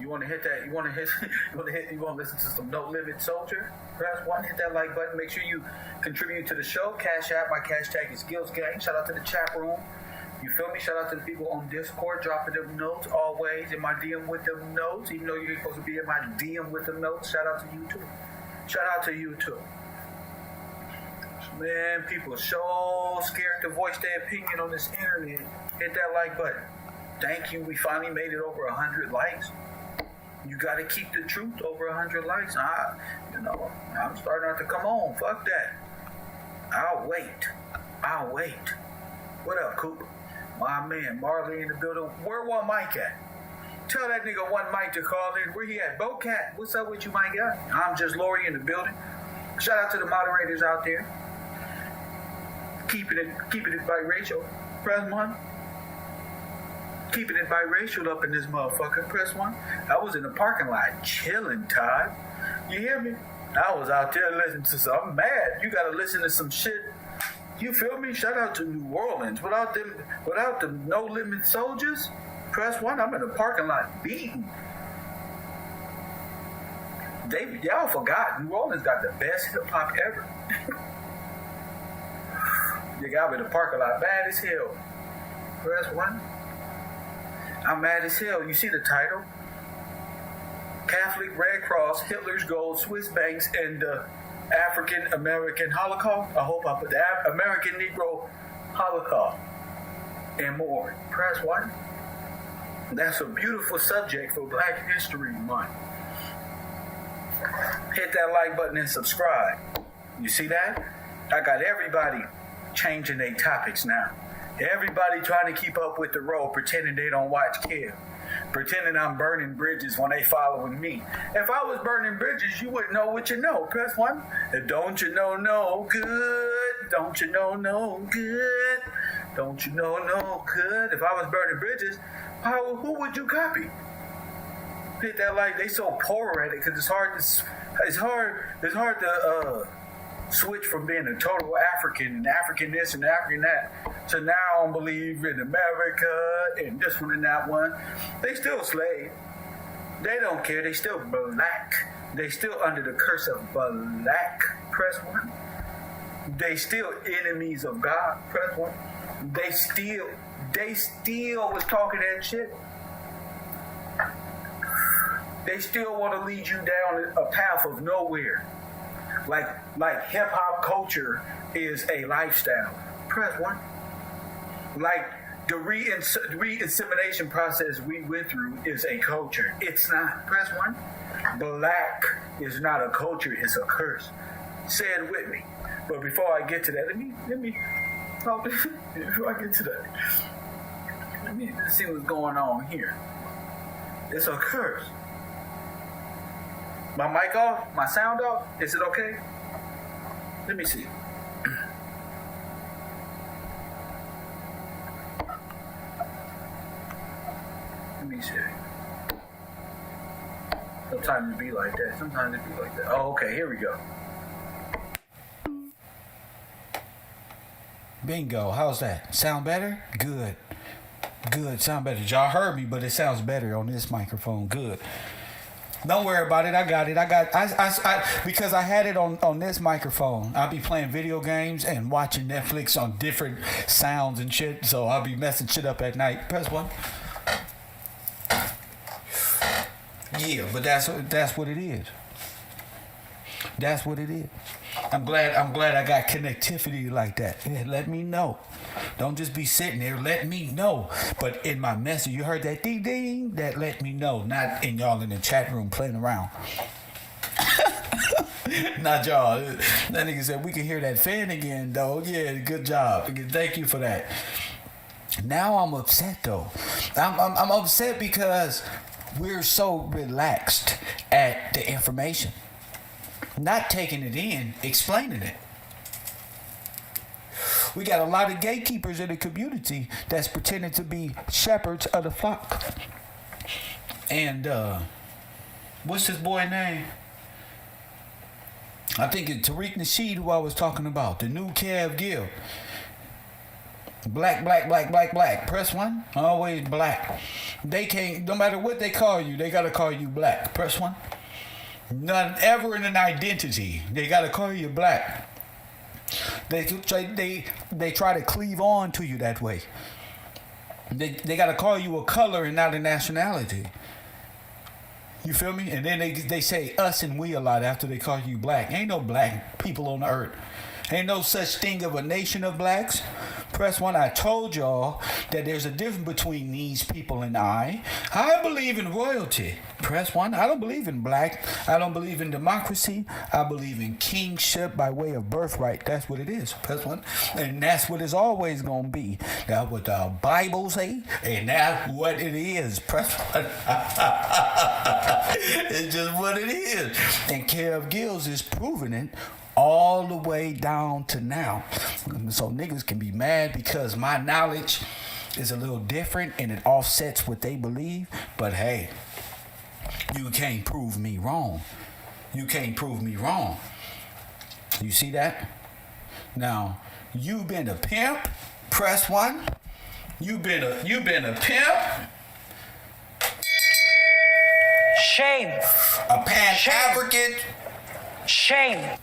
You want to hit that? You want to listen to some No Limit Soldier? Press 1. Hit that like button. Make sure you contribute to the show. Cash App. My cash tag is Skills Gang. Shout out to the chat room. You feel me? Shout out to the people on Discord dropping them notes always in my DM with them notes. Even though you're supposed to be in my DM with them notes. Shout out to you too. Shout out to you too. Man, people are so scared to voice their opinion on this internet. Hit that like button. Thank you. We finally made it over 100 likes. You got to keep the truth over 100 likes. I'm starting out to come on. Fuck that. I'll wait. What up, Coop? My man, Marley in the building. Where one Mike at? Tell that nigga one Mike to call in. Where he at? Bocat. What's up with you, Mike? I'm just Lori in the building. Shout out to the moderators out there. Keeping it biracial. Press 1. Keeping it biracial up in this motherfucker. Press 1. I was in the parking lot chilling, Todd. You hear me? I was out there listening to some. I'm mad. You gotta listen to some shit. You feel me? Shout out to New Orleans. Without the No Limit Soldiers, press 1. I'm in the parking lot beating. Y'all forgot New Orleans got the best hip hop ever. You got me in the parking lot mad as hell. Press 1. I'm mad as hell. You see the title? Catholic Red Cross, Hitler's Gold, Swiss banks, and the African American Holocaust. I hope I put the American Negro Holocaust and more. Press 1. That's a beautiful subject for Black History Month. Hit that like button and subscribe. You see that? I got everybody changing their topics now. Everybody trying to keep up with the road, pretending they don't watch Kev. Pretending I'm burning bridges when they following me. If I was burning bridges, you wouldn't know what you know. Press 1. Don't you know no good? Don't you know no good? Don't you know no good? If I was burning bridges, who would you copy? Hit that like. They so poor at it because it's hard to switch from being a total African and African this and African that to now I don't believe in America and this one and that one. They still slave. They don't care. They still black. They still under the curse of black. Press 1. They still enemies of God. Press 1. They still was talking that shit. They still want to lead you down a path of nowhere. Like hip hop culture is a lifestyle. Press 1. Like the re-insemination process we went through is a culture. It's not. Press 1. Black is not a culture. It's a curse. Say it with me. But before I get to that, let me. Before I get to that, let me see what's going on here. It's a curse. My mic off? My sound off? Is it okay? Let me see. Let me see. Sometimes it be like that. Sometimes it be like that. Oh, okay. Here we go. Bingo. How's that? Sound better? Good. Sound better. Y'all heard me, but it sounds better on this microphone. Good. Don't worry about it. I got it. Because I had it on this microphone. I'll be playing video games and watching Netflix on different sounds and shit. So I'll be messing shit up at night. Press 1. Yeah, but that's what it is. That's what it is. I'm glad I got connectivity like that. Yeah, let me know. Don't just be sitting there. Let me know. But in my message, you heard that ding ding? That let me know. Not in y'all in the chat room playing around. Not y'all. That nigga said we can hear that fan again, though. Yeah, good job. Thank you for that. Now I'm upset though. I'm upset because we're so relaxed at the information. Not taking it in, explaining it. We got a lot of gatekeepers in the community that's pretending to be shepherds of the flock. And what's his boy name? I think it's Tariq Nasheed, who I was talking about. The new Kev Gill. Black. Press 1. Always black. They can't, no matter what they call you, they gotta call you black. Press 1. None ever in an identity. They gotta call you black. They try to cleave on to you that way. They gotta call you a color and not a nationality. You feel me? And then they say us and we a lot after they call you black. Ain't no black people on the earth. Ain't no such thing of a nation of blacks. Press 1. I told y'all that there's a difference between these people and I. I believe in royalty. Press 1. I don't believe in black. I don't believe in democracy. I believe in kingship by way of birthright. That's what it is. Press 1. And that's what it's always going to be. That's what the Bible say. And that's what it is. Press 1. It's just what it is. And Kev Gills is proving it all the way down to now. So niggas can be mad because my knowledge is a little different and it offsets what they believe. But hey, you can't prove me wrong. You can't prove me wrong. You see that? Now, you've been a pimp. Press 1. You've been a pimp. Shame. A Pan-African. Shame.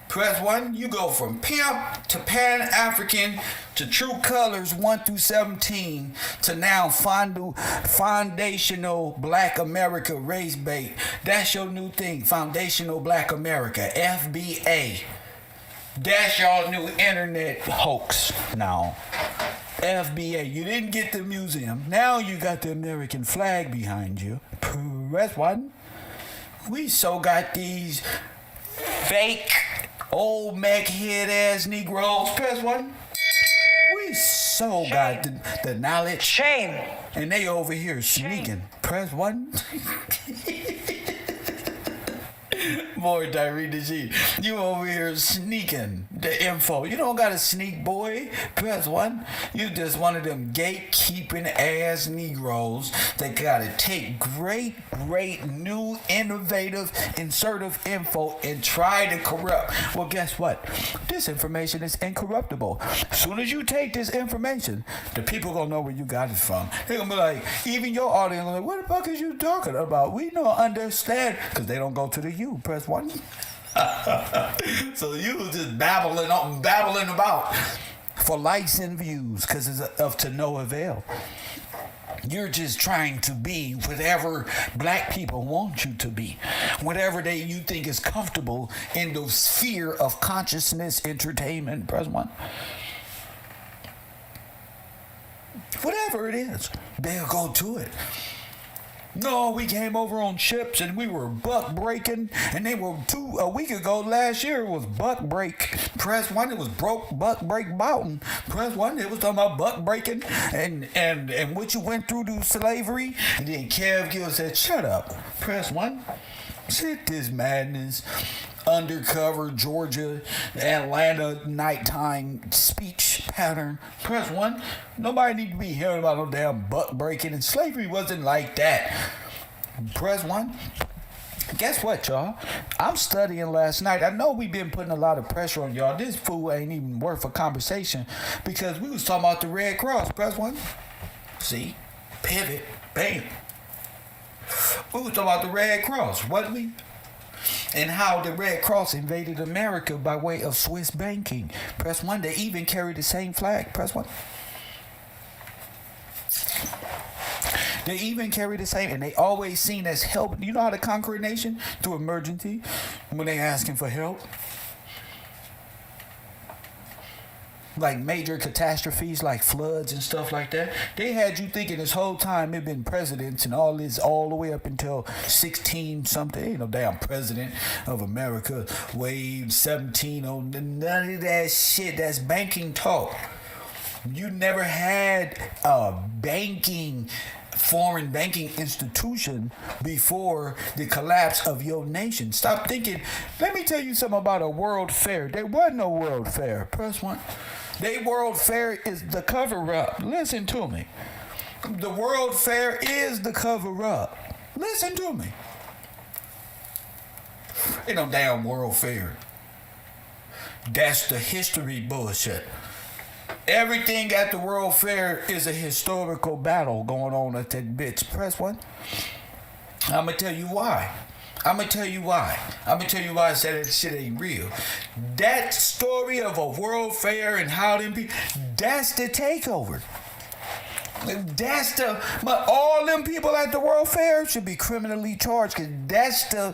Press 1. You go from pimp to Pan-African to true colors 1 through 17 to now foundational Black America race bait. That's your new thing. Foundational Black America. FBA. That's y'all new internet hoax now. FBA. You didn't get the museum. Now you got the American flag behind you. Press 1. We so got these fake old Mac head ass Negroes. Press 1. We so got the knowledge. Shame. And they over here sneaking. Press 1. Boy, Tyree the G. You over here sneaking the info. You don't gotta sneak, boy. Press 1. You just one of them gatekeeping ass Negroes that gotta take great new, innovative, insertive info and try to corrupt. Well, guess what? This information is incorruptible. As soon as you take this information, the people gonna know where you got it from. They're gonna be like, even your audience gonna be like, what the fuck is you talking about? We don't understand. Because they don't go to the U. Press 1. So you was just babbling about for likes and views because it's of to no avail. You're just trying to be whatever black people want you to be, whatever you think is comfortable in the sphere of consciousness, entertainment. Press 1. Whatever it is, they'll go to it. No, we came over on ships and we were buck breaking, and they were a week ago last year it was buck break. Press 1, it was buck break mountain. Press 1, it was talking about buck breaking and what you went through to slavery. And then Kev Gill said, shut up. Press 1. Sit this madness. Undercover Georgia, Atlanta nighttime speech pattern. Press 1. Nobody need to be hearing about no damn buck breaking, and slavery wasn't like that. Press 1. Guess what, y'all? I'm studying last night. I know we've been putting a lot of pressure on y'all. This fool ain't even worth a conversation because we was talking about the Red Cross. Press 1. See? Pivot. Bam. We was talking about the Red Cross, wasn't we? And how the Red Cross invaded America by way of Swiss banking. Press 1. They even carry the same flag. Press 1. They even carry the same, and they always seen as help. You know how to conquer a nation? Through emergency, when they asking for help. Like major catastrophes like floods and stuff like that. They had you thinking this whole time it been presidents and all this all the way up until 16 something. Ain't no damn president of America. Wave 17 on none of that shit. That's banking talk. You never had a foreign banking institution before the collapse of your nation. Stop thinking. Let me tell you something about a world fair. There was no world fair. Press 1. The World Fair is the cover-up. Listen to me. The World Fair is the cover-up. Listen to me. Ain't no damn World Fair. That's the history bullshit. Everything at the World Fair is a historical battle going on at that bitch. Press 1. I'm going to tell you why. I'm going to tell you why I said that shit ain't real. That story of a World Fair and how them people, that's the takeover. All them people at the World Fair should be criminally charged because that's the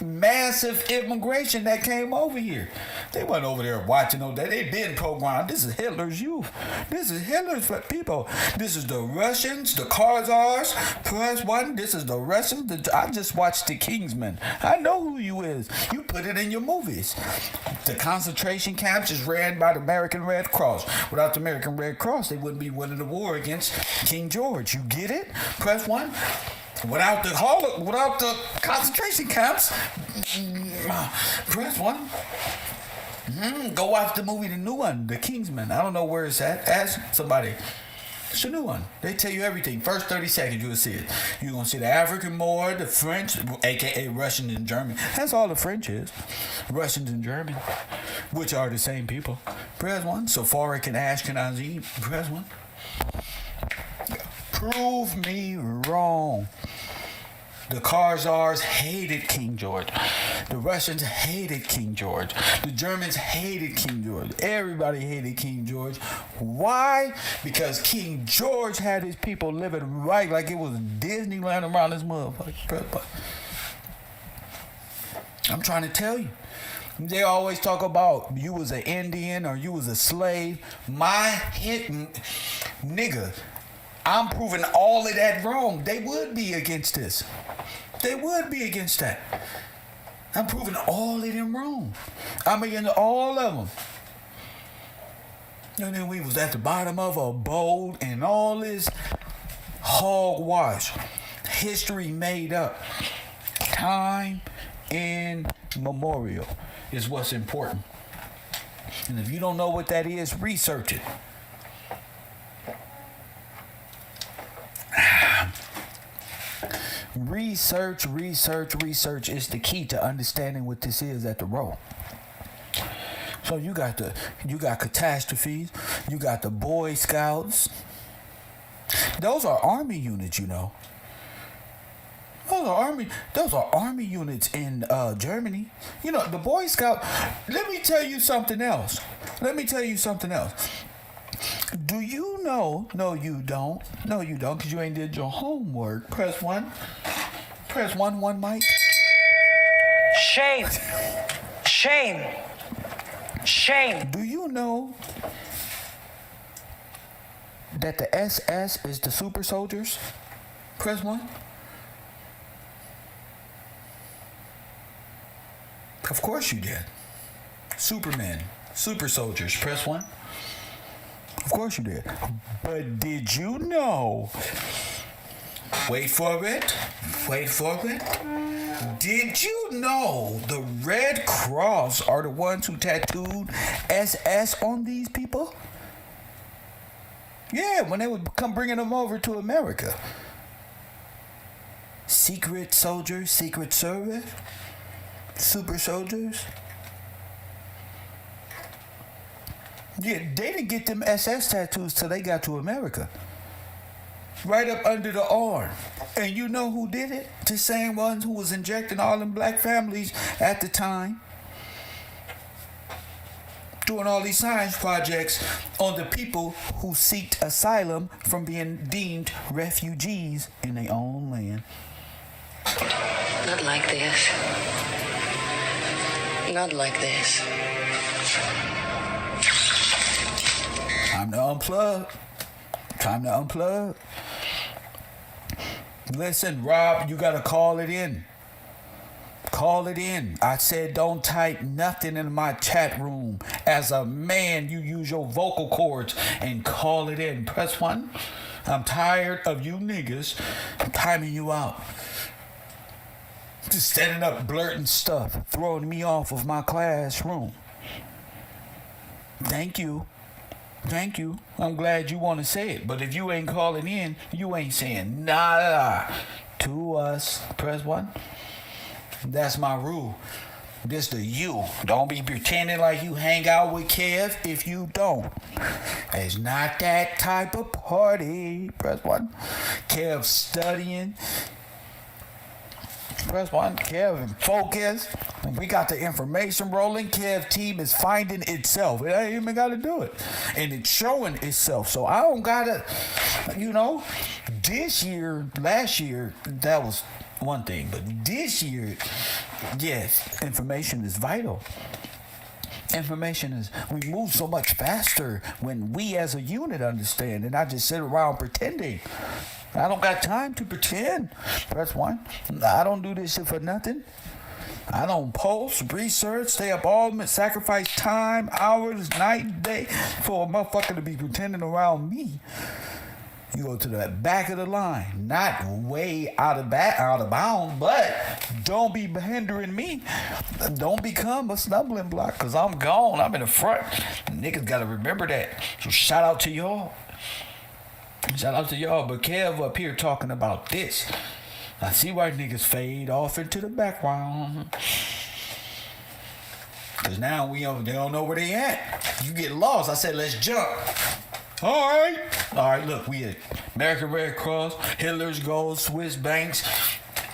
massive immigration that came over here. They weren't over there watching all that. They been programmed. This is Hitler's youth. This is Hitler's people. This is the Russians, the Khazars. Press 1. This is the Russians. I just watched The Kingsman. I know who you is. You put it in your movies. The concentration camps is ran by the American Red Cross. Without the American Red Cross, they wouldn't be winning the war against King George. You get it? Press 1. Without the concentration camps, press 1. Go watch the movie, the new one, The Kingsman. I don't know where it's at. Ask somebody. It's a new one. They tell you everything. First 30 seconds, you'll see it. You're going to see the African Moor, the French, a.k.a. Russian and German. That's all the French is. Russians and German, which are the same people. Press 1. Sephardic and Ashkenazi. Press 1. Prove me wrong. The Khazars hated King George. The Russians hated King George. The Germans hated King George. Everybody hated King George. Why? Because King George had his people living right like it was Disneyland around this motherfucker. I'm trying to tell you. They always talk about you was an Indian or you was a slave. Nigga, I'm proving all of that wrong. They would be against this. They would be against that. I'm proving all of them wrong. I'm against all of them. And then we was at the bottom of a boat and all this hogwash. History made up. Time immemorial is what's important. And if you don't know what that is, research it. Research is the key to understanding what this is at the Row. So you got catastrophes, you got the Boy Scouts. Those are army units, you know. Those are army units in Germany. You know, the Boy Scout. Let me tell you something else. Do you know? No, you don't. No, you don't, because you ain't did your homework. Press 1. Press 1, Mike. Shame. Shame. Shame. Do you know that the SS is the super soldiers? Press 1. Of course you did. Supermen, super soldiers. Press 1. Of course you did. But did you know? Wait for it. Did you know the Red Cross are the ones who tattooed SS on these people? Yeah, when they would come bringing them over to America. Secret soldiers, Secret Service, super soldiers. Yeah, they didn't get them SS tattoos till they got to America. Right up under the arm. And you know who did it? The same ones who was injecting all them black families at the time. Doing all these science projects on the people who seeked asylum from being deemed refugees in their own land. Not like this. Not like this. Time to unplug. Listen, Rob, you gotta call it in. I said don't type nothing in my chat room. As a man, you use your vocal cords and call it in. Press 1. I'm tired of you niggas timing you out. Just standing up blurting stuff, throwing me off of my classroom. Thank you. I'm glad you want to say it. But if you ain't calling in, you ain't saying nada to us. Press 1. That's my rule. This the you. Don't be pretending like you hang out with Kev if you don't. It's not that type of party. Press 1. Kev studying. Press 1. Kev focus. We got the information rolling. Kev team is finding itself. It ain't even got to do it. And it's showing itself. So I don't got to, this year, last year, that was one thing. But this year, yes, information is vital. Information is, we move so much faster when we as a unit understand and not just sit around pretending. I don't got time to pretend. Press 1. I don't do this shit for nothing. I don't post, research, stay up all night, sacrifice time, hours, night, day for a motherfucker to be pretending around me. You go to the back of the line, not way out of bounds, but don't be hindering me. Don't become a stumbling block, because I'm gone. I'm in the front. Niggas got to remember that. So shout out to y'all. Shout out to y'all. But Kev up here talking about this. I see why niggas fade off into the background. Because now they don't know where they at. You get lost. I said, let's jump. All right, look, we had American Red Cross, Hitler's Gold, Swiss banks,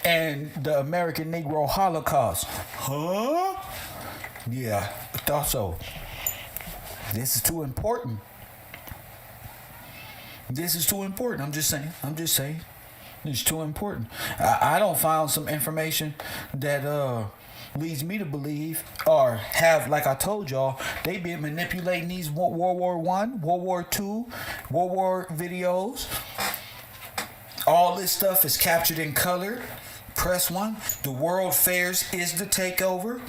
and the American Negro Holocaust. Huh? Yeah, I thought so. This is too important. I'm just saying. It's too important. I don't find some information that leads me to believe or have, like I told y'all, they been manipulating these World War I, World War II, World War videos. All this stuff is captured in color. Press 1. The World Fairs is the takeover.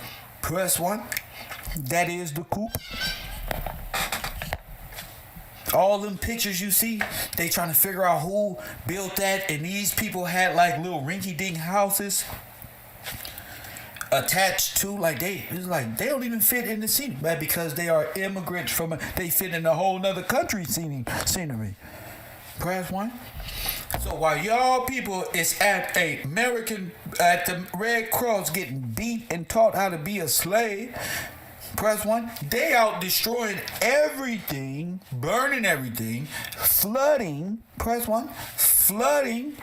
Press 1. That is the coup. All them pictures you see, they trying to figure out who built that, and these people had like little rinky-dink houses attached to, they don't even fit in the scene, but because they are immigrants they fit in a whole nother country scenery. Press 1. So while y'all people is at the Red Cross getting beat and taught how to be a slave, press 1, they out destroying everything, burning everything, flooding, press 1, flooding.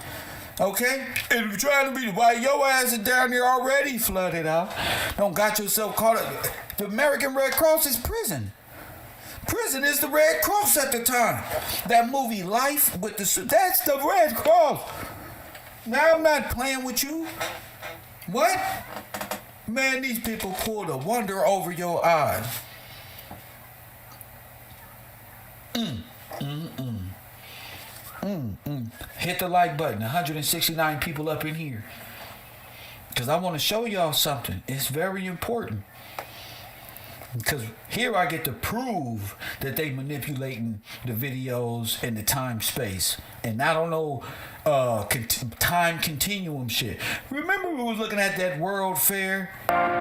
Okay? And you're trying to be while your ass is down there already flooded out. Don't got yourself caught up. The American Red Cross is prison. Prison is the Red Cross at the time. That movie Life with that's the Red Cross. Now I'm not playing with you. What? Man, these people pull the wonder over your eyes. Hit the like button. 169 people up in here. Because I want to show y'all something. It's very important. Because here I get to prove that they manipulating the videos and the time space. And I don't know time continuum shit. Remember we was looking at that World Fair?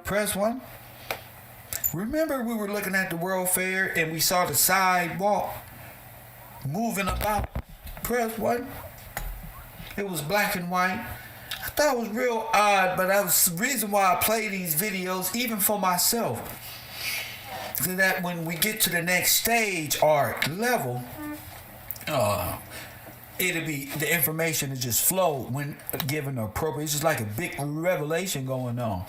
Press 1. Remember we were looking at the World Fair and we saw the sidewalk moving about? Press 1. It was black and white. I thought it was real odd, but that was the reason why I play these videos, even for myself. So that when we get to the next stage or level, it'll be, the information will just flow when given the appropriate. It's just like a big revelation going on.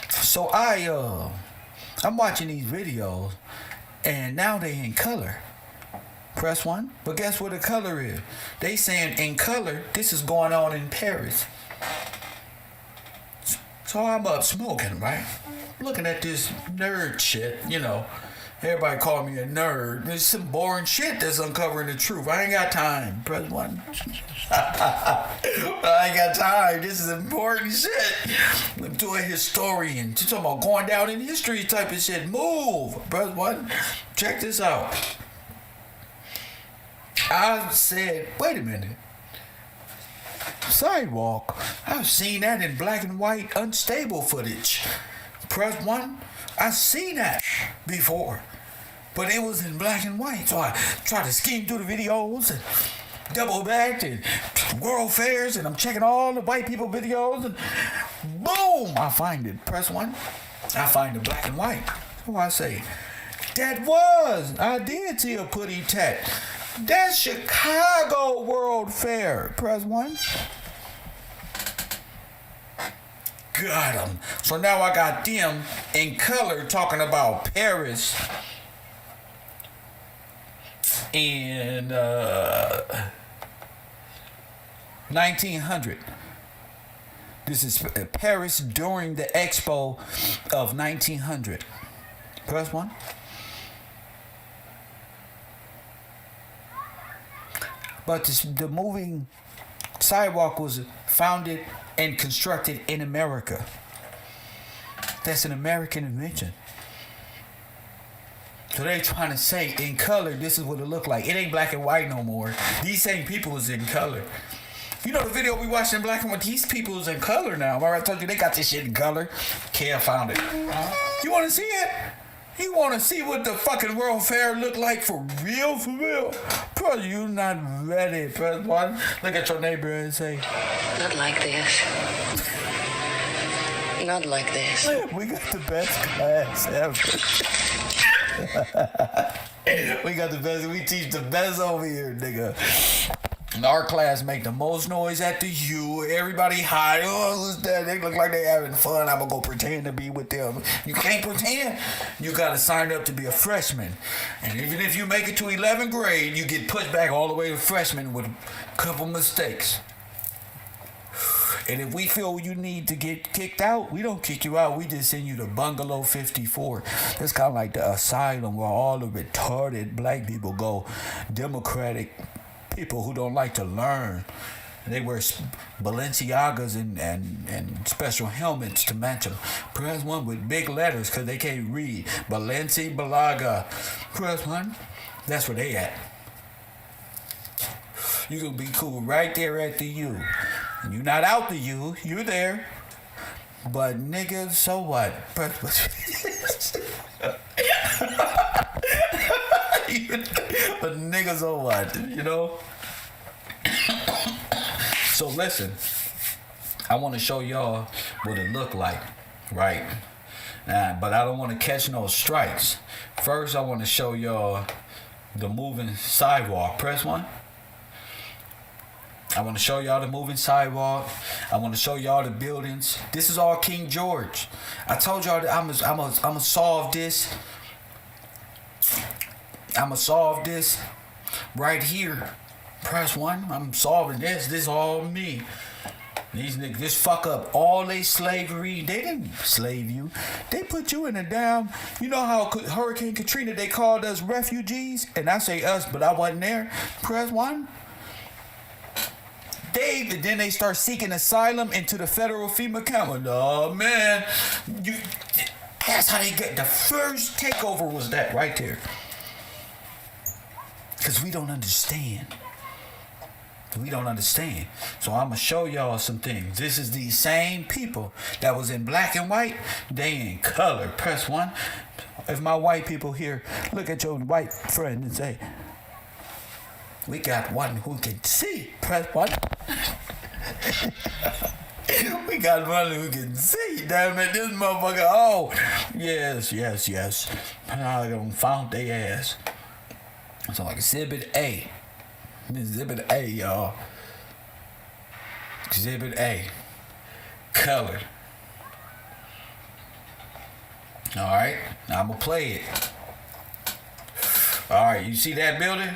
So I'm watching these videos, and now they in color. Press 1. But guess what the color is? They saying in color, this is going on in Paris. So I'm up smoking, right? Looking at this nerd shit, Everybody call me a nerd. There's some boring shit that's uncovering the truth. I ain't got time. Press 1. I ain't got time. This is important shit. I'm doing historian. You're talking about going down in history type of shit. Move. Press 1. Check this out. I said, wait a minute. Sidewalk. I've seen that in black and white unstable footage. Press 1. I've seen that before, but it was in black and white. So I tried to scheme through the videos and double back and World Fairs, and I'm checking all the white people videos, and boom, I find it. Press 1. I find the black and white. So I say, I did see a putty tat. That's Chicago World Fair. Press 1. Got them. So now I got them in color talking about Paris in 1900. This is Paris during the Expo of 1900. Press 1. But the moving sidewalk was founded and constructed in America. That's an American invention. So they trying to say in color, this is what it looked like. It ain't black and white no more. These same people is in color. You know the video we watched in black and white? These people is in color now. Remember I told you they got this shit in color? Kev found it. You want to see it? You want to see what the fucking World Fair look like for real? For real? Bro, you not ready. Press 1. Look at your neighbor and say, Not like this. Not like this. we got the best class ever. We got the best. We teach the best over here, nigga. And our class make the most noise at the U. Everybody high. Oh, what's that? They look like they having fun. I'm gonna go pretend to be with them. You can't pretend. You gotta sign up to be a freshman. And even if you make it to 11th grade, you get pushed back all the way to freshman with a couple mistakes. And if we feel you need to get kicked out, we don't kick you out. We just send you to Bungalow 54. That's kind of like the asylum where all the retarded black people go. Democratic people who don't like to learn. They wear Balenciagas and special helmets to match them. Press 1 with big letters because they can't read. Balenciaga. Press 1. That's where they at. You can be cool right there at the U. And you're not out the U. You're there. But nigga, so what? But niggas, so what? You know? So listen, I want to show y'all what it looked like, right? But I don't want to catch no strikes. First, I want to show y'all the moving sidewalk. Press 1. I want to show y'all the moving sidewalk. I want to show y'all the buildings. This is all King George. I told y'all that I'm gonna solve this. I'm gonna solve this right here. Press 1. I'm solving this. This is all me. These niggas just fuck up all they slavery. They didn't slave you. They put you in a damn. You know how Hurricane Katrina, they called us refugees? And I say us, but I wasn't there. Press 1. Then they start seeking asylum into the federal FEMA camp. Oh man, that's how they get. The first takeover was that right there. Because we don't understand. We don't understand. So I'm going to show y'all some things. This is these same people that was in black and white. They in color. Press 1. If my white people here, look at your white friend and say, we got one who can see. Press 1. We got one who can see. Damn it, this motherfucker. Oh, yes. I done found their ass. So like Exhibit A. Exhibit A, y'all. Exhibit A. Color. Alright, now I'm gonna play it. Alright, you see that building?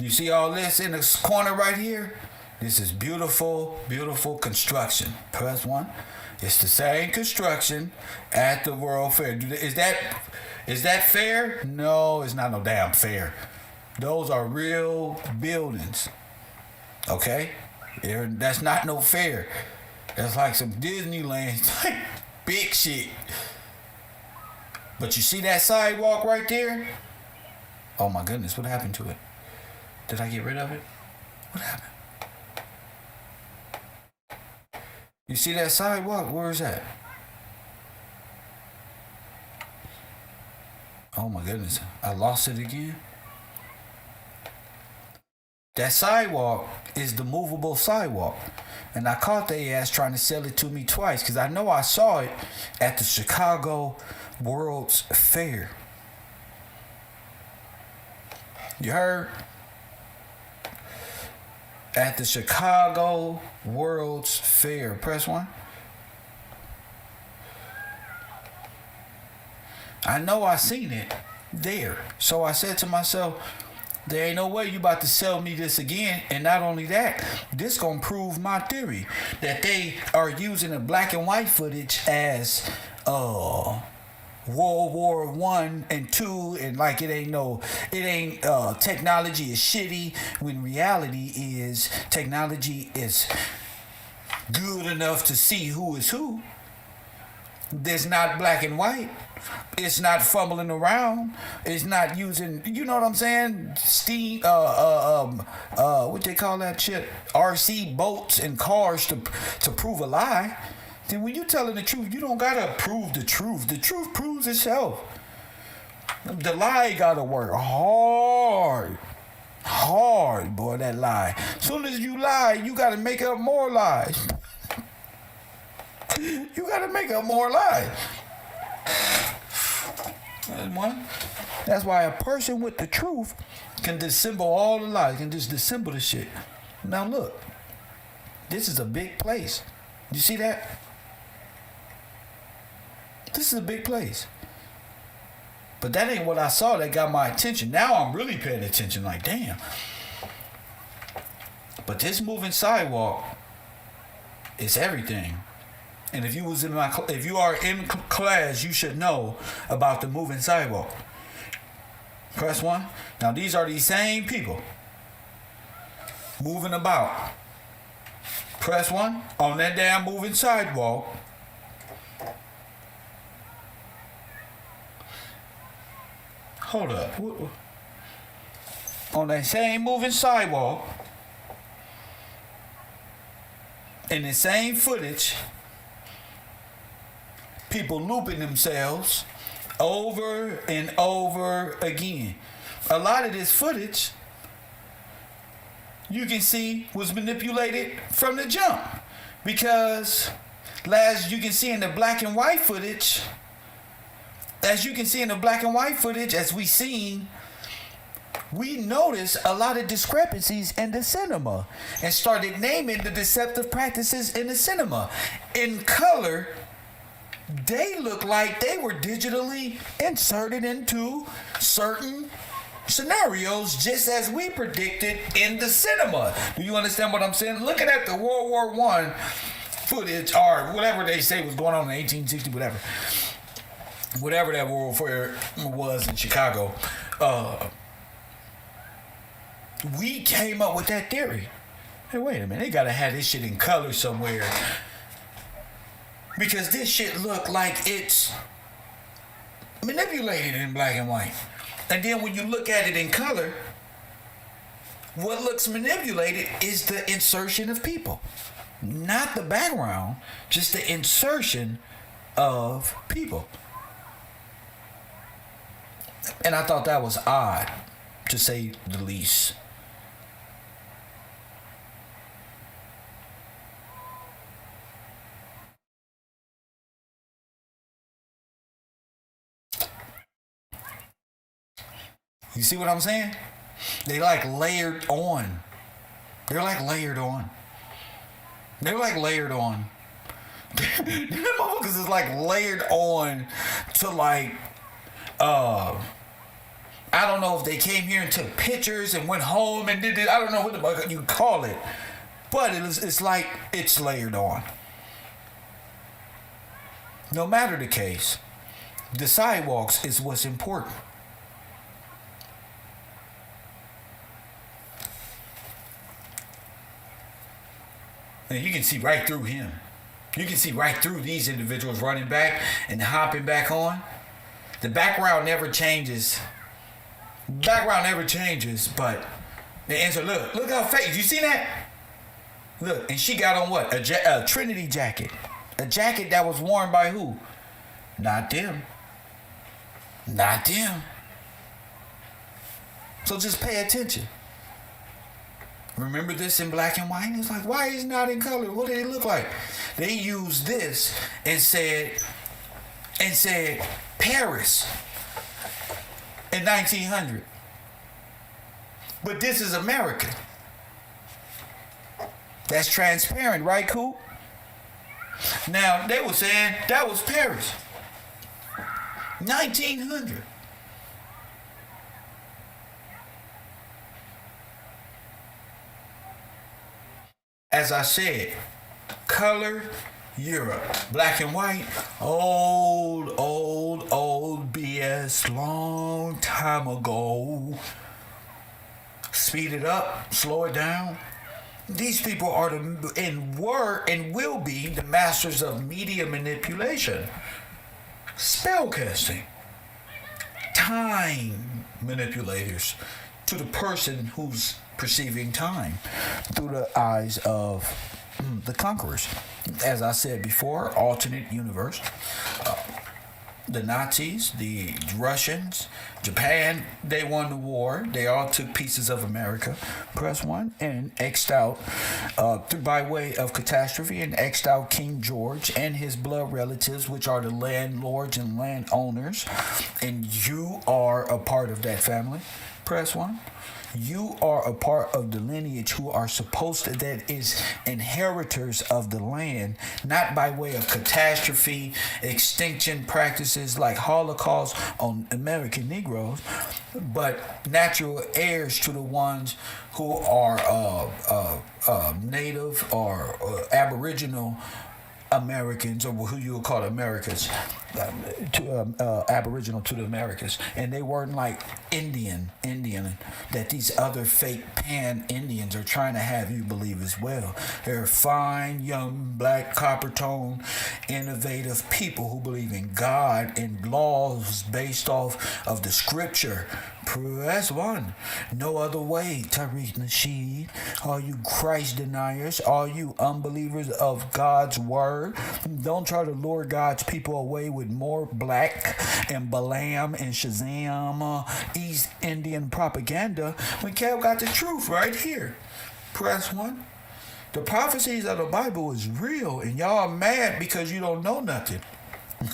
You see all this in this corner right here? This is beautiful, beautiful construction. Press 1. It's the same construction at the World Fair. Is that fair? No, it's not no damn fair. Those are real buildings. Okay? That's not no fair. That's like some Disneyland big shit. But you see that sidewalk right there? Oh my goodness, what happened to it? Did I get rid of it? What happened? You see that sidewalk? Where is that? Oh my goodness, I lost it again. That sidewalk is the movable sidewalk. And I caught their ass trying to sell it to me twice because I know I saw it at the Chicago World's Fair. You heard? At the Chicago World's Fair. Press 1. I know I seen it there. So I said to myself, there ain't no way you about to sell me this again. And not only that, this gonna prove my theory that they are using the black and white footage as World War One and Two, and like it ain't technology is shitty, when reality is technology is good enough to see who is who. There's not black and white. It's not fumbling around. It's not using, you know what I'm saying? Steam, what they call that shit? RC boats and cars to prove a lie. Then when you telling the truth, you don't gotta prove the truth. The truth proves itself. The lie gotta work hard. Hard, boy, that lie. Soon as you lie, you gotta make up more lies. You gotta make up more lies. That's one. That's why a person with the truth can dissemble all the lies, can just dissemble the shit. Now look, this is a big place. You see that? This is a big place. But that ain't what I saw that got my attention. Now I'm really paying attention, like damn. But this moving sidewalk is everything. And if you are in class, you should know about the moving sidewalk. Press 1. Now these are the same people moving about. Press 1 on that damn moving sidewalk. Hold up. On that same moving sidewalk, in the same footage, people looping themselves over and over again. A lot of this footage you can see was manipulated from the jump, because you can see in the black and white footage, as we seen, we noticed a lot of discrepancies in the cinema and started naming the deceptive practices in the cinema. In color, they look like they were digitally inserted into certain scenarios, just as we predicted in the cinema. Do you understand what I'm saying? Looking at the World War I footage, or whatever they say was going on in 1860, whatever that World War was in Chicago, we came up with that theory. Hey, wait a minute, they gotta have this shit in color somewhere, because this shit look like it's manipulated in black and white. And then when you look at it in color, what looks manipulated is the insertion of people. Not the background, just the insertion of people. And I thought that was odd, to say the least. You see what I'm saying? They like layered on. They're like layered on. Them motherfuckers is like layered on to like, I don't know if they came here and took pictures and went home and did it. I don't know what the fuck you call it. But it's like it's layered on. No matter the case, the sidewalks is what's important. And you can see right through him. You can see right through these individuals running back and hopping back on. The background never changes. But the answer, look how fake. You see that? Look, and she got on what? A Trinity jacket. A jacket that was worn by who? Not them. So just pay attention. Remember this in black and white? It's like, why is it not in color? What do they look like? They used this and said Paris in 1900. But this is America. That's transparent, right, Coop? Now, they were saying that was Paris. 1900. As I said, color, Europe. Black and white, old BS, long time ago. Speed it up, slow it down. These people are were and will be the masters of media manipulation, spellcasting, time manipulators to the person who's perceiving time through the eyes of the conquerors. As I said before, alternate universe. The Nazis, the Russians, Japan, they won the war. They all took pieces of America, press one, and X'd out by way of catastrophe, and X'd out King George and his blood relatives, which are the landlords and landowners. And you are a part of that family, press one. You are a part of the lineage who are supposed to, that is inheritors of the land, not by way of catastrophe, extinction practices like Holocaust on American Negroes, but natural heirs to the ones who are native or Aboriginal Americans, or who you would call Americans, Aboriginal to the Americas, and they weren't like Indian that these other fake pan-Indians are trying to have you believe as well. They're fine, young, black, copper-tone, innovative people who believe in God and laws based off of the scripture. Press one. No other way, Tariq Nasheed. All you Christ deniers, all you unbelievers of God's word, don't try to lure God's people away with more black and Balaam and Shazam, East Indian propaganda, when Kev got the truth right here. Press one. The prophecies of the Bible is real, and y'all mad because you don't know nothing. Hey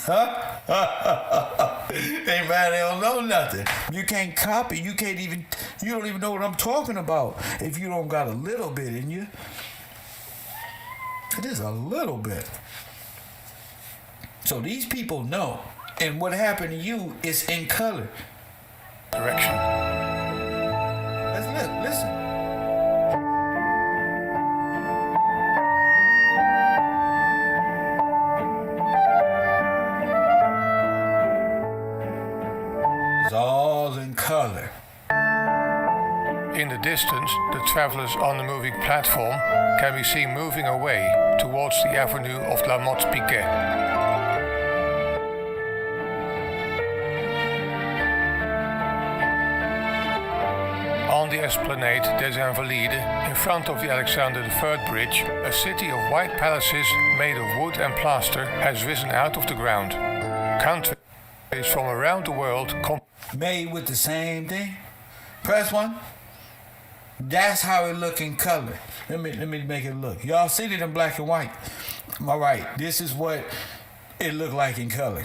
man, they don't know nothing. You can't copy. You don't even know what I'm talking about if you don't got a little bit in you. It is a little bit. So these people know, and what happened to you is in color. Direction. Let's listen. All in color. In the distance, the travelers on the moving platform can be seen moving away towards the avenue of La Motte Piquet. On the Esplanade des Invalides, in front of the Alexander III Bridge, a city of white palaces made of wood and plaster has risen out of the ground. Countries from around the world made with the same thing. Press one. That's how it look in color. Let me make it look. Y'all see it in black and white. All right. This is what it looked like in color.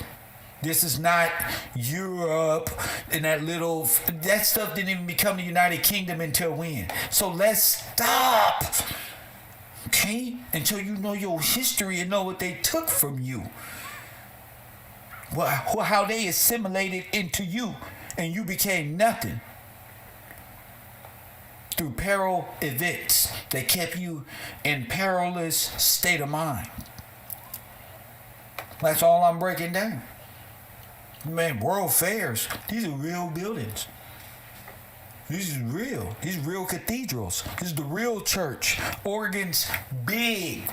This is not Europe and that stuff didn't even become the United Kingdom until when? So let's stop. Okay? Until you know your history and know what they took from you. How they assimilated into you and you became nothing through peril events that kept you in perilous state of mind. That's all I'm breaking down. Man, world fairs, these are real buildings. This is real. These real cathedrals. This is the real church. Organs, big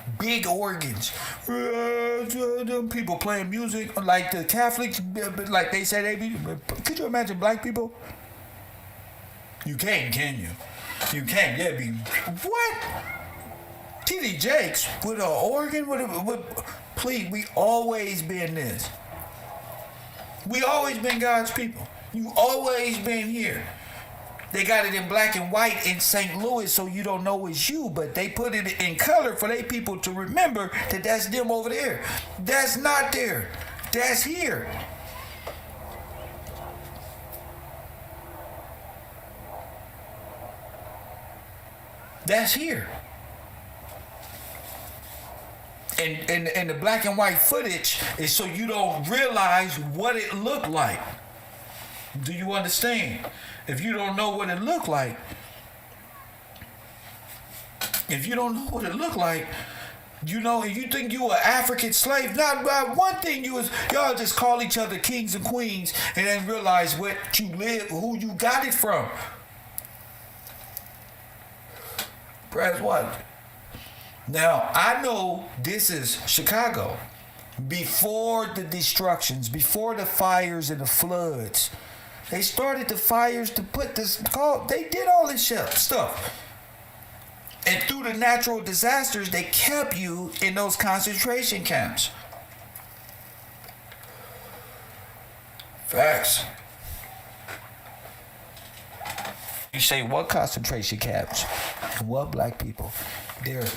organs. Them people playing music like the Catholics, like they say they be. Could you imagine black people? You can't, can you? You can't. Yeah, be what? T.D. Jakes with an organ? Please, we always been this. We always been God's people. You always been here. They got it in black and white in St. Louis so you don't know it's you, but they put it in color for they people to remember that that's them over there. That's not there. That's here. That's here. And the black and white footage is so you don't realize what it looked like. Do you understand? If you don't know what it looked like, you know, and you think you an African slave, not one thing you was, y'all just call each other kings and queens and then realize what you live, who you got it from. Press what? Now, I know this is Chicago. Before the destructions, before the fires and the floods, they started the fires to put this, they did all this stuff. And through the natural disasters, they kept you in those concentration camps. Facts. You say, what concentration camps? What black people? There are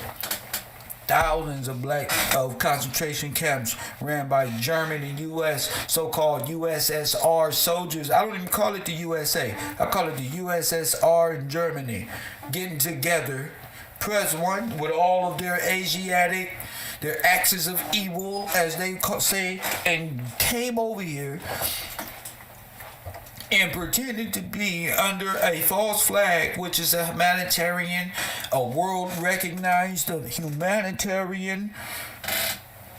thousands of concentration camps ran by German and U.S. so-called USSR soldiers. I don't even call it the USA. I call it the USSR in Germany. Getting together, press one, with all of their Asiatic, their axis of evil, as they say, and came over here and pretended to be under a false flag, which is a humanitarian, a world recognized of humanitarian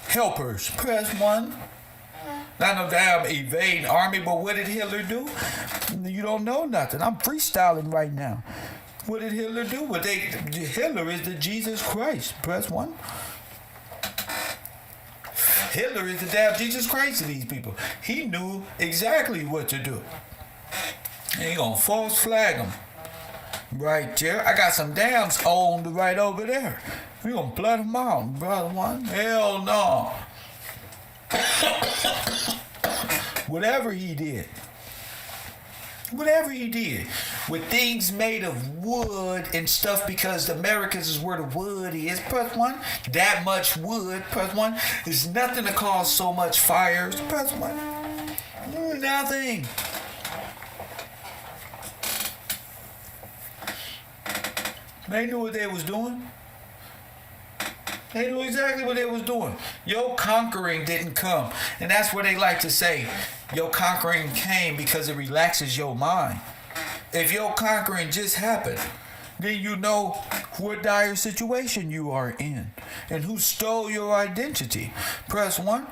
helpers. Press one. Not no damn invading army, but what did Hitler do? You don't know nothing. I'm freestyling right now. What did Hitler do? Hitler is the Jesus Christ. Press one. Hitler is the damn Jesus Christ to these people. He knew exactly what to do. And he gonna false flag them right there. I got some dams owned right over there. We gonna flood them out, brother one. Hell no. Whatever he did with things made of wood and stuff, because the Americas is where the wood is. Press one. That much wood. Press one. There's nothing to cause so much fires. Press one. Nothing. They knew what they was doing. They knew exactly what they was doing. Your conquering didn't come. And that's what they like to say. Your conquering came because it relaxes your mind. If your conquering just happened, then you know what dire situation you are in and who stole your identity. Press one.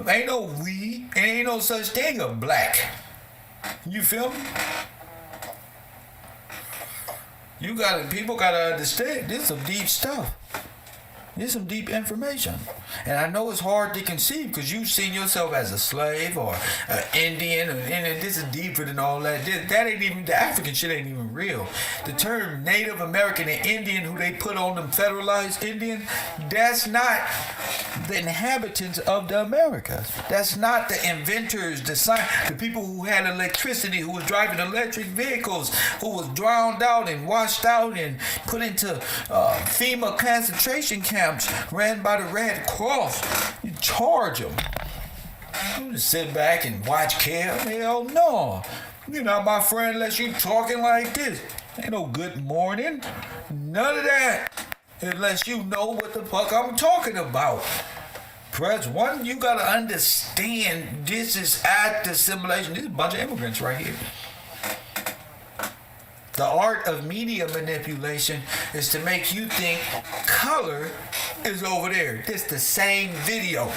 Ain't no we, and ain't no such thing of black. You feel me? People gotta understand, this is some deep stuff. There's some deep information. And I know it's hard to conceive because you've seen yourself as a slave or an Indian, and this is deeper than all that. That ain't even, the African shit ain't even real. The term Native American and Indian, who they put on them federalized Indian, that's not the inhabitants of the Americas. That's not the inventors, the people who had electricity, who was driving electric vehicles, who was drowned out and washed out and put into FEMA concentration camps ran by the Red Cross. You charge them. You just sit back and watch Kev? Hell no. You're not my friend unless you talking like this. Ain't no good morning. None of that. Unless you know what the fuck I'm talking about. Press one, you gotta understand this is act assimilation. This is a bunch of immigrants right here. The art of media manipulation is to make you think color is over there. It's the same video.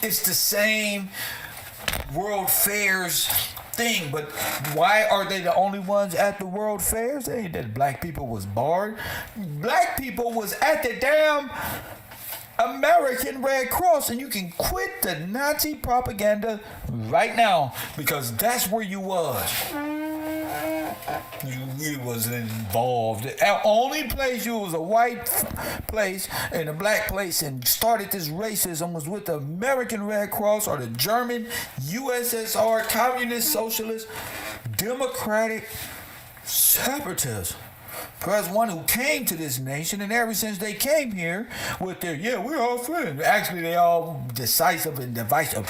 It's the same World Fairs thing. But why are they the only ones at the World Fairs? It ain't that black people was barred. Black people was at the damn American Red Cross, and you can quit the Nazi propaganda right now because that's where you was. You wasn't involved. The only place you was a white place and a black place and started this racism was with the American Red Cross or the German USSR, communist, socialist, democratic Separatists. Press one who came to this nation, and ever since they came here with their, yeah, we're all friends. Actually, they all decisive and divisive.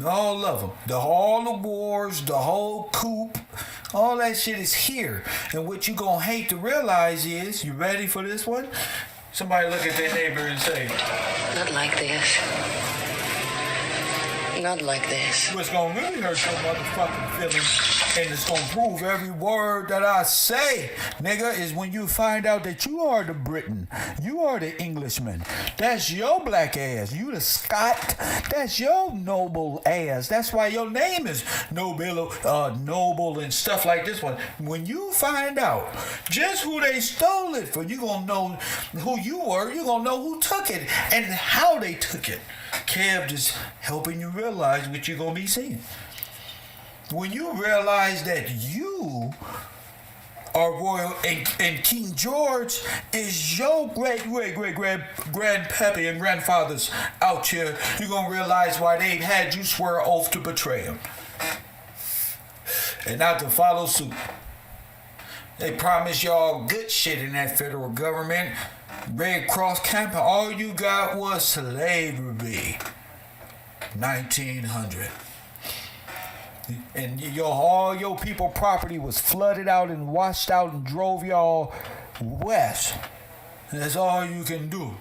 All of them. All the wars, the whole coup, all that shit is here. And what you gonna hate to realize is, you ready for this one? Somebody look at their neighbor and say, Not like this. Not like this. what's gonna really hurt your motherfucking feelings, and it's gonna prove every word that I say, nigga, is when you find out that you are the Briton, you are the Englishman. That's your black ass. You the Scot. That's your noble ass. That's why your name is noble and stuff like this one. When you find out just who they stole it for, you gonna know who you were. You gonna know who took it and how they took it. Kev just helping you realize what you're going to be seeing. When you realize that you are royal and King George is your grandpappy and grandfathers out here, you're going to realize why they had you swear an oath to betray him and not to follow suit. They promised y'all good shit in that federal government. Red Cross camp, all you got was slavery. 1900. And all your people property was flooded out and washed out and drove y'all west. That's all you can do.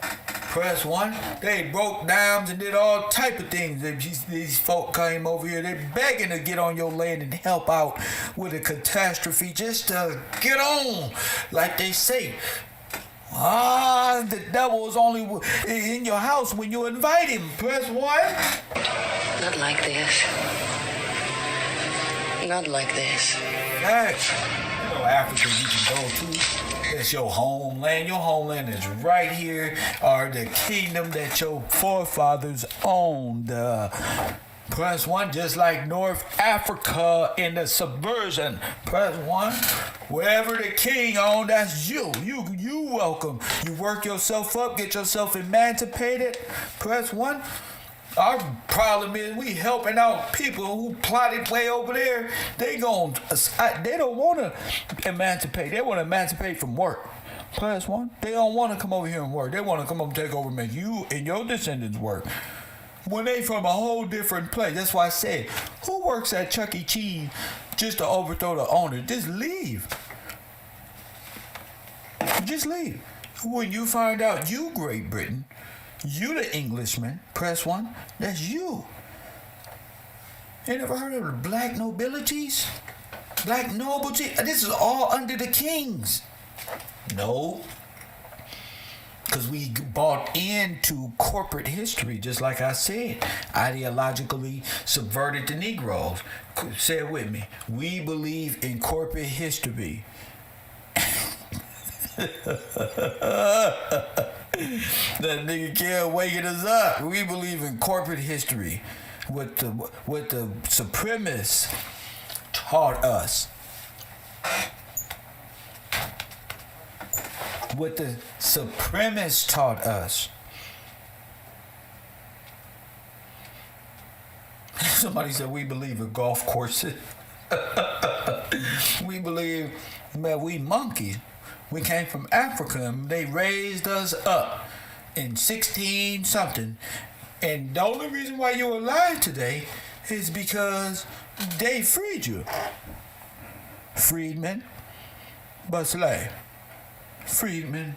Press one. They broke dams and did all type of things. These folk came over here. They're begging to get on your land and help out with a catastrophe just to get on, like they say. The devil is only in your house when you invite him. Press one. Not like this. Not like this. Facts. You know Africa you can go to. It's your homeland. Your homeland is right here, or the kingdom that your forefathers owned. Press one, just like North Africa in the subversion. Press one. Wherever the king owned, that's you. You welcome. You work yourself up, get yourself emancipated. Press one. Our problem is we helping out people who plotted way over there. They don't want to emancipate. They want to emancipate from work. Press one. They don't want to come over here and work. They want to come over and take over and make you and your descendants work. When they from a whole different place. That's why I said, who works at Chuck E. Cheese just to overthrow the owner? Just leave. Just leave. When you find out you Great Britain, you the Englishman, press one, that's you. You never heard of the black nobilities? Black nobility? This is all under the kings. No. Because we bought into corporate history, just like I said, ideologically subverted the Negroes. Say it with me. We believe in corporate history. That nigga Kev waking us up. We believe in corporate history. What the supremacists taught us. What the supremacists taught us. Somebody said we believe in golf courses. We believe, man, we monkeys. We came from Africa and they raised us up in 16 something. And the only reason why you're alive today is because they freed you. Freedman, but slave. Freedman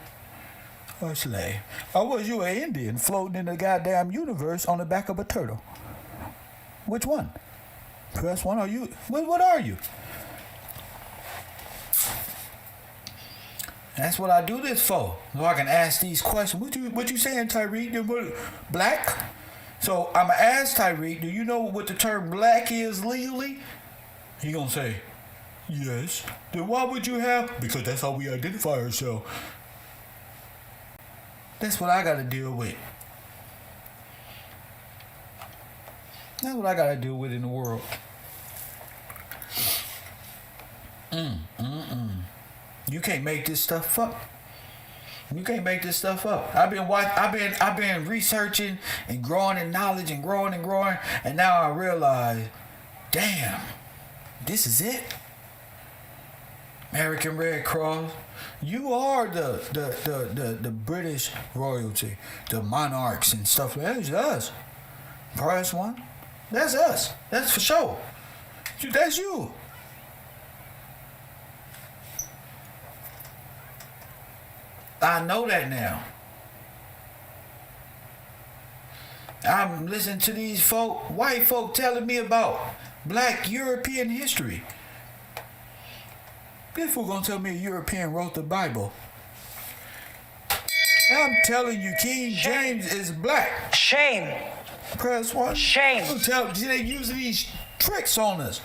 or slave. Or was you an Indian floating in the goddamn universe on the back of a turtle? Which one? Press one. Are you? What are you? That's what I do this for. So I can ask these questions. What you saying, Tyreek? Black? So I'm going to ask Tyreek, do you know what the term black is legally? He going to say, yes. Then why would you have? Because that's how we identify ourselves. That's what I got to deal with. That's what I got to deal with in the world. You can't make this stuff up. You can't make this stuff up. I've been researching and growing in knowledge and growing, and now I realize, damn, this is it. American Red Cross. You are the British royalty, the monarchs and stuff like that. That's us. Press one. That's us. That's for sure. That's you. I know that now. I'm listening to these white folk telling me about black European history. This fool gonna tell me a European wrote the Bible. I'm telling you, King James is black. Shame. Press one. Shame. They using these tricks on us.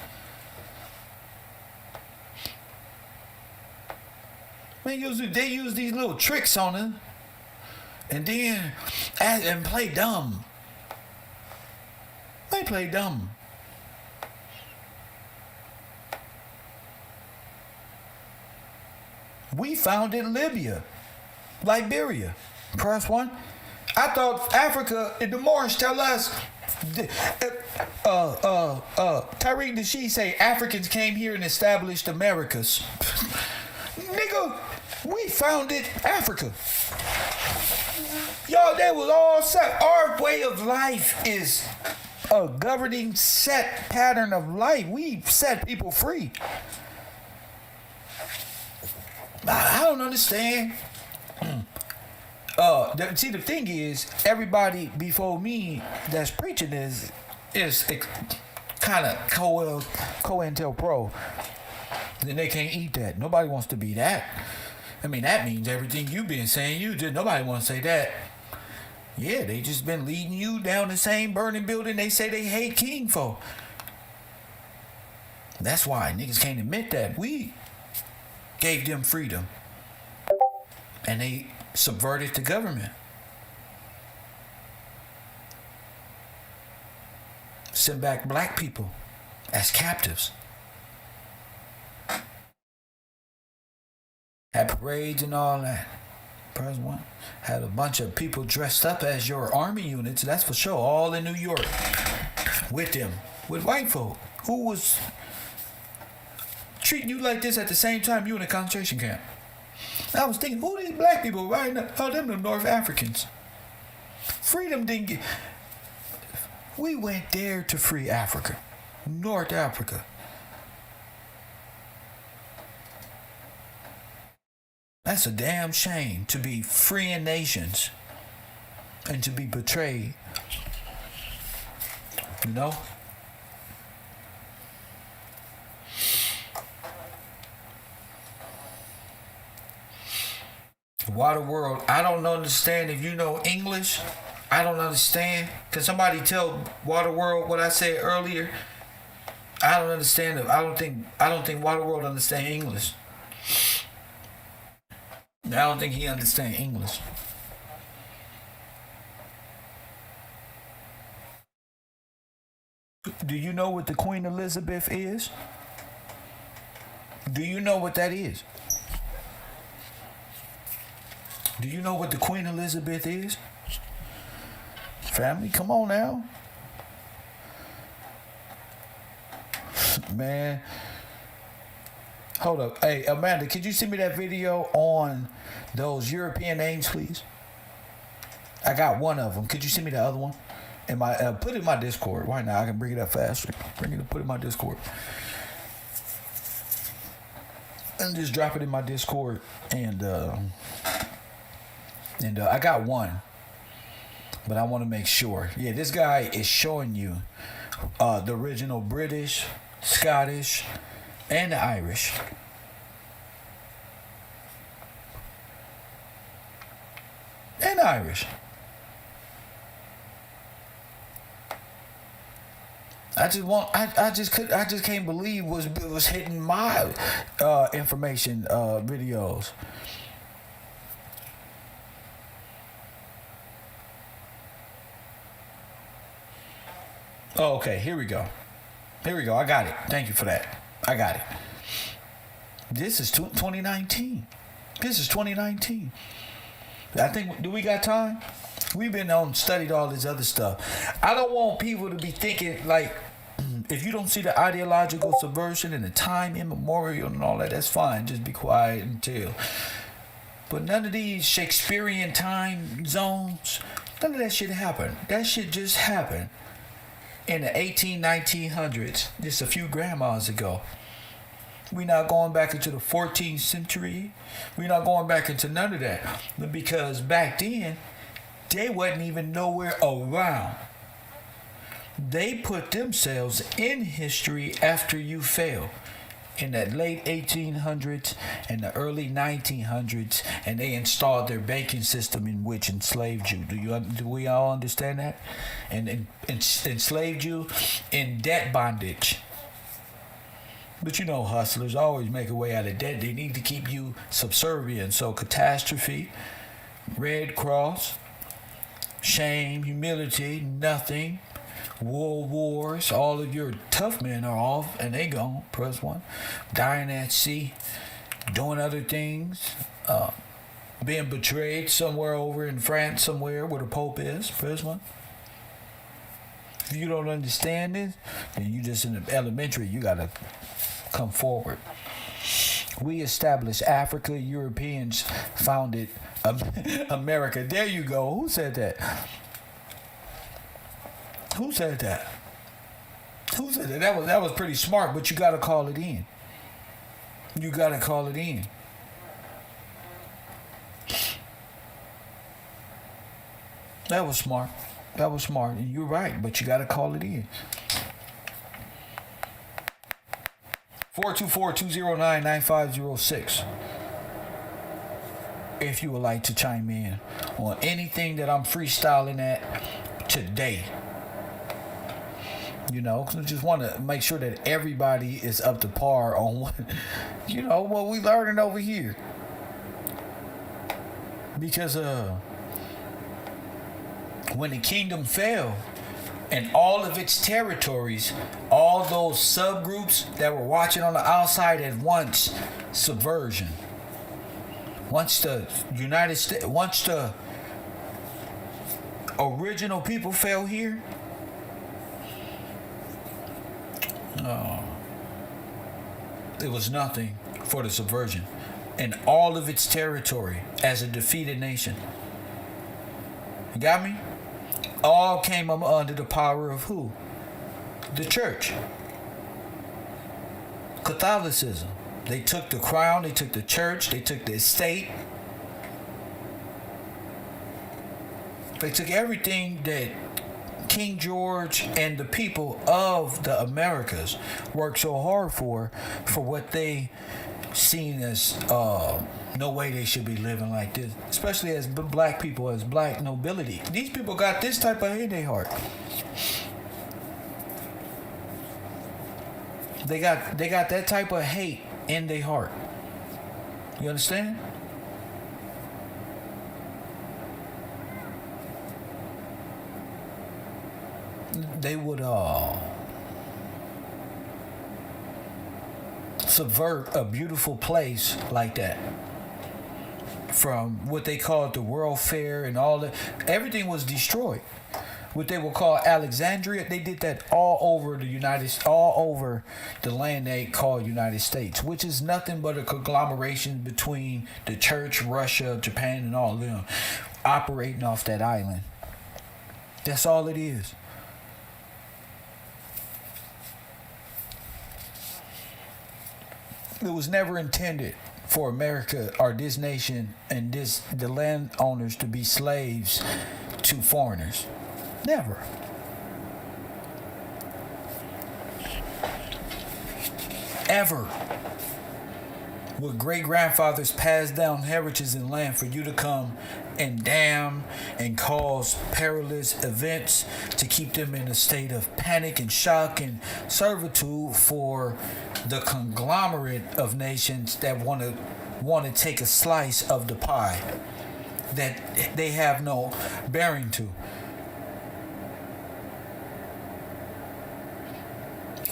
They use these little tricks on us, and then and play dumb. They play dumb. We founded Libya, Liberia. Press one. I thought Africa, the Moorish tell us, Tariq Nasheed say Africans came here and established Americas. Nigga, we founded Africa. Y'all, that was all set. Our way of life is a governing set pattern of life. We set people free. I don't understand. See, the thing is, everybody before me that's preaching is kind of COINTELPRO. Then they can't eat that. Nobody wants to be that. I mean, that means everything you've been saying you did. Nobody wants to say that. Yeah, they just been leading you down the same burning building they say they hate King for. That's why niggas can't admit that. We gave them freedom. And they subverted the government. Sent back black people as captives. Had parades and all that. Press one. Had a bunch of people dressed up as your army units, that's for sure, all in New York. With them. With white folk. Who was treating you like this at the same time you in a concentration camp. I was thinking, who are these black people riding up? Oh, them the North Africans. Freedom didn't get... We went there to free Africa. North Africa. That's a damn shame to be freeing nations and to be betrayed. You know? Water World, I don't understand if you know English. I don't understand. Can somebody tell Water World what I said earlier? I don't understand it. I don't think Water World understand English. I don't think he understands English. Do you know what the Queen Elizabeth is? Do you know what that is? Do you know what the Queen Elizabeth is? Family, come on now. Man. Hold up. Hey, Amanda, could you send me that video on those European names, please? I got one of them. Could you send me the other one? And put it in my Discord. Why not? I can bring it up faster. Put it in my Discord. And just drop it in my Discord. And I got one. But I want to make sure. Yeah, this guy is showing you the original British, Scottish, and the Irish. And Irish. I just can't believe was hitting my information videos. Oh, okay, here we go. I got it. Thank you for that. I got it. This is 2019. I think, do we got time? We've been on studied all this other stuff. I don't want people to be thinking like, if you don't see the ideological subversion and the time immemorial and all that, that's fine. Just be quiet until. But none of these Shakespearean time zones, none of that shit happened. That shit just happened in the 1900s, just a few grandmas ago. We're not going back into the 14th century. We're not going back into none of that. Because back then, they wasn't even nowhere around. They put themselves in history after you fail. In that late 1800s and the early 1900s, and they installed their banking system in which enslaved you. Do we all understand that? And enslaved you in debt bondage. But you know, hustlers always make a way out of debt. They need to keep you subservient. So catastrophe, Red Cross, shame, humility, nothing. World wars, all of your tough men are off and they gone. Press one. Dying at sea, doing other things, being betrayed somewhere over in France, somewhere where the Pope is. Press one. If you don't understand this, then you just in the elementary. You gotta come forward. We established Africa. Europeans founded America. There you go. Who said that? Who said that? Who said that? That was pretty smart, but you gotta call it in. You gotta call it in. That was smart. That was smart. And you're right, but you gotta call it in. 424-209-9506. If you would like to chime in on anything that I'm freestyling at today. You know, cause I just want to make sure that everybody is up to par on what, what we learning over here. Because when the kingdom fell and all of its territories, all those subgroups that were watching on the outside at once, subversion. Once the United States, once the original people fell here, it was nothing for the subversion and all of its territory as a defeated nation. You got me? All came under the power of who? The church. Catholicism. They took the crown, they took the church, they took the estate. They took everything that King George and the people of the Americas worked so hard for what they seen as no way they should be living like this, especially as black people, as black nobility. These people got this type of hate in their heart. They got that type of hate in their heart. You understand? They would subvert a beautiful place like that. From what they called the World Fair and all that, everything was destroyed. What they would call Alexandria, they did that all over the land they call United States, which is nothing but a conglomeration between the church, Russia, Japan, and all of them operating off that island. That's all it is. It was never intended for America or this nation and the landowners to be slaves to foreigners. Never. Ever. Would great-grandfathers pass down heritage and land for you to come and damn and cause perilous events to keep them in a state of panic and shock and servitude for the conglomerate of nations that want to take a slice of the pie that they have no bearing to.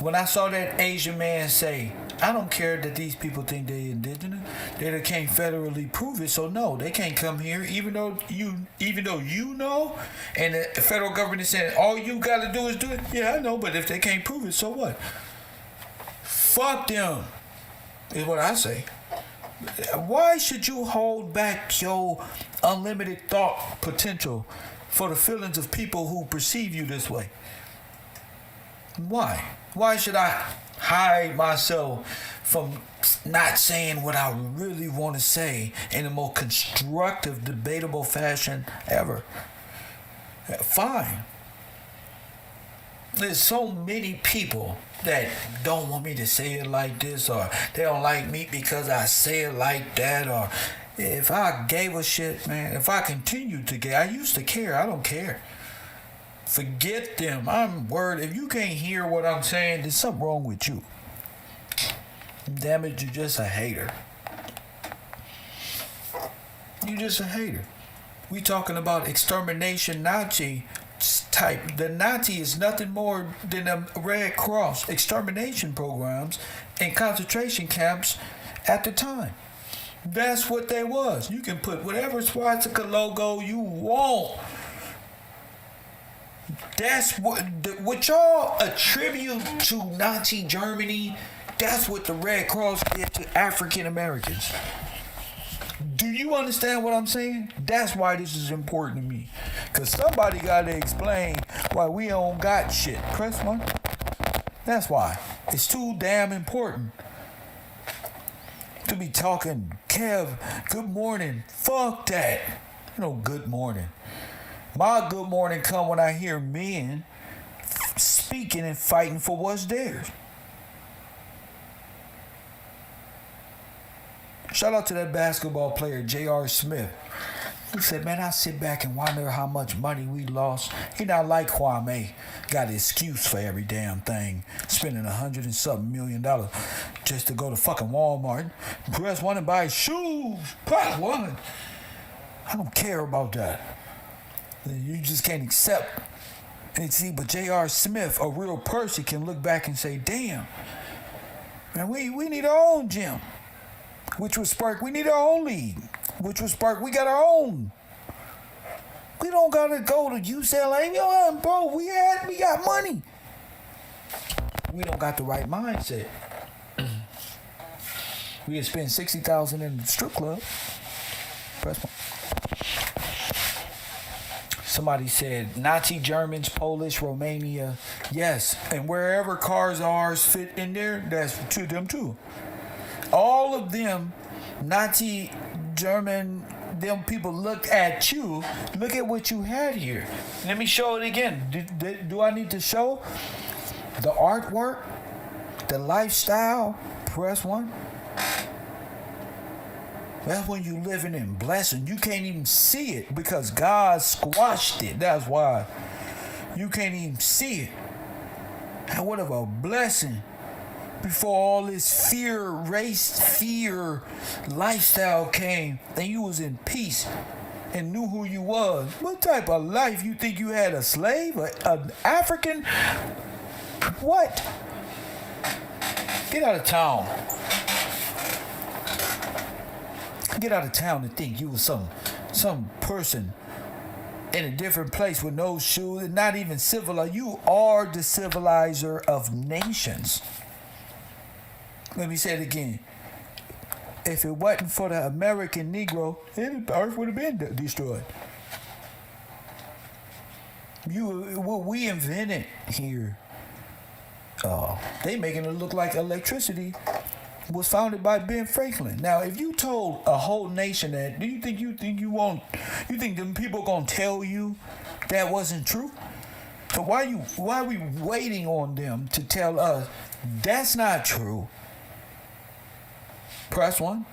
When I saw that Asian man say, I don't care that these people think they indigenous. They can't federally prove it, so no, they can't come here. Even though you know, and the federal government is saying all you got to do is do it. Yeah, I know, but if they can't prove it, so what? Fuck them, is what I say. Why should you hold back your unlimited thought potential for the feelings of people who perceive you this way? Why? Why should I hide myself from not saying what I really want to say in the most constructive, debatable fashion ever? Fine. There's so many people that don't want me to say it like this, or they don't like me because I say it like that, or if I gave a shit, man, if I continued to care, I used to care, I don't care. Forget them. I'm worried. If you can't hear what I'm saying, there's something wrong with you. Damn it, you're just a hater. You're just a hater. We talking about extermination Nazi type. The Nazi is nothing more than a Red Cross extermination programs in concentration camps at the time. That's what they was. You can put whatever swastika logo you want. That's what y'all attribute to Nazi Germany. That's what the Red Cross did to African Americans. Do you understand what I'm saying? That's why this is important to me. Because somebody got to explain why we don't got shit. Press 1. That's why. It's too damn important to be talking, Kev, good morning. Fuck that. Good morning. My good morning come when I hear men speaking and fighting for what's theirs. Shout out to that basketball player, J.R. Smith. He said, man, I sit back and wonder how much money we lost. He not like Kwame. Got an excuse for every damn thing. Spending $100 and something million just to go to fucking Walmart. Press 1 and buy shoes. Press 1. I don't care about that. You just can't accept. And see, but J.R. Smith, a real person, can look back and say, damn, man, we need our own gym. Which was spark, we need our own league. Which was spark, we got our own. We don't gotta go to UCLA. Yo, bro, we got money. We don't got the right mindset. We had spent $60,000 in the strip club. Press 1. Somebody said Nazi Germans, Polish, Romania. Yes, and wherever cars ours fit in there, that's to them too. All of them, Nazi, German, them people look at you. Look at what you had here. Let me show it again. Do I need to show the artwork, the lifestyle? Press 1. That's when you living in blessing. You can't even see it because God squashed it. That's why. You can't even see it. And what a blessing. Before all this fear, race fear lifestyle came, and you was in peace and knew who you was. What type of life you think you had? A slave? An African? What? Get out of town. Get out of town and think you was some person in a different place with no shoes and not even civilized. You are the civilizer of nations. Let me say it again. If it wasn't for the American Negro, the earth would have been destroyed. What we invented here, they making it look like electricity was founded by Ben Franklin. Now, if you told a whole nation that, do you think them people gonna tell you that wasn't true? So why are we waiting on them to tell us that's not true? Press 1.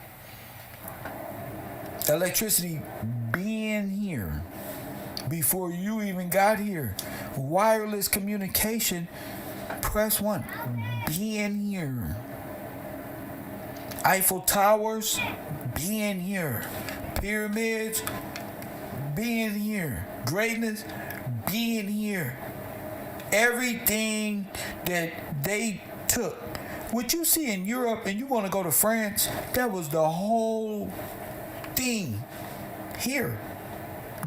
Electricity being here before you even got here. Wireless communication. Press 1. Being here. Eiffel Towers, being here. Pyramids, being here. Greatness, being here. Everything that they took what you see in Europe and you want to go to France, that was the whole thing here.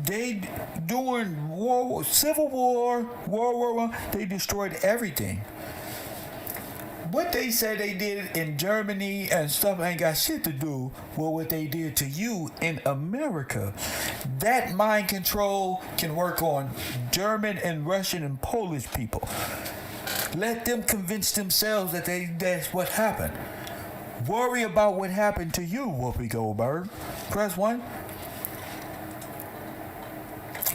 They, during Civil War, World War I, they destroyed everything. What they say they did in Germany and stuff ain't got shit to do with what they did to you in America. That mind control can work on German and Russian and Polish people. Let them convince themselves that that's what happened. Worry about what happened to you, Whoopi Goldberg. Press 1.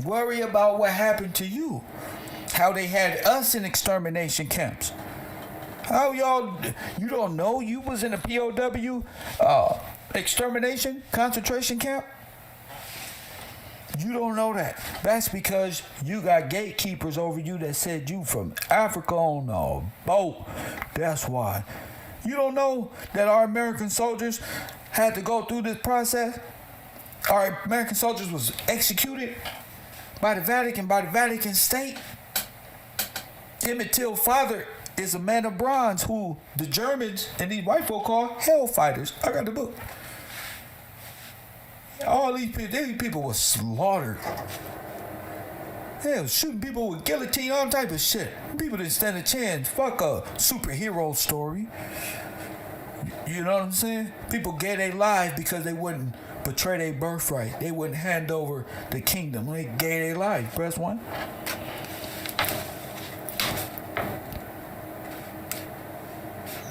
Worry about what happened to you. How they had us in extermination camps. How you don't know you was in a POW extermination concentration camp? You don't know that. That's because you got gatekeepers over you that said you from Africa on a boat. That's why. You don't know that our American soldiers had to go through this process? Our American soldiers was executed by the Vatican state? Emmett Till's father is a man of bronze who the Germans and these white folk call hellfighters. I got the book. All these people were slaughtered. Hell, shooting people with guillotine, all type of shit. People didn't stand a chance. Fuck a superhero story. You know what I'm saying? People gave their lives because they wouldn't betray their birthright. They wouldn't hand over the kingdom. They gave their life. Press 1.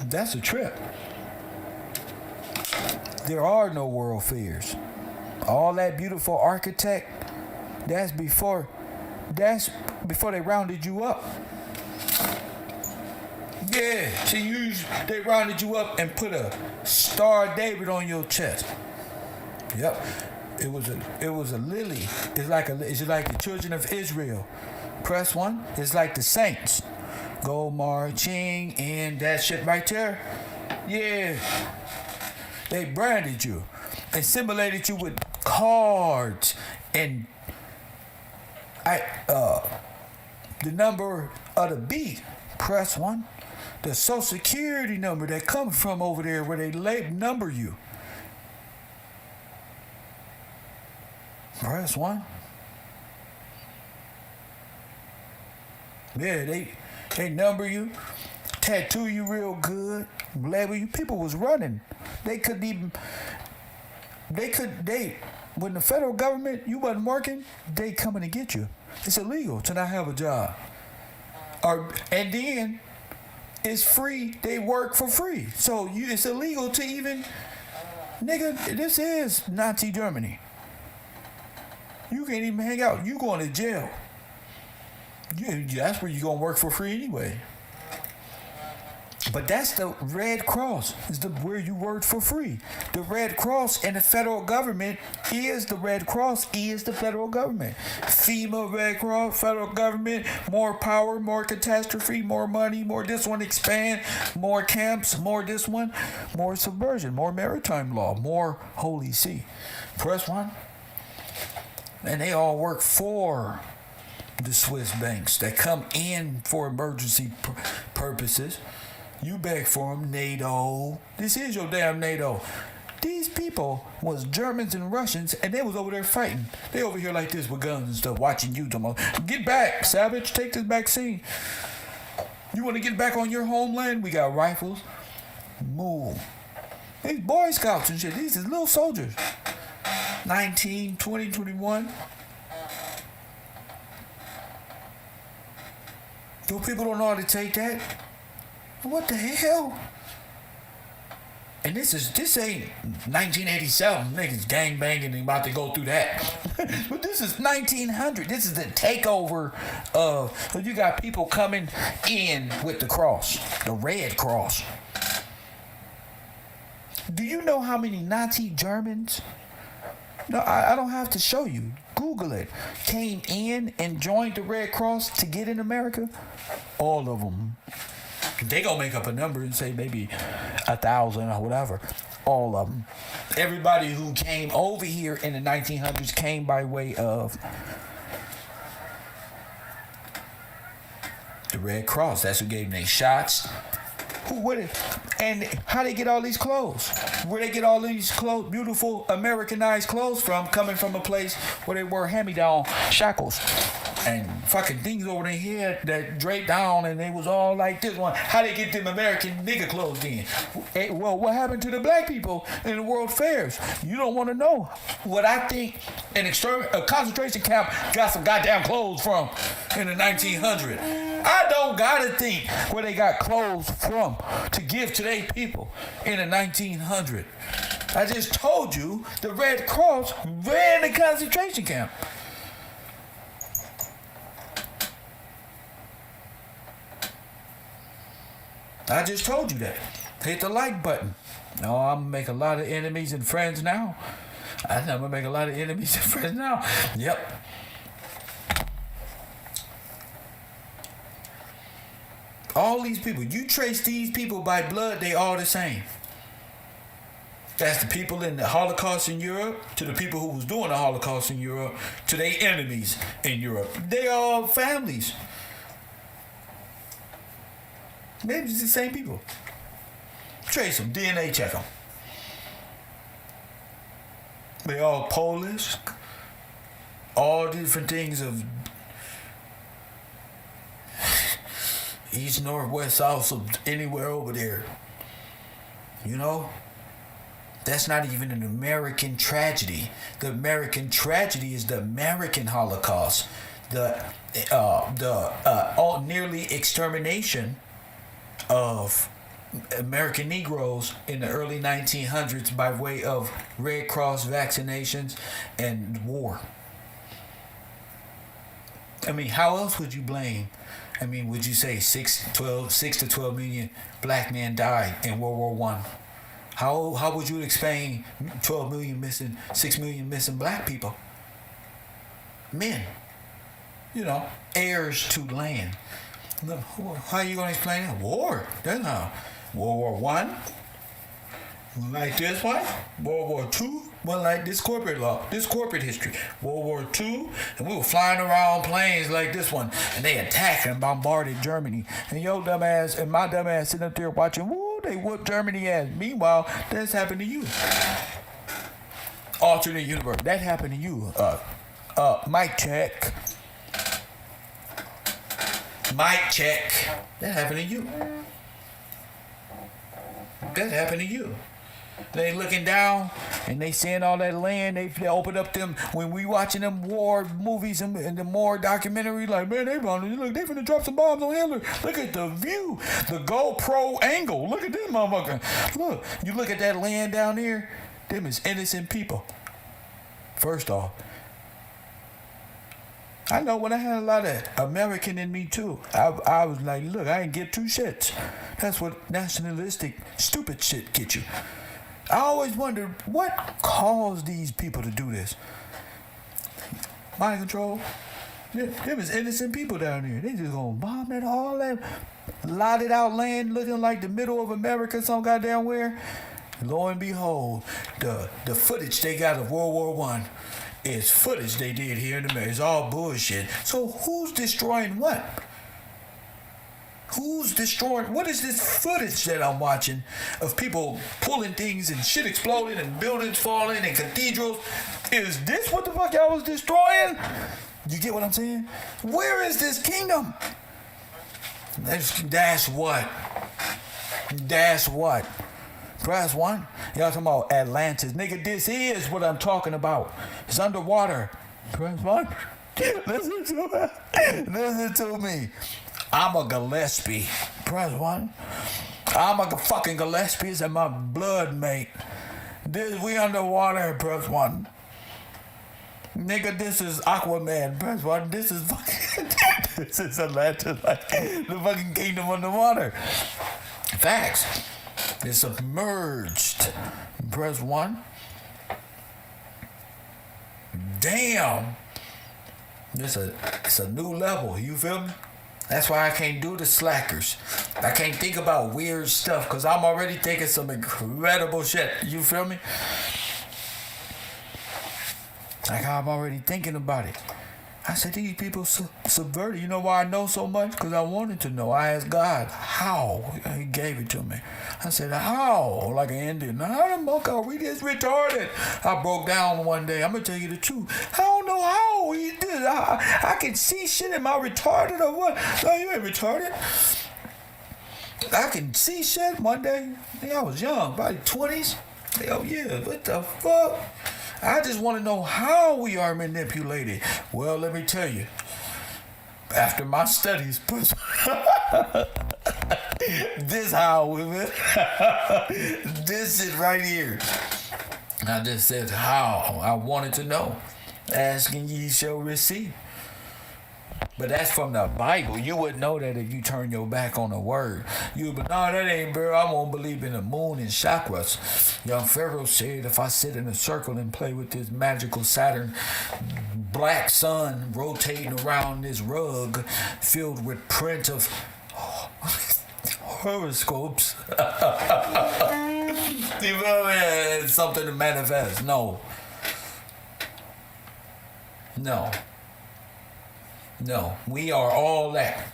That's a trip. There are no world fairs. All that beautiful architect, that's before they rounded you up. Yeah, see, they rounded you up and put a Star of David on your chest. Yep, it was a lily. It's like the children of Israel. Press 1. It's like the saints. Go marching in, that shit right there. Yeah. They branded you and simulated you with cards and the number of the beat. Press 1. The social security number that comes from over there where they number you. Press 1. Yeah, they number you, tattoo you real good, label you. People was running. When the federal government, you wasn't working, they coming to get you. It's illegal to not have a job. And then it's free. They work for free. So it's illegal to even, nigga, this is Nazi Germany. You can't even hang out. You going to jail. That's where you're going to work for free anyway. But that's the Red Cross, is where you work for free. The Red Cross and the federal government is the Red Cross, is the federal government. FEMA, Red Cross, federal government, more power, more catastrophe, more money, more this one, expand, more camps, more this one, more subversion, more maritime law, more Holy See. Press 1. And they all work for the Swiss banks that come in for emergency purposes. You beg for them, NATO. This is your damn NATO. These people was Germans and Russians, and they was over there fighting. They over here like this with guns and stuff, watching you. Get back, savage. Take this vaccine. You want to get back on your homeland? We got rifles. Move. These Boy Scouts and shit. These is little soldiers. 19, 20, 21. Those people don't know how to take that. What the hell? And this ain't 1987. Niggas gang banging and about to go through that. But this is 1900. This is the takeover of. So you got people coming in with the cross, the Red Cross. Do you know how many Nazi Germans? No, I don't have to show you. Google it. Came in and joined the Red Cross to get in America. All of them. They gonna make up a number and say maybe 1,000 or whatever. All of them. Everybody who came over here in the 1900s came by way of the Red Cross. That's who gave them their shots. And how they get all these clothes? Where they get all these clothes, beautiful Americanized clothes from, coming from a place where they wear hand-me-down shackles and fucking things over their head that draped down, and they was all like this one. How they get them American nigga clothes then? Well, what happened to the black people in the world fairs? You don't want to know. What I think a concentration camp got some goddamn clothes from in the 1900s. I don't gotta think where they got clothes from to give to their people in the 1900s. I just told you the Red Cross ran the concentration camp. I just told you that. Hit the like button. No, I'm gonna make a lot of enemies and friends now. I'm gonna make a lot of enemies and friends now. Yep. All these people, you trace these people by blood, they all the same. That's the people in the Holocaust in Europe, to the people who was doing the Holocaust in Europe, to their enemies in Europe. They all families. Maybe it's the same people. Trace them, DNA check them. They all Polish. All different things of east, north, west, south, so anywhere over there. You know? That's not even an American tragedy. The American tragedy is the American Holocaust. The nearly extermination of American Negroes in the early 1900s by way of Red Cross vaccinations and war. I mean, how else would you blame? I mean, would you say 6 to 12 million black men died in World War I? How would you explain 12 million missing, 6 million missing black people? Men. You know, heirs to land. How are you going to explain that? War. That's how. World War I, like this one. World War II, well, like this corporate law, this corporate history. World War II, and we were flying around planes like this one, and they attacked and bombarded Germany. And your dumb ass and my dumb ass sitting up there watching, woo, they whooped Germany ass. Meanwhile, that's happened to you. Alternate universe, that happened to you. Mic check. Mic check. That happened to you. That happened to you. They looking down and they seeing all that land. They open up them when we watching them war movies and the war documentary. Like, man, they finna drop some bombs on Hitler. Look at the view, the GoPro angle. Look at this motherfucker. Look, you look at that land down there. Them is innocent people. First off, I know when I had a lot of American in me too. I was like, look, I ain't give two shits. That's what nationalistic, stupid shit get you. I always wondered what caused these people to do this. Mind control. There was innocent people down there. They just gonna bomb it, all that lotted out land looking like the middle of America some goddamn where. Lo and behold, the footage they got of World War I is footage they did here in America. It's all bullshit. So who's destroying what? Who's destroying? What is this footage that I'm watching of people pulling things and shit exploding and buildings falling and cathedrals? Is this what the fuck y'all was destroying? You get what I'm saying? Where is this kingdom? That's what. That's what. Press one. Y'all talking about Atlantis. Nigga, this is what I'm talking about. It's underwater. Press one. Listen to me. I'm a Gillespie. Press one. I'm a fucking Gillespie. It's in my blood, mate. We underwater. Press one. Nigga, this is Aquaman. Press one. This is fucking... this is Atlantis. Like the fucking kingdom underwater. Facts. It's submerged. Press one. Damn. It's a new level. You feel me? That's why I can't do the slackers. I can't think about weird stuff because I'm already thinking some incredible shit. You feel me? Like I'm already thinking about it. I said, these people subverted. You know why I know so much? Because I wanted to know. I asked God, how? He gave it to me. I said, how? Like an Indian. How the fuck are we this retarded? I broke down one day. I'm going to tell you the truth. I don't know how he did. I can see shit. Am I retarded or what? No, you ain't retarded. I can see shit one day. I was young, probably 20s. Oh, yeah, what the fuck? I just want to know how we are manipulated. Well, let me tell you. After my studies, this how we went. This is right here. I just said how. I wanted to know. Asking ye shall receive. But that's from the Bible. You wouldn't know that if you turn your back on the word. You would be, no, that ain't, bro. I won't believe in the moon and chakras. Young Pharaoh said, if I sit in a circle and play with this magical Saturn black sun rotating around this rug filled with print of horoscopes, you know, it's something to manifest. No. No, we are all that.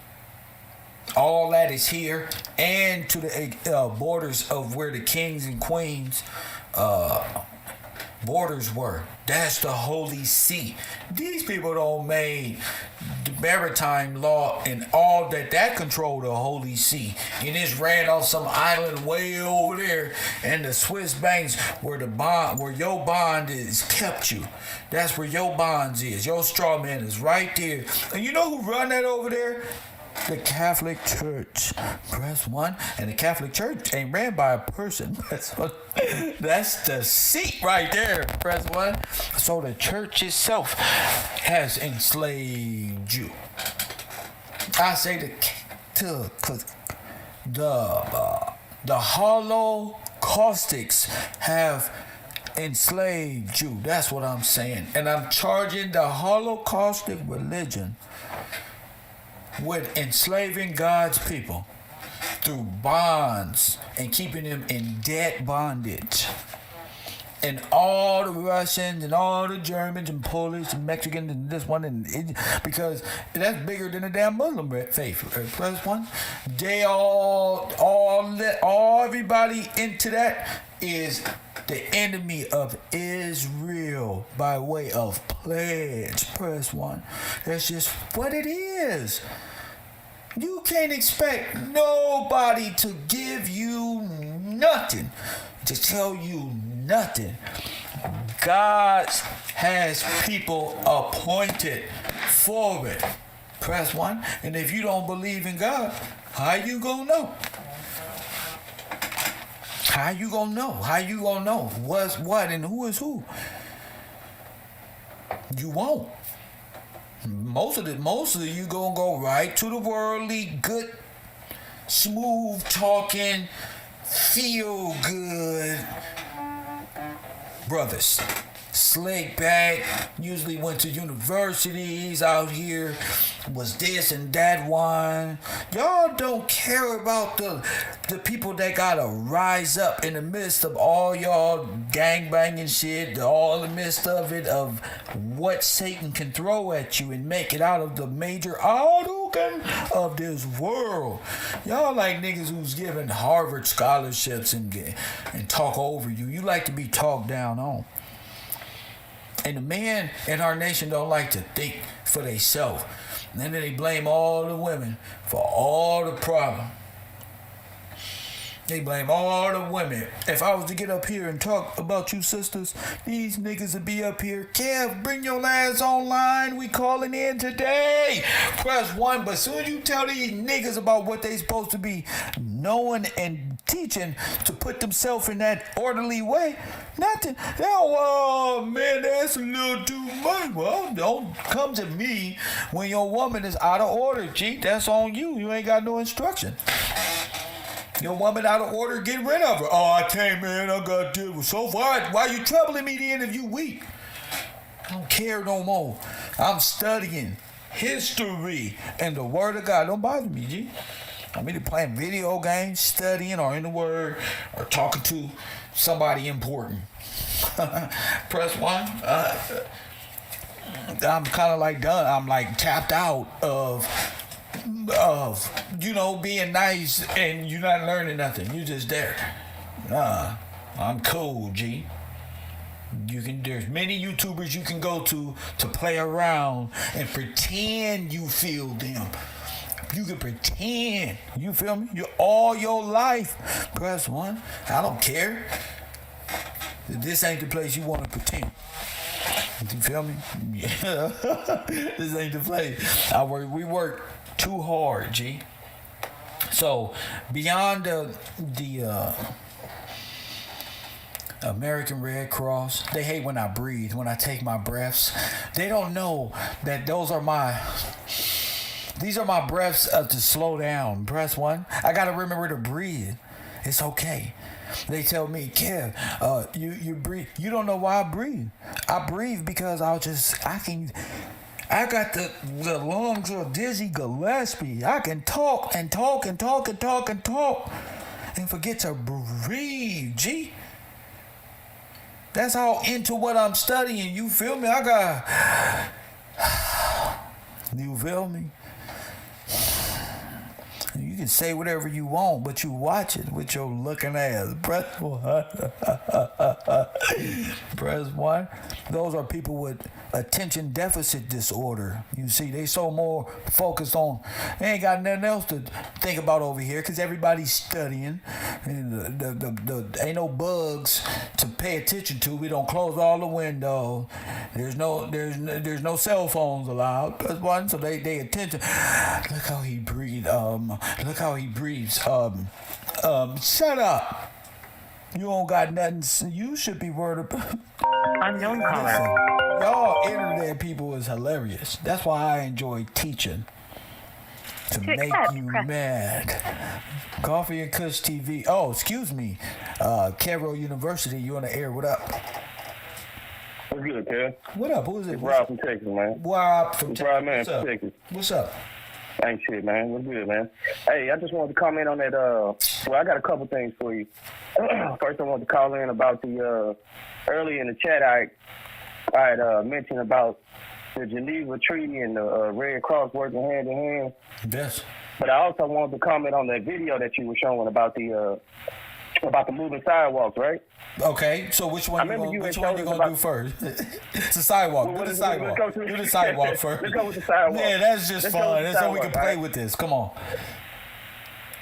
All that is here and to the borders of where the kings and queens borders were. That's the Holy See. These people don't make the maritime law and all that control the Holy See. And it's ran off some island way over there and the Swiss banks where your bond is kept you. That's where your bonds is. Your straw man is right there. And you know who run that over there? The Catholic Church. Press 1. And the Catholic Church ain't ran by a person. Press 1. That's the seat right there. Press 1. So the church itself has enslaved you. I say the Holocaustics have enslaved you. That's what I'm saying. And I'm charging the Holocaustic religion with enslaving God's people through bonds and keeping them in debt bondage. And all the Russians and all the Germans and Polish and Mexicans and this one and because that's bigger than the damn Muslim faith. Plus one, they all everybody into that is the enemy of Israel by way of pledge. Press 1. That's just what it is. You can't expect nobody to give you nothing, to tell you nothing. God has people appointed for it. Press 1. And if you don't believe in God, how you gonna know? How you gonna know? How you gonna know what's what and who is who? You won't. Most of you gonna go right to the worldly, good, smooth talking, feel good brothers. Slick back, usually went to universities out here, was this and that one. Y'all don't care about the people that gotta rise up in the midst of all y'all gangbanging shit, all the midst of it, of what Satan can throw at you and make it out of the major Hadouken of this world. Y'all like niggas who's giving Harvard scholarships and talk over you. You like to be talked down on. And the men in our nation don't like to think for themselves. And then they blame all the women for all the problem. They blame all the women. If I was to get up here and talk about you sisters, these niggas would be up here. Kev, bring your ass online. We calling in today. Press 1. But soon as you tell these niggas about what they supposed to be knowing and teaching to put themselves in that orderly way, nothing. Oh, man, that's a little too much. Well, don't come to me when your woman is out of order, G. That's on you. You ain't got no instruction. Your woman out of order, get rid of her. Oh, I can't, man. I got to deal with so why you troubling me then if you weak? I don't care no more. I'm studying history and the word of God. Don't bother me, G. I'm either playing video games, studying, or in the word, or talking to somebody important. Press 1. I'm kind of like done. I'm like tapped out of being nice and you're not learning nothing. You just there. I'm cool, G. There's many YouTubers you can go to play around and pretend you feel them. You can pretend. You feel me? All your life. Press 1. I don't care. This ain't the place you want to pretend. You feel me? Yeah. This ain't the place. We work too hard, G. So beyond the American Red Cross, they hate when I breathe, when I take my breaths. They don't know that these are my breaths to slow down. Press 1. I gotta remember to breathe. It's okay. They tell me, Kev, you breathe. You don't know why I breathe. I breathe because I got the lungs of Dizzy Gillespie. I can talk and talk and talk and talk and talk and forget to breathe, G. That's how into what I'm studying. You feel me? You feel me? You can say whatever you want, but you watch it with your looking ass. Press 1. Press 1. Those are people with attention deficit disorder. You see, they so more focused on, they ain't got nothing else to think about over here because everybody's studying. And the ain't no bugs to pay attention to. We don't close all the windows. There's no cell phones allowed. Press 1. So they attention. Look how he breathed. Look how he breathes. Shut up. You don't got nothing. You should be worried about. Unknown caller. Y'all internet people is hilarious. That's why I enjoy teaching. To make you mad. Coffee and Kush TV. Oh, excuse me. KevRow University, you on the air. What up? What's good, Kev? What up? Who is it? It's Rob from Texas, man. Rob from Texas. Rob, man, What's up? Texas. What's up? Ain't shit, man. What's good, man? Hey, I just wanted to comment on that. Well, I got a couple things for you. First, I wanted to call in about the early in the chat. I had mentioned about the Geneva Treaty and the Red Cross working hand in hand. Yes. But I also wanted to comment on that video that you were showing about the moving sidewalks, right? Okay, so which one you gonna do first? It's a sidewalk. Do the sidewalk. Do the sidewalk first. Let's go with the sidewalk. Yeah, that's just fun. That's how we can play with this. Come on.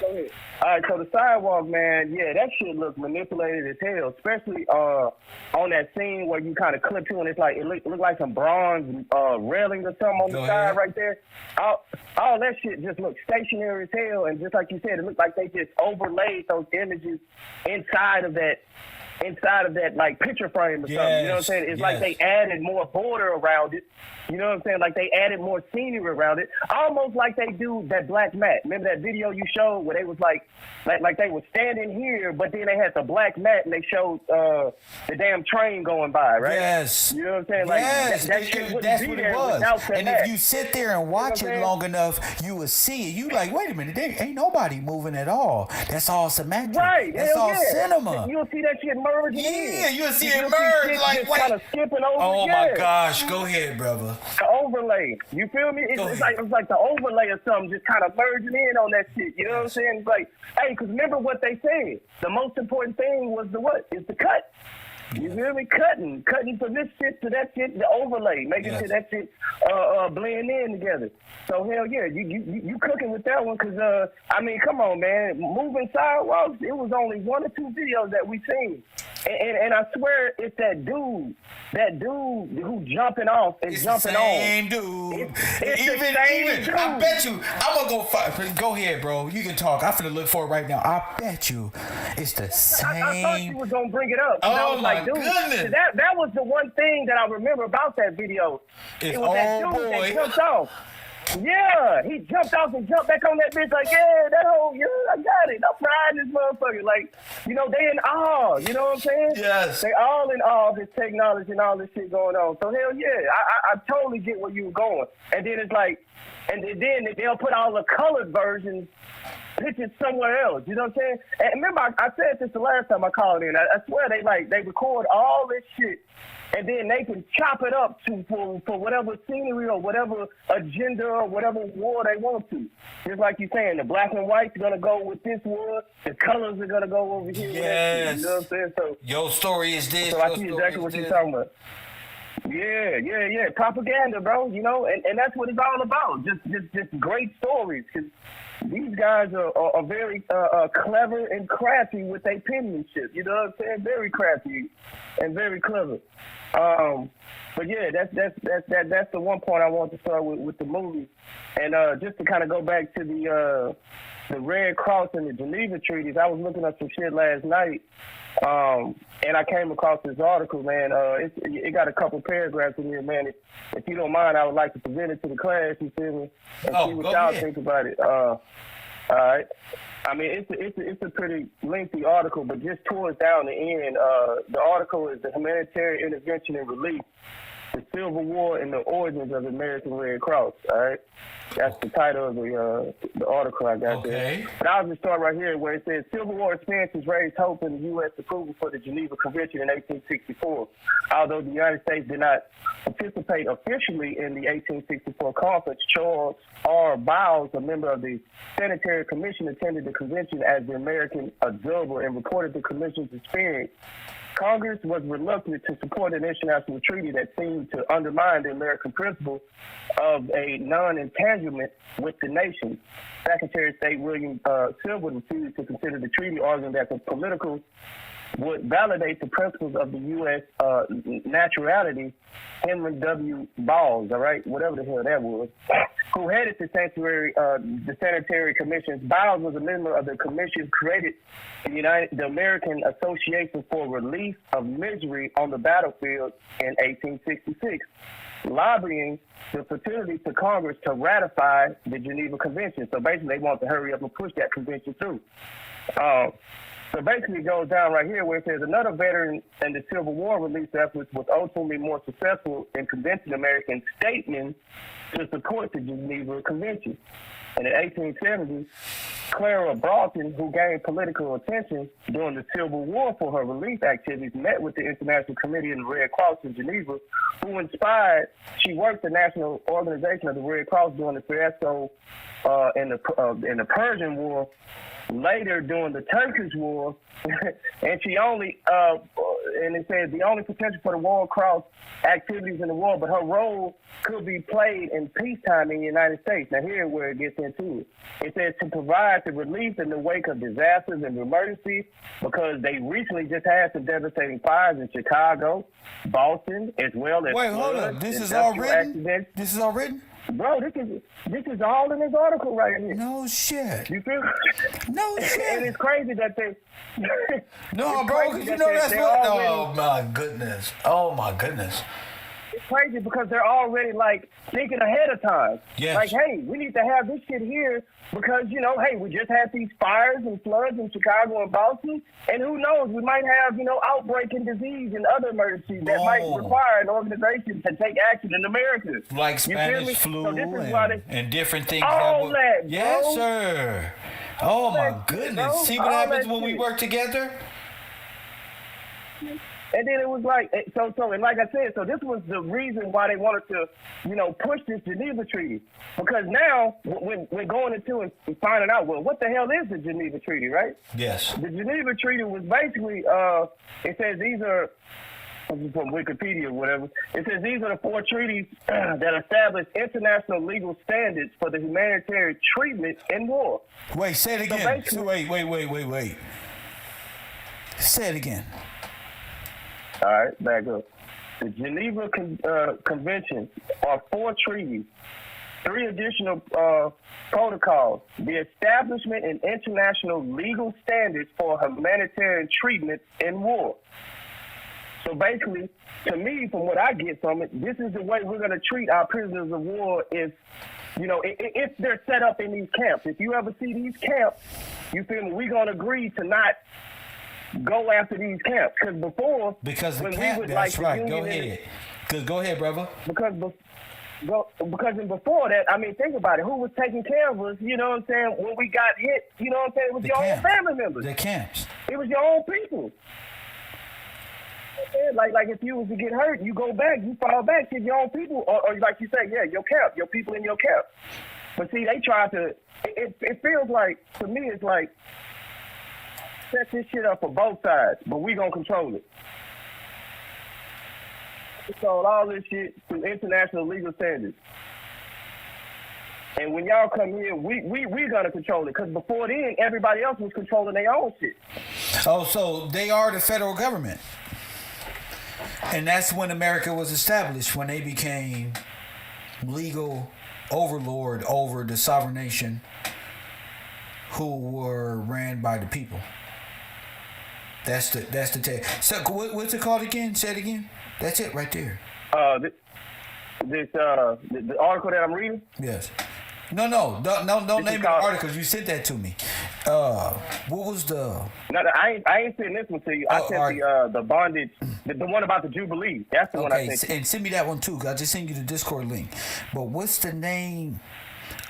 Go ahead. All right, so the sidewalk, man, yeah, that shit looks manipulated as hell, especially on that scene where you kind of clip to and it's like, it looked like some bronze railing or something on the side right there. All that shit just looked stationary as hell, and just like you said, it looked like they just overlaid those images inside of that like picture frame or something. You know what I'm saying? It's like they added more border around it. You know what I'm saying? Like they added more scenery around it. Almost like they do that black mat. Remember that video you showed where they was like they were standing here, but then they had the black mat and they showed the damn train going by, right? Yes. You know what I'm saying? Like yes. That's what it was. And if you sit there and watch it long enough, you will see it. You like, wait a minute, there ain't nobody moving at all. That's all symmetric. Right. That's all cinema. You'll see that shit merge. Yeah, you'll see it merge. Like, wait. Kind of skipping over. Oh my gosh. Go ahead, brother. The overlay. You feel me? It's like the overlay or something just kind of merging in on that shit. You know what I'm saying? It's like, hey, because remember what they said. The most important thing was the what? Is the cut. You feel me? Cutting from this shit to that shit, the overlay, making sure that shit blend in together. So hell yeah, you cooking with that one, cause I mean, come on, man, moving sidewalks. It was only 1 or 2 videos that we seen, and I swear it's that dude who jumping off and it's jumping the same on. Dude. It's even the same dude. I bet you. I'm gonna go ahead, bro. You can talk. I'm finna look for it right now. I bet you it's the same. I thought you was gonna bring it up. Oh my like, dude, goodness. That was the one thing that I remember about that video. It was that dude that jumped off. Yeah, he jumped off and jumped back on that bitch like, yeah, that whole, yeah, I got it. I'm riding this motherfucker. Like, you know, they in awe. You know what I'm saying? Yes. They all in awe of this technology and all this shit going on. So hell yeah, I totally get where you were going. And then it's like, and then they'll put all the colored versions pictures somewhere else. You know what I'm saying? And remember, I said this the last time I called in. I swear they record all this shit and then they can chop it up for whatever scenery or whatever agenda or whatever war they want to. Just like you're saying, the black and white's gonna go with this war, the colors are gonna go over here. Yes. You know what I'm saying? So Your story is this. I see exactly what you're talking about. Yeah. Propaganda, bro. You know, and that's what it's all about. Just great stories. Cause these guys are very clever and crafty with their penmanship. You know what I'm saying? Very crafty and very clever. But yeah, that's the one point I want to start with the movie. And just to kind of go back to the Red Cross and the Geneva Treaties, I was looking up some shit last night. And I came across this article, man. It got a couple paragraphs in here, man. If you don't mind, I would like to present it to the class, you feel me? And see what y'all think about it. All right. I mean, it's a pretty lengthy article, but just towards down the end, the article is The Humanitarian Intervention and Relief, the Civil War and the Origins of the American Red Cross, all right? That's the title of the article I got there. But I'll just start right here where it says, Civil War experiences raised hope in the U.S. approval for the Geneva Convention in 1864. Although the United States did not participate officially in the 1864 conference, Charles R. Bowles, a member of the Sanitary Commission, attended the convention as the American observer and reported the commission's experience. Congress was reluctant to support an international treaty that seemed to undermine the American principle of a non-entanglement with the nation. Secretary of State William Silver refused to consider the treaty, arguing that the political would validate the principles of the U.S. Naturality. Henry W. Bowles, all right, whatever the hell that was, who headed the Sanitary Commission. Bowles was a member of the commission created the American Association for Relief of Misery on the Battlefield in 1866, lobbying the fraternity to Congress to ratify the Geneva Convention. So basically, they want to hurry up and push that convention through. So basically, it goes down right here where it says another veteran in the Civil War relief efforts was ultimately more successful in convincing American statesmen to support the Geneva Convention. And in 1870, Clara Broughton, who gained political attention during the Civil War for her relief activities, met with the International Committee in the Red Cross in Geneva, who inspired. She worked the National Organization of the Red Cross during the fiasco in the Persian War. Later, during the Turkish War, and she only, and it says the only potential for the War Cross activities in the war, but her role could be played in peacetime in the United States. Now, here where it gets into it. It says to provide the relief in the wake of disasters and emergencies, because they recently just had some devastating fires in Chicago, Boston, as well as. Wait, hold on. This is all written? This is all written? Bro, this is all in this article right here. No shit. You feel? No shit. And it's crazy that they. No, bro, because you know that's what. Oh my goodness. Oh my goodness. It's crazy because they're already like thinking ahead of time. Yes. Like, hey, we need to have this shit here because, you know, hey, we just had these fires and floods in Chicago and Boston. And who knows, we might have, you know, outbreak and disease and other emergencies that might require an organization to take action in America. Like Spanish flu so this is why and different things. All that, yes, bro. sir. Oh, my goodness. Bro. See what happens when we work together? And then it was like, so, and like I said, so this was the reason why they wanted to, you know, push this Geneva Treaty. Because now, we're going into and finding out, well, what the hell is the Geneva Treaty, right? Yes. The Geneva Treaty was basically, it says these are, from Wikipedia or whatever, it says these are the 4 treaties that establish international legal standards for the humanitarian treatment in war. Wait, say it again. So wait. Say it again. All right, back up. The Geneva Convention are 4 treaties, 3 additional protocols, the establishment and international legal standards for humanitarian treatment in war. So basically, to me, from what I get from it, this is the way we're going to treat our prisoners of war if, you know, if they're set up in these camps. If you ever see these camps, you feel me, we're going to agree to not go after these camps. Because the camp, that's right. Go ahead. Go ahead, brother. Because before that, I mean, think about it. Who was taking care of us, you know what I'm saying, when we got hit? You know what I'm saying? It was your own family members. The camps. It was your own people. Like if you was to get hurt, you go back, you fall back to your own people, or like you say, yeah, your camp, your people in your camp. But see, they try to. It feels like, to me, it's like set this shit up for both sides, but we gonna control it. Control all this shit through international legal standards. And when y'all come here, we gonna control it. Because before then, everybody else was controlling their own shit. Oh, so they are the federal government. And that's when America was established, when they became legal overlord over the sovereign nation who were ran by the people. That's the so what's it called again? Say it again. That's it right there. The article that I'm reading? Yes. No, don't name the articles. You sent that to me. What was the? No, I ain't sending this one to you. I sent the bondage, the one about the Jubilee. That's the one I sent. Okay, and send me that one too. I just sent you the Discord link. But what's the name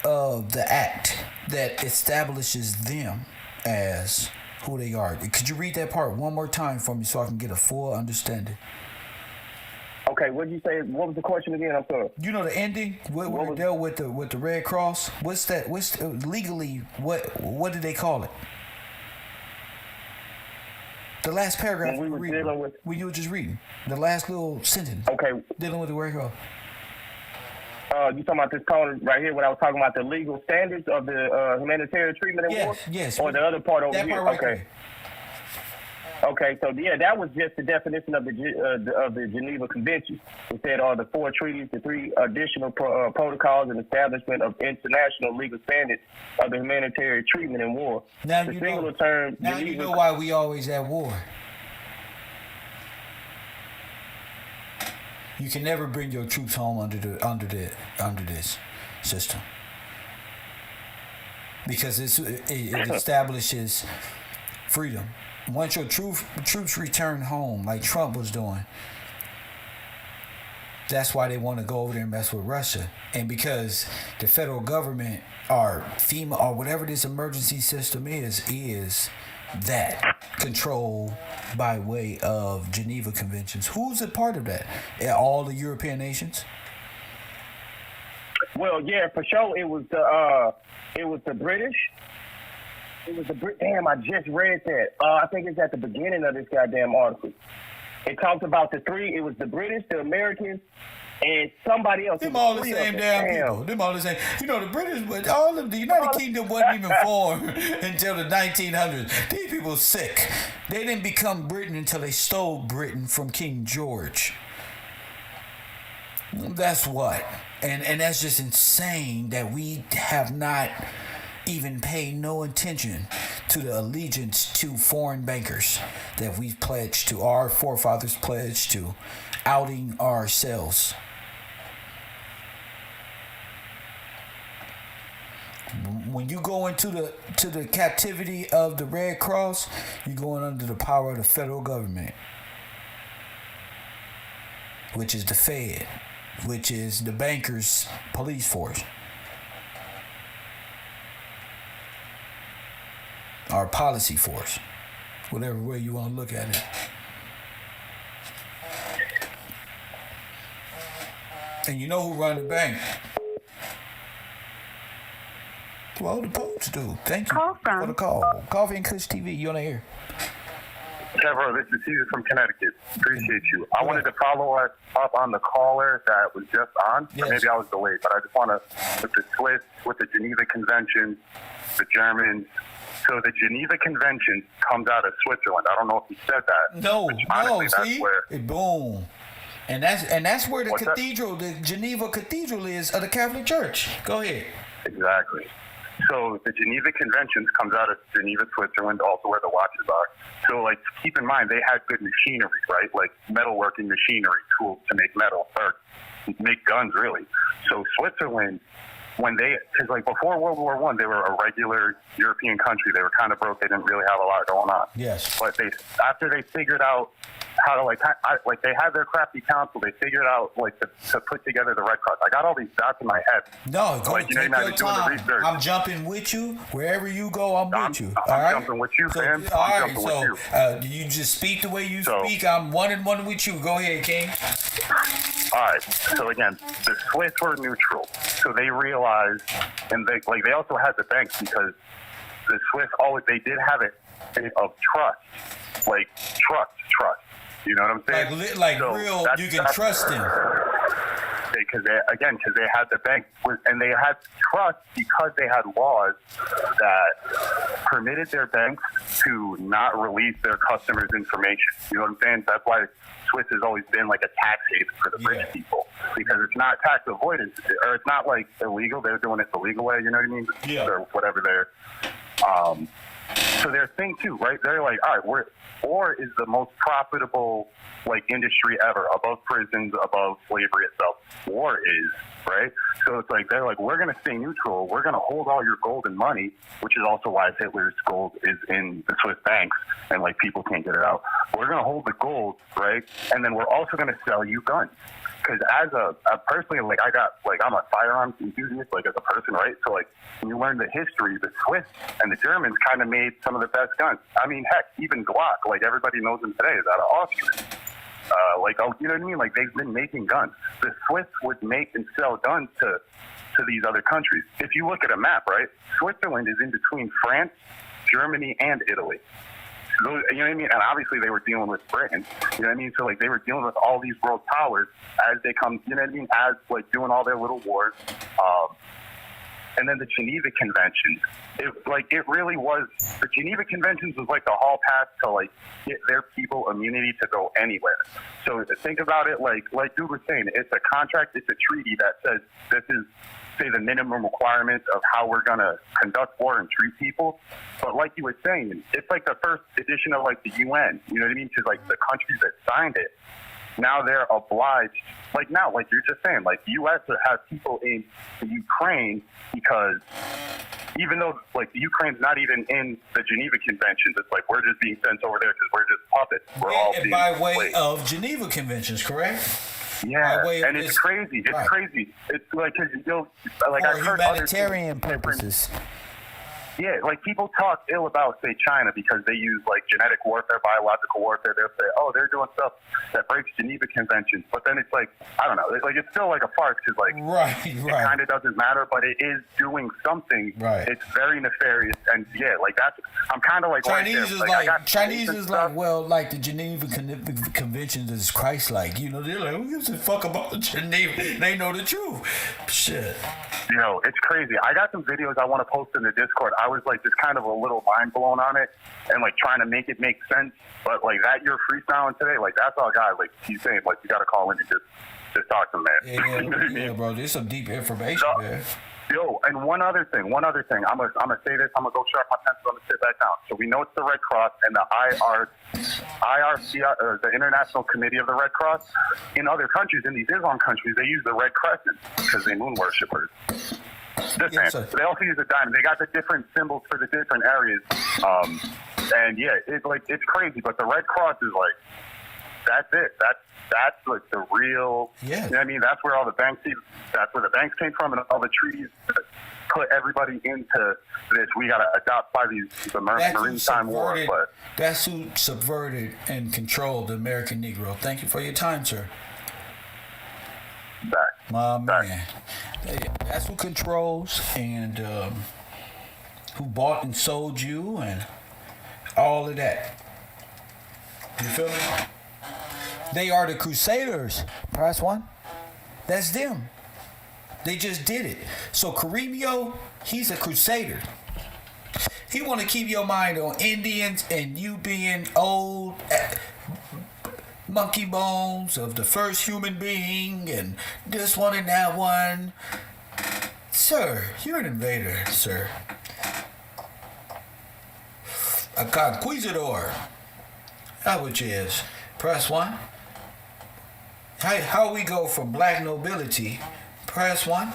of the act that establishes them as who they are? Could you read that part one more time for me so I can get a full understanding? Okay, what did you say? What was the question again? I'm sorry. You know the ending. What they dealt with the Red Cross. What's that? What's legally what did they call it? The last paragraph when we were dealing with. When you were just reading the last little sentence. Okay. Dealing with the Red Cross. You talking about this corner right here when I was talking about the legal standards of the humanitarian treatment in war? Yes. Or the other part over that here? Part right okay. There. Okay, so yeah, that was just the definition of the Geneva Convention. It said the 4 treaties, the 3 additional protocols, and establishment of international legal standards of the humanitarian treatment in war. Now the you singular know. term. Now Geneva, you know why we always at war. You can never bring your troops home under this system because it establishes freedom. Once your troops return home, like Trump was doing, that's why they want to go over there and mess with Russia. And because the federal government or FEMA or whatever this emergency system is that controlled by way of Geneva Conventions. Who's a part of that? All the European nations? Well, yeah, for sure. It was the British. It was the damn. I just read that. I think it's at the beginning of this goddamn article. It talks about the 3. It was the British, the Americans, and somebody else. Them all the same damn people. Them all the same. You know, the British, but all of the United Kingdom wasn't even formed until the 1900s. These people sick. They didn't become Britain until they stole Britain from King George. That's what. And that's just insane that we have not even pay no attention to the allegiance to foreign bankers that we've pledged to, our forefathers pledged to, outing ourselves. When you go into the captivity of the Red Cross, you're going under the power of the federal government, which is the Fed, which is the bankers' police force. Our policy force, whatever way you want to look at it. And you know who run the bank? Well, the Popes do. Thank you for the call. Coffee and Kush TV, you on the air. KevRow, this is Caesar from Connecticut. Appreciate you. I wanted to follow up on the caller that was just on. Yes. Maybe I was delayed, but I just want to, with the Swiss, with the Geneva Convention, the Germans. So the Geneva Convention comes out of Switzerland. I don't know if you said that. No, honestly, see? Boom. And that's where the cathedral, the Geneva Cathedral is of the Catholic Church. Go ahead. Exactly. So the Geneva Conventions comes out of Geneva, Switzerland, also where the watches are. So, like, keep in mind, they had good machinery, right? Like metalworking machinery, tools to make metal, or make guns, really. So Switzerland, because like before World War I, they were a regular European country. They were kind of broke. They didn't really have a lot going on. Yes. But after they figured out how to like they had their crafty council. They figured out like to put together the Red Cross. I got all these dots in my head. No, go like, you know, take I your was doing the time. research. I'm jumping with you wherever you go. I'm with you. All I'm right. jumping with you, fam. All I'm right. jumping So with you. you just speak the way you speak. I'm 1-1 with you. Go ahead, King. All right. So again, the Swiss were neutral, so they realized, and they also had the banks because the Swiss they did have it of trust, like trust. You know what I'm saying? Like so real, you can trust them. Because they had the bank, and they had trust because they had laws that permitted their banks to not release their customers' information. You know what I'm saying? That's why Swiss has always been like a tax haven for the rich people, because it's not tax avoidance, or it's not like illegal. They're doing it the legal way. You know what I mean? Yeah. Or whatever they're. So their thing too, right? They're like, all right, war is the most profitable like industry ever, above prisons, above slavery itself. War is, right? So it's like they're like, we're gonna stay neutral. We're gonna hold all your gold and money, which is also why Hitler's gold is in the Swiss banks and like people can't get it out. We're gonna hold the gold, right? And then we're also gonna sell you guns. Because as a personally, like I'm a firearms enthusiast, like as a person, right? So like when you learn the history, the Swiss and the Germans kind of made some of the best guns. I mean, heck, even Glock, like everybody knows them today, is out of Austria. You know what I mean? Like they've been making guns. The Swiss would make and sell guns to these other countries. If you look at a map, right? Switzerland is in between France, Germany, and Italy. You know what I mean? And obviously they were dealing with Britain. You know what I mean? So like they were dealing with all these world powers as they come, you know what I mean? As like doing all their little wars. And then the Geneva Conventions, it really was, the Geneva Conventions was like the hall pass to like get their people immunity to go anywhere. So think about it like dude was saying, it's a contract, it's a treaty that says this is, say, the minimum requirements of how we're going to conduct war and treat people. But like you were saying, it's like the first edition of like the UN, you know what I mean? Because like the countries that signed it, now they're obliged, like now, like you're just saying, like the U.S. has people in the Ukraine because even though like the Ukraine's not even in the Geneva Conventions, it's like we're just being sent over there because we're just puppets. We're all being by way played. of Geneva Conventions, correct? Yeah, and it's crazy. It's crazy. It's like, cause like I've heard humanitarian purposes. Yeah, like people talk ill about, say, China because they use like genetic warfare, biological warfare. They'll say, oh, they're doing stuff that breaks Geneva Conventions. But then it's like, I don't know, like it's still like a farce because like it kind of doesn't matter, but it is doing something. Right. It's very nefarious, and yeah, like that's. I'm kind of like Chinese is like well, like the Geneva Conventions is Christ-like. You know, they're like, who gives a fuck about the Geneva? They know the truth. Shit. You know, it's crazy. I got some videos I want to post in the Discord. I was like just kind of a little mind blown on it and like trying to make it make sense. But like that you're freestyling today, like that's all guy, like he's saying, like you gotta call in and just talk to him, man. Yeah, you know what I mean? Bro, there's some deep information, man. Yo, and one other thing. I'm gonna say this, I'm gonna go sharp my pencil, I'm gonna sit back down. So we know it's the Red Cross and the IRC, or the International Committee of the Red Cross. In other countries, in these Islam countries, they use the red crescent because they moon worshippers. They also use a diamond. They got the different symbols for the different areas. And yeah, it's crazy. But the Red Cross is like, that's it. That's like the real. Yeah. You know what I mean? That's where all the banks. That's where the banks came from, and all the treaties put everybody into this. We got to adopt by the maritime war. But that's who subverted and controlled the American Negro. Thank you for your time, sir. My man. That's who controls and who bought and sold you and all of that. You feel me? They are the Crusaders. Press one. That's them. They just did it. So Kareemio, he's a Crusader. He want to keep your mind on Indians and you being old monkey bones of the first human being and this one and that one. Sir, you're an invader, sir. A conquistador. That which is. Press one. How we go from black nobility, press one,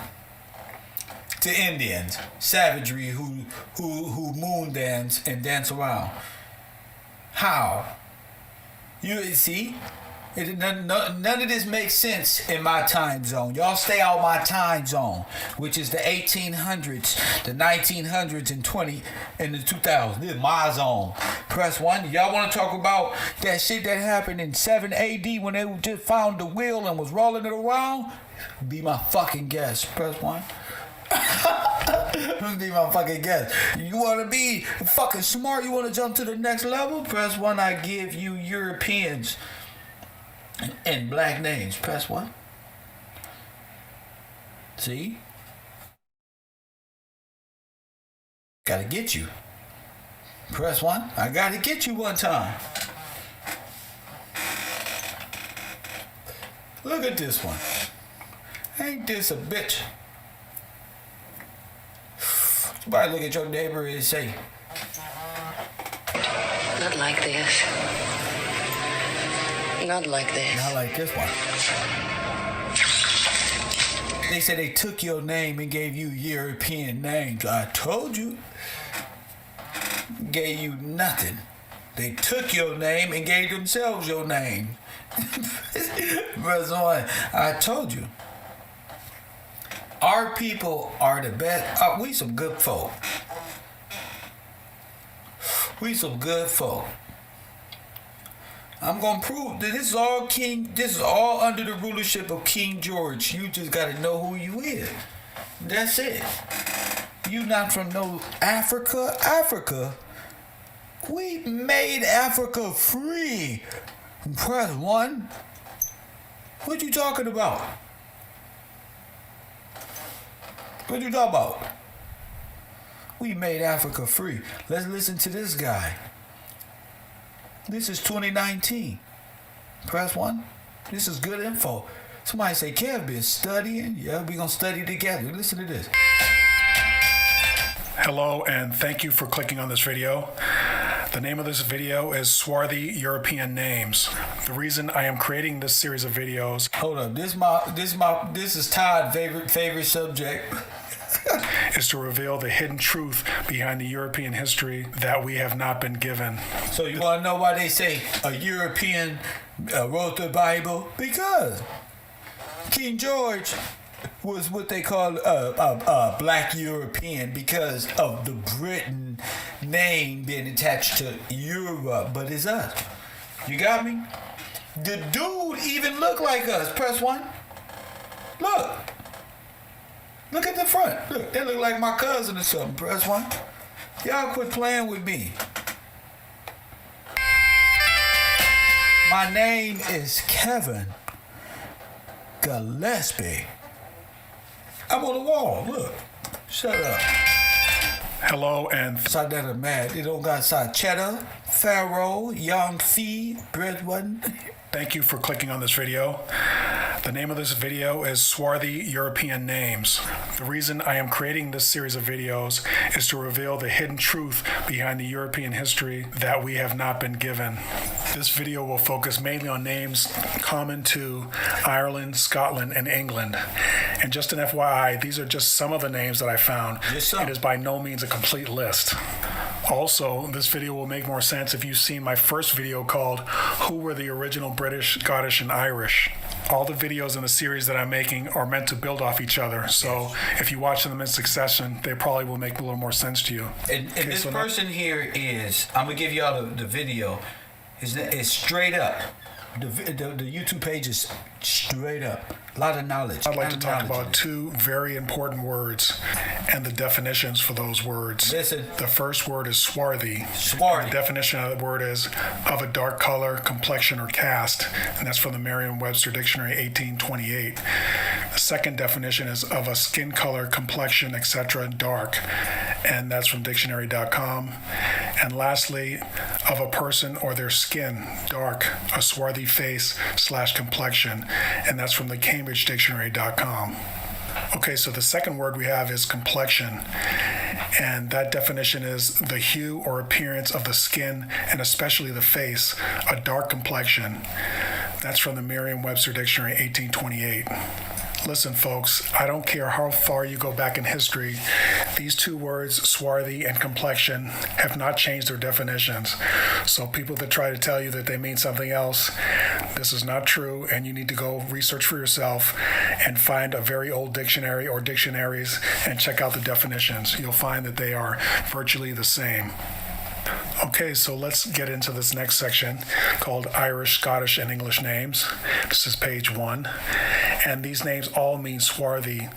to Indians, savagery who moon dance and dance around. How? You see? None of this makes sense in my time zone. Y'all stay out my time zone, which is the 1800s, the 1900s, and the 2000s. This is my zone. Press 1. Y'all want to talk about that shit that happened in 7 AD when they just found the wheel and was rolling it around? Be my fucking guest. Press 1. Be my fucking guest. You want to be fucking smart? You want to jump to the next level? Press 1. I give you Europeans and black names. Press 1. See? Gotta get you. Press 1. I gotta get you one time. Look at this one. Ain't this a bitch? Somebody look at your neighbor and say, Not like this. Not like this. not like this one. They said they took your name and gave you European names. I told you. Gave you nothing. They took your name and gave themselves your name. Press 1. I told you. Our people are the best. We some good folk. We some good folk. I'm gonna prove that this is all under the rulership of King George. You just gotta know who you is. That's it. You not from no Africa. Africa. We made Africa free. Press 1. What you talking about? What you talking about? We made Africa free. Let's listen to this guy. This is 2019. Press 1. This is good info. Somebody say, Kev been studying. Yeah, we gonna study together. Listen to this. Hello, and thank you for clicking on this video. The name of this video is Swarthy European Names. The reason I am creating this series of videos. Hold up. This is Todd's favorite subject. Is to reveal the hidden truth behind the European history that we have not been given. So you want to know why they say a European wrote the Bible? Because King George was what they call a black European because of the Britain name being attached to Europe, but it's us. You got me? The dude even look like us. Press 1. Look. Look at the front. Look, they look like my cousin or something. Press 1. Y'all quit playing with me. My name is Kevin Gillespie. I'm on the wall. Look. Shut up. Hello, and Side that are mad. They don't got side cheddar, Pharaoh, young fee, bread one. thank you for clicking on this video. The name of this video is Swarthy European Names. The reason I am creating this series of videos is to reveal the hidden truth behind the European history that we have not been given. This video will focus mainly on names common to Ireland, Scotland, and England. And just an FYI, these are just some of the names that I found. It is by no means a complete list. Also, this video will make more sense if you've seen my first video called Who Were the Original British, Scottish, and Irish? All the videos in the series that I'm making are meant to build off each other. So if you watch them in succession, they probably will make a little more sense to you. And this person here is, I'm going to give y'all the video. It's straight up. The YouTube page is straight up. A lot of knowledge. I'd like to talk about two very important words and the definitions for those words. Listen. The first word is swarthy. Swarthy. The definition of the word is of a dark color, complexion, or cast, and that's from the Merriam-Webster Dictionary 1828. The second definition is of a skin color, complexion, etc., dark, and that's from dictionary.com. And lastly, of a person or their skin, dark, a swarthy face/complexion, and that's from the CambridgeDictionary.com. Okay, so the second word we have is complexion, and that definition is the hue or appearance of the skin, and especially the face, a dark complexion. That's from the Merriam-Webster Dictionary 1828. Listen, folks, I don't care how far you go back in history, these two words, swarthy and complexion, have not changed their definitions. So people that try to tell you that they mean something else, this is not true, and you need to go research for yourself and find a very old dictionary or dictionaries and check out the definitions. You'll find that they are virtually the same. Okay, so let's get into this next section called Irish, Scottish, and English names. This is page 1. And these names all mean swarthy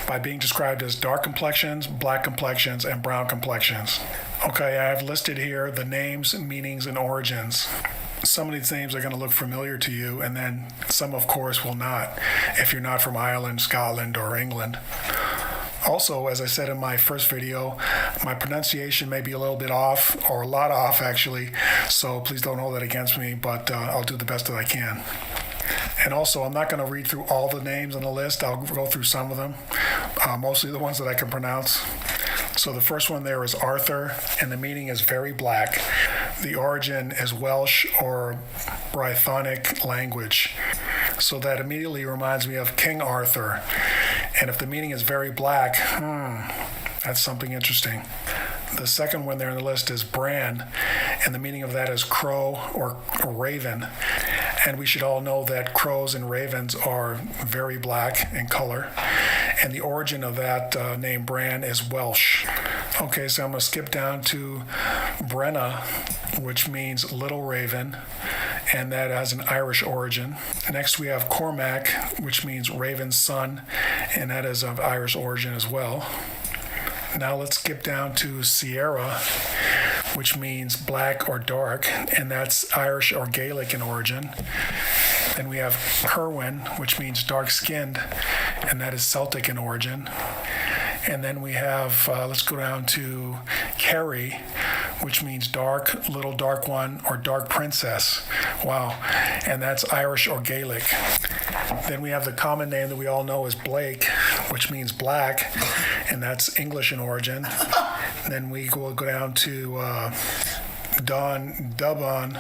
by being described as dark complexions, black complexions, and brown complexions. Okay, I have listed here the names, meanings, and origins. Some of these names are going to look familiar to you, and then some, of course, will not, if you're not from Ireland, Scotland, or England. Also, as I said in my first video, my pronunciation may be a little bit off, or a lot off actually, so please don't hold that against me, but I'll do the best that I can. And also, I'm not going to read through all the names on the list. I'll go through some of them, mostly the ones that I can pronounce. So the first one there is Arthur, and the meaning is very black. The origin is Welsh or Brythonic language. So that immediately reminds me of King Arthur. And if the meaning is very black, that's something interesting. The second one there on the list is Bran, and the meaning of that is crow or raven. And we should all know that crows and ravens are very black in color. And the origin of that name Bran is Welsh. Okay, so I'm going to skip down to Brenna, which means little raven, and that has an Irish origin. Next we have Cormac, which means raven's son, and that is of Irish origin as well. Now let's skip down to Sierra, which means black or dark, and that's Irish or Gaelic in origin. Then we have Kerwin, which means dark-skinned, and that is Celtic in origin. And then we have, let's go down to Kerry, which means dark, little dark one, or dark princess. Wow. And that's Irish or Gaelic. Then we have the common name that we all know is Blake, which means black, and that's English in origin. Then we will go down to Dubon,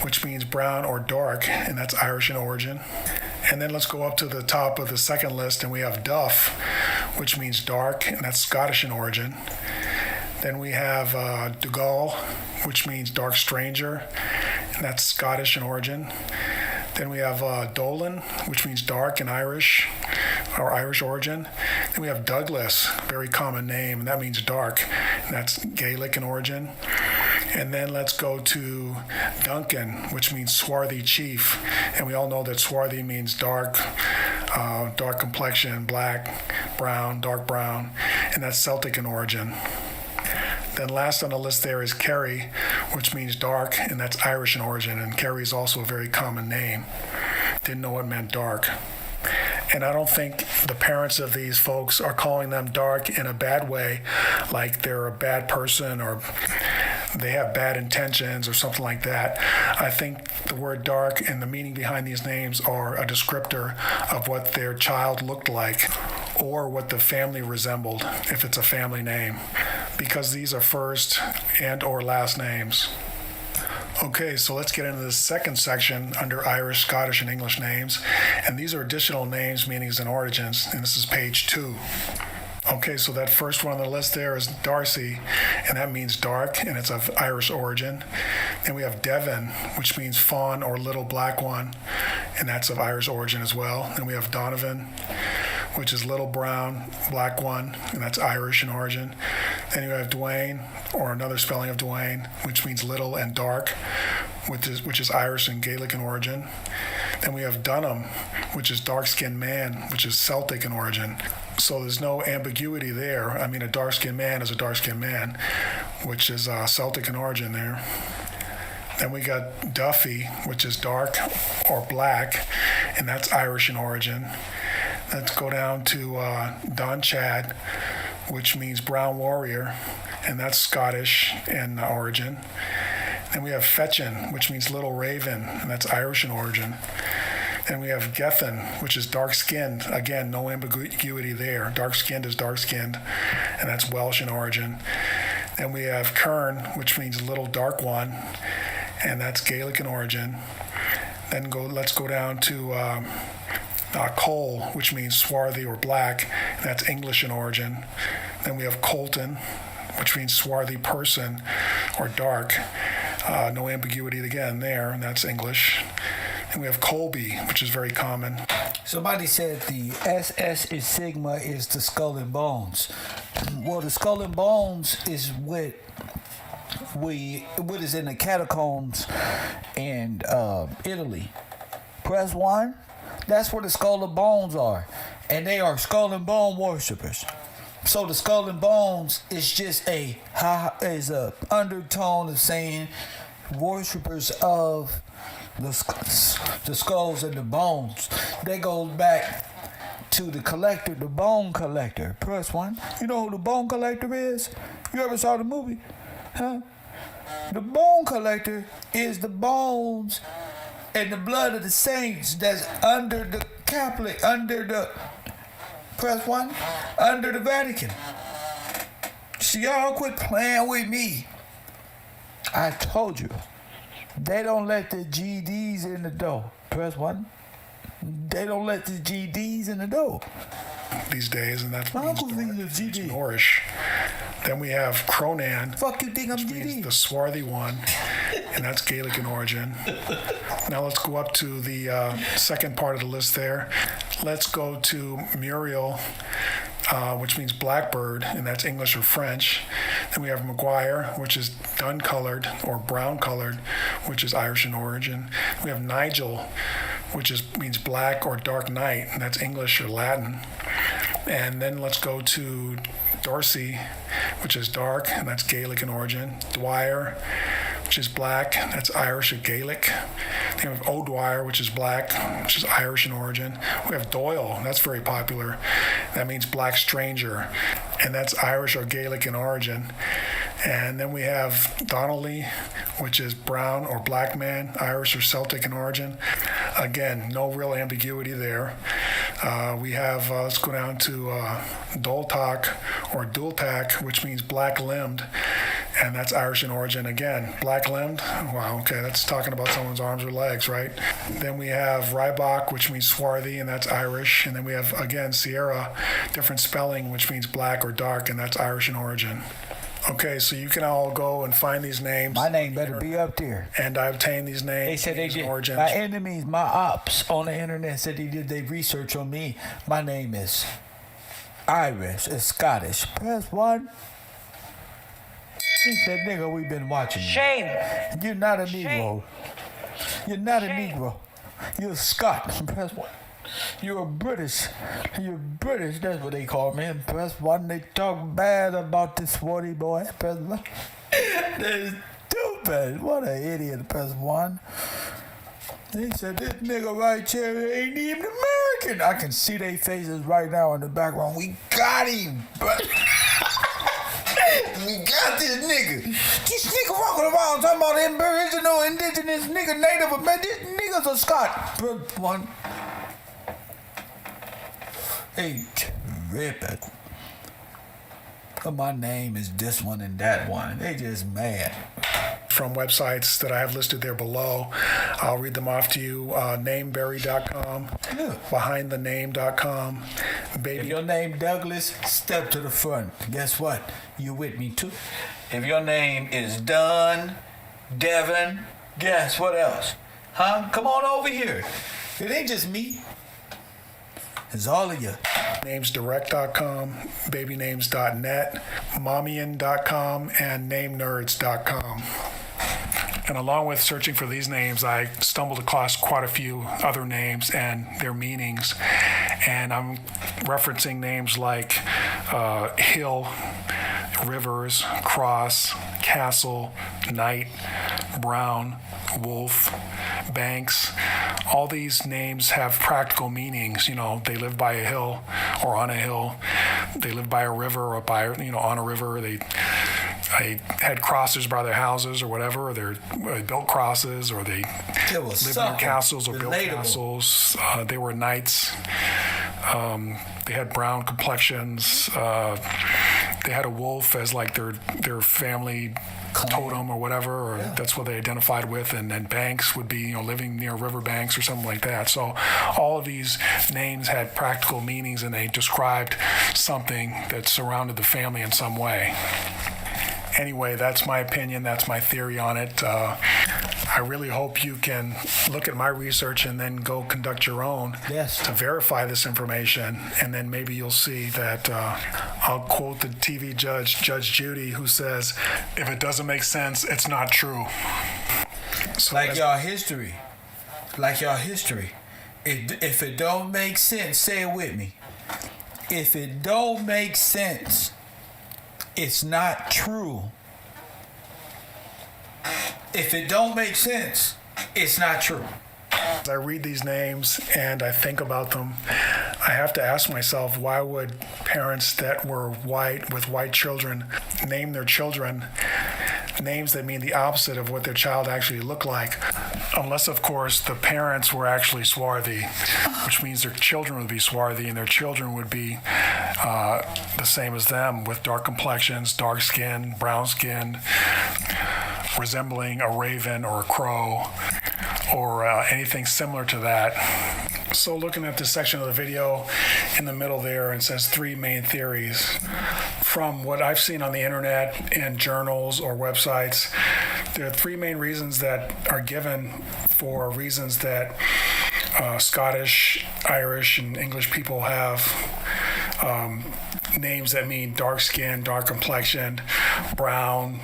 which means brown or dark, and that's Irish in origin. And then let's go up to the top of the second list, and we have Duff, which means dark, and that's Scottish in origin. Then we have Dougal, which means dark stranger, and that's Scottish in origin. Then we have Dolan, which means dark in Irish, or Irish origin. Then we have Douglas, very common name, and that means dark, and that's Gaelic in origin. And then let's go to Duncan, which means swarthy chief. And we all know that swarthy means dark, dark complexion, black, brown, dark brown, and that's Celtic in origin. Then last on the list there is Kerry, which means dark, and that's Irish in origin. And Kerry is also a very common name. Didn't know it meant dark. And I don't think the parents of these folks are calling them dark in a bad way, like they're a bad person or they have bad intentions or something like that. I think the word dark and the meaning behind these names are a descriptor of what their child looked like or what the family resembled, if it's a family name, because these are first and or last names. Okay, so let's get into the second section under Irish, Scottish, and English names. And these are additional names, meanings, and origins. And this is page 2. Okay, so that first one on the list there is Darcy, and that means dark, and it's of Irish origin. Then we have Devon, which means fawn or little black one, and that's of Irish origin as well. Then we have Donovan, which is little brown, black one, and that's Irish in origin. Then you have Dwayne, or another spelling of Dwayne, which means little and dark, which is Irish and Gaelic in origin. Then we have Dunham, which is dark-skinned man, which is Celtic in origin. So there's no ambiguity there. I mean, a dark-skinned man is a dark-skinned man, which is Celtic in origin there. Then we got Duffy, which is dark or black, and that's Irish in origin. Let's go down to Don Chad, which means brown warrior, and that's Scottish in origin. Then we have Fetchin, which means little raven, and that's Irish in origin. Then we have Gethin, which is dark-skinned. Again, no ambiguity there. Dark-skinned is dark-skinned, and that's Welsh in origin. Then we have Kern, which means little dark one, and that's Gaelic in origin. Then let's go down to Cole, which means swarthy or black, and that's English in origin. Then we have Colton, which means swarthy person or dark. No ambiguity again there, and that's English. And we have Colby, which is very common. Somebody said the SS is sigma is the skull and bones. Well, the skull and bones is what is in the catacombs in Italy. Press 1. That's where the skull and bones are, and they are skull and bone worshippers. So the skull and bones is just a undertone of saying worshippers of the skulls and the bones. That goes back to the collector, the bone collector. Press 1. You know who the bone collector is? You ever saw the movie? Huh? The bone collector is the bones and the blood of the saints that's under the Catholic, under the, press 1, under the Vatican. So y'all quit playing with me. I told you. They don't let the GDs in the door. Press 1. They don't let the GDs in the door. These days, and that's My uncle thinks it's GD. Norish. Then we have Cronan. Fuck you think I'm which means GD? the swarthy one, and that's Gaelic in origin. Now let's go up to the second part of the list there. Let's go to Muriel, which means blackbird, and that's English or French. Then we have McGuire, which is dun-colored or brown-colored, which is Irish in origin. We have Nigel, which means black or dark night, and that's English or Latin. And then let's go to Dorsey, which is dark, and that's Gaelic in origin. Dwyer, which is black, that's Irish or Gaelic. Then we have O'Dwyer, which is black, which is Irish in origin. We have Doyle, that's very popular. That means black stranger, and that's Irish or Gaelic in origin. And then we have Donnelly, which is brown or black man, Irish or Celtic in origin. Again, no real ambiguity there. We have, let's go down to Doltak or Dultak, which means black-limbed, and that's Irish in origin again. Black-limbed, wow, okay, that's talking about someone's arms or legs, right? Then we have Rybak, which means swarthy, and that's Irish. And then we have, again, Sierra, different spelling, which means black or dark, and that's Irish in origin. Okay, so you can all go and find these names. My name better be up there. And I obtained these names. They said they did. Origins. My enemies, my ops on the internet said they did their research on me. My name is Irish, it's Scottish. Press 1. He said, nigga, we've been watching you. Shame. You're not a Negro. You're not a Negro. You're a Scot. Press 1. You're British. You're British. That's what they call me. Press 1. They talk bad about this swarthy boy. Press 1. They're stupid. What an idiot. Press 1. They said this nigga right here ain't even American. I can see their faces right now in the background. We got him, but we got this nigga. This nigga walking around talking about Aboriginal, indigenous nigga, Native American. This nigga's a Scot. Press 1. Hey, tripping. My name is this one and that one. They just mad. From websites that I have listed there below. I'll read them off to you. Nameberry.com, Yeah. BehindTheName.com, If your name Douglas, step to the front. Guess what? You with me too. If your name is Dunn, Devin, guess what else? Huh? Come on over here. It ain't just me. It's all of you. namesdirect.com, babynames.net, mommyan.com, and namenerds.com. And along with searching for these names, I stumbled across quite a few other names and their meanings. And I'm referencing names like Hill, Rivers, Cross, Castle, Knight, Brown, Wolf, Banks. All these names have practical meanings. You know, they live by a hill or on a hill. They live by a river or by, on a river. They had crosses by their houses or whatever, or they built crosses, or they lived in their castles or built castles. They were knights. They had brown complexions. they had a wolf as like their family totem or whatever, or that's what they identified with, and then banks would be living near river banks or something like that. So all of these names had practical meanings, and they described something that surrounded the family in some way. Anyway, that's my opinion. That's my theory on it. I really hope you can look at my research and then go conduct your own to verify this information. And then maybe you'll see that I'll quote the TV judge, Judge Judy, who says, if it doesn't make sense, it's not true. So like y'all history. If it don't make sense, say it with me. If it don't make sense, it's not true. If it don't make sense, it's not true. As I read these names and I think about them, I have to ask myself, why would parents that were white with white children name their children names that mean the opposite of what their child actually looked like? Unless, of course, the parents were actually swarthy, which means their children would be swarthy, and their children would be the same as them, with dark complexions, dark skin, brown skin, resembling a raven or a crow, or anything similar to that. So looking at this section of the video in the middle there, it says 3 main theories. From what I've seen on the internet and journals or websites, there are 3 main reasons that are given for reasons that Scottish, Irish, and English people have names that mean dark skin, dark complexion, brown,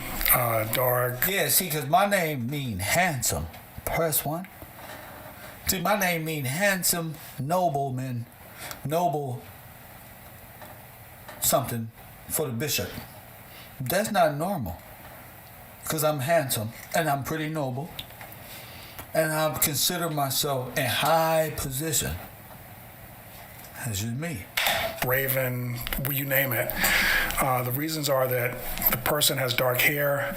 dark. Yeah, see, because my name mean handsome. Press 1. See, my name mean handsome nobleman, noble something for the bishop. That's not normal, because I'm handsome and I'm pretty noble, and I consider myself in high position. That's just me. Raven, you name it. The reasons are that the person has dark hair,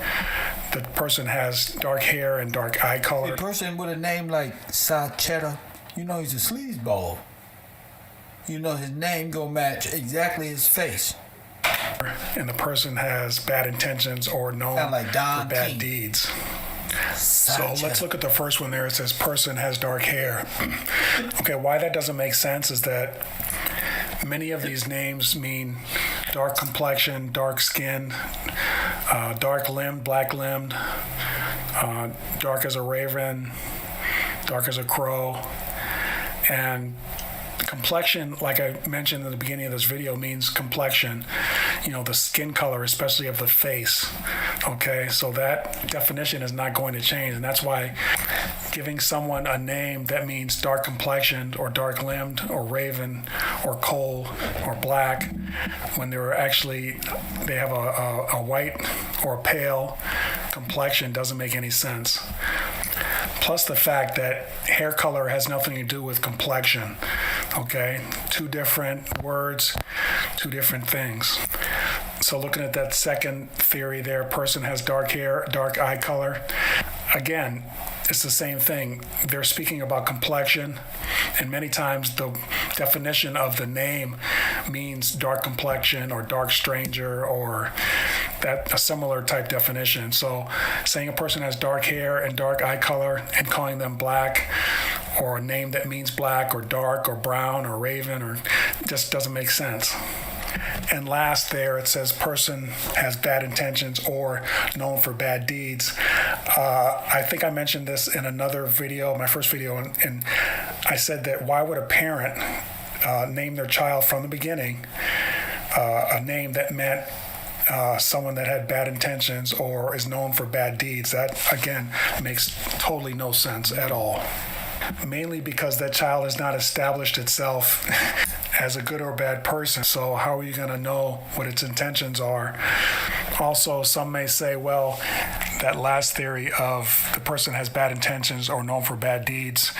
the person has dark hair and dark eye color. A person with a name like Sachetta, he's a sleazeball. His name gonna match exactly his face. And the person has bad intentions or known like for Don bad King. deeds. Sachetta. So let's look at the first one there. It says person has dark hair. Okay, why that doesn't make sense is that many of these names mean dark complexion, dark skin, dark limbed, black limbed, dark as a raven, dark as a crow. And complexion, like I mentioned in the beginning of this video, means complexion, the skin color, especially of the face. Okay, so that definition is not going to change, and that's why giving someone a name that means dark complexioned or dark limbed or raven or coal or black, when they have a white or a pale complexion, doesn't make any sense. Plus the fact that hair color has nothing to do with complexion. Okay, 2 different words, 2 different things. So looking at that second theory there, person has dark hair, dark eye color. Again, it's the same thing. They're speaking about complexion, and many times the definition of the name means dark complexion or dark stranger or a similar type definition. So saying a person has dark hair and dark eye color and calling them black, or a name that means black or dark or brown or raven, or just doesn't make sense. And last there, it says person has bad intentions or known for bad deeds. I think I mentioned this in another video, my first video, and I said that why would a parent name their child from the beginning a name that meant someone that had bad intentions or is known for bad deeds? That, again, makes totally no sense at all. Mainly because that child has not established itself as a good or bad person. So how are you going to know what its intentions are? Also, some may say, well, that last theory of the person has bad intentions or known for bad deeds,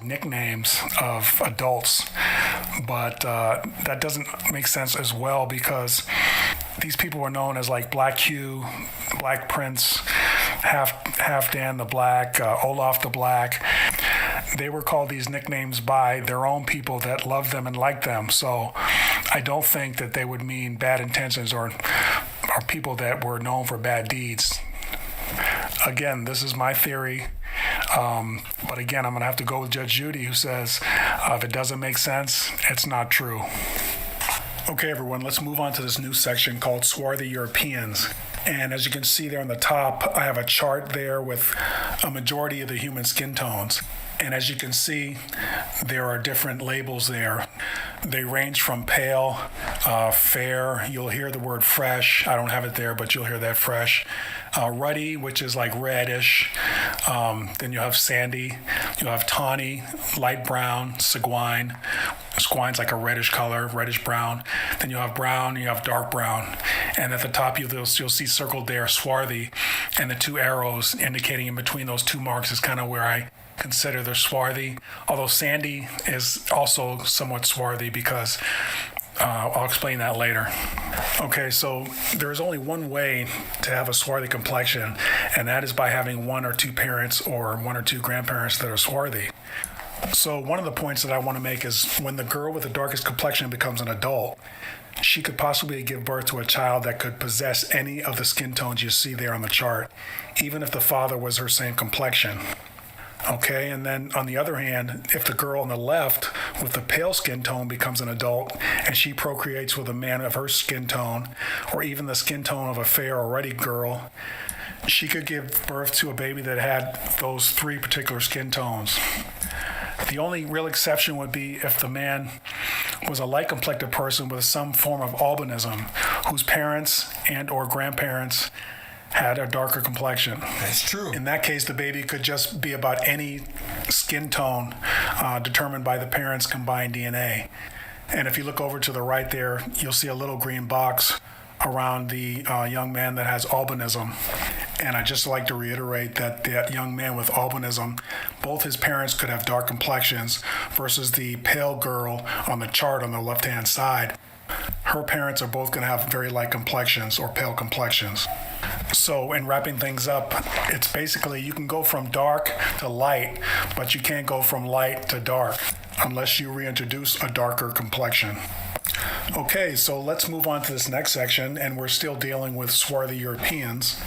nicknames of adults, but that doesn't make sense as well, because these people were known as like Black Hugh, Black Prince, Half Dan the Black, Olaf the Black, they were called these nicknames by their own people that loved them and liked them. So I don't think that they would mean bad intentions or people that were known for bad deeds. Again, this is my theory. But again, I'm going to have to go with Judge Judy, who says if it doesn't make sense, it's not true. Okay, everyone, let's move on to this new section called Swarthy Europeans. And as you can see there on the top, I have a chart there with a majority of the human skin tones. And as you can see, there are different labels there. They range from pale, fair, you'll hear the word fresh. I don't have it there, but you'll hear that fresh. Ruddy, which is like reddish. Then you have sandy. You'll have tawny, light brown, seguine. Seguine's like a reddish color, reddish brown. Then you have brown, you have dark brown. And at the top, you'll see circled there, swarthy. And the two arrows indicating in between those two marks is kind of where I consider they're swarthy. Although sandy is also somewhat swarthy because I'll explain that later. Okay, so there is only one way to have a swarthy complexion, and that is by having one or two parents or one or two grandparents that are swarthy. So one of the points that I want to make is when the girl with the darkest complexion becomes an adult, she could possibly give birth to a child that could possess any of the skin tones you see there on the chart, even if the father was her same complexion. Okay, and then on the other hand, if the girl on the left with the pale skin tone becomes an adult and she procreates with a man of her skin tone, or even the skin tone of a fair or ruddy girl, she could give birth to a baby that had those three particular skin tones. The only real exception would be if the man was a light-complected person with some form of albinism, whose parents and or grandparents had a darker complexion. That's true. In that case, the baby could just be about any skin tone determined by the parents' combined DNA. And if you look over to the right there, you'll see a little green box around the young man that has albinism. And I'd just like to reiterate that that young man with albinism, both his parents could have dark complexions versus the pale girl on the chart on the left-hand side. Her parents are both going to have very light complexions or pale complexions. So in wrapping things up, it's basically you can go from dark to light, but you can't go from light to dark unless you reintroduce a darker complexion. Okay, so let's move on to this next section, and we're still dealing with swarthy Europeans.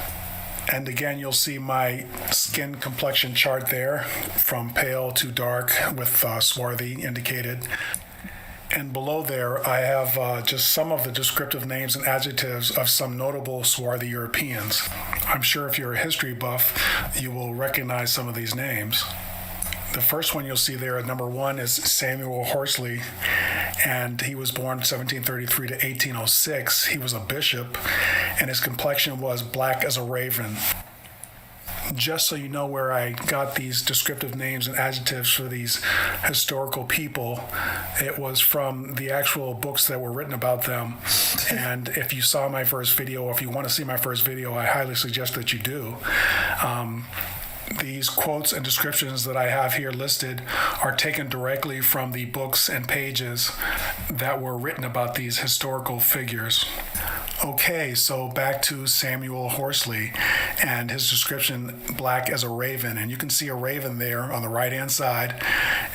And again, you'll see my skin complexion chart there from pale to dark with swarthy indicated. And below there, I have just some of the descriptive names and adjectives of some notable swarthy Europeans. I'm sure if you're a history buff, you will recognize some of these names. The first one you'll see there at number 1 is Samuel Horsley, and he was born 1733 to 1806. He was a bishop, and his complexion was black as a raven. Just so you know where I got these descriptive names and adjectives for these historical people, it was from the actual books that were written about them. And if you saw my first video, or if you want to see my first video, I highly suggest that you do. These quotes and descriptions that I have here listed are taken directly from the books and pages that were written about these historical figures. Okay, so back to Samuel Horsley and his description, black as a raven. And you can see a raven there on the right-hand side,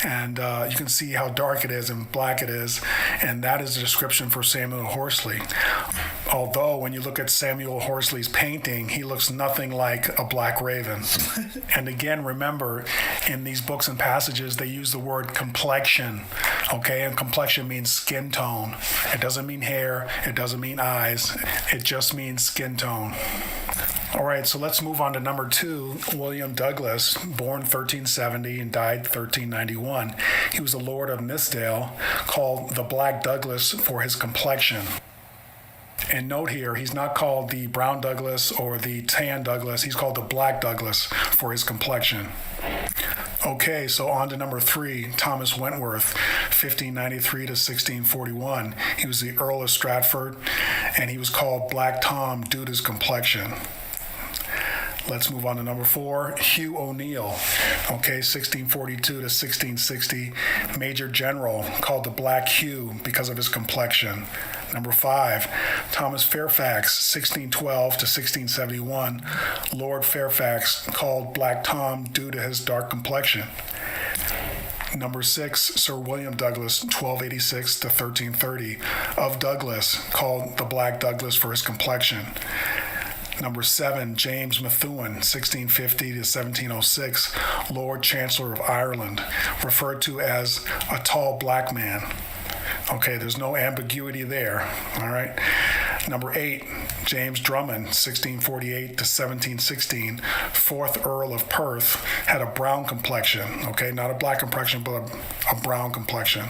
and you can see how dark it is and black it is, and that is the description for Samuel Horsley. Although when you look at Samuel Horsley's painting, he looks nothing like a black raven. And again, remember, in these books and passages, they use the word complexion, okay? And complexion means skin tone. It doesn't mean hair, it doesn't mean eyes, it just means skin tone. All right, so let's move on to number 2, William Douglas, born 1370 and died 1391. He was a lord of Nithsdale, called the Black Douglas for his complexion. And note here, he's not called the Brown Douglas or the Tan Douglas. He's called the Black Douglas for his complexion. Okay, so on to number 3, Thomas Wentworth, 1593 to 1641. He was the Earl of Stratford, and he was called Black Tom due to his complexion. Let's move on to number 4, Hugh O'Neill, okay, 1642 to 1660, Major General, called the Black Hugh because of his complexion. Number 5, Thomas Fairfax, 1612 to 1671, Lord Fairfax, called Black Tom due to his dark complexion. Number 6, Sir William Douglas, 1286 to 1330, of Douglas, called the Black Douglas for his complexion. Number 7, James Methuen, 1650 to 1706, Lord Chancellor of Ireland, referred to as a tall black man. Okay, there's no ambiguity there, all right? Number 8, James Drummond, 1648 to 1716, 4th Earl of Perth, had a brown complexion, okay? Not a black complexion, but a brown complexion.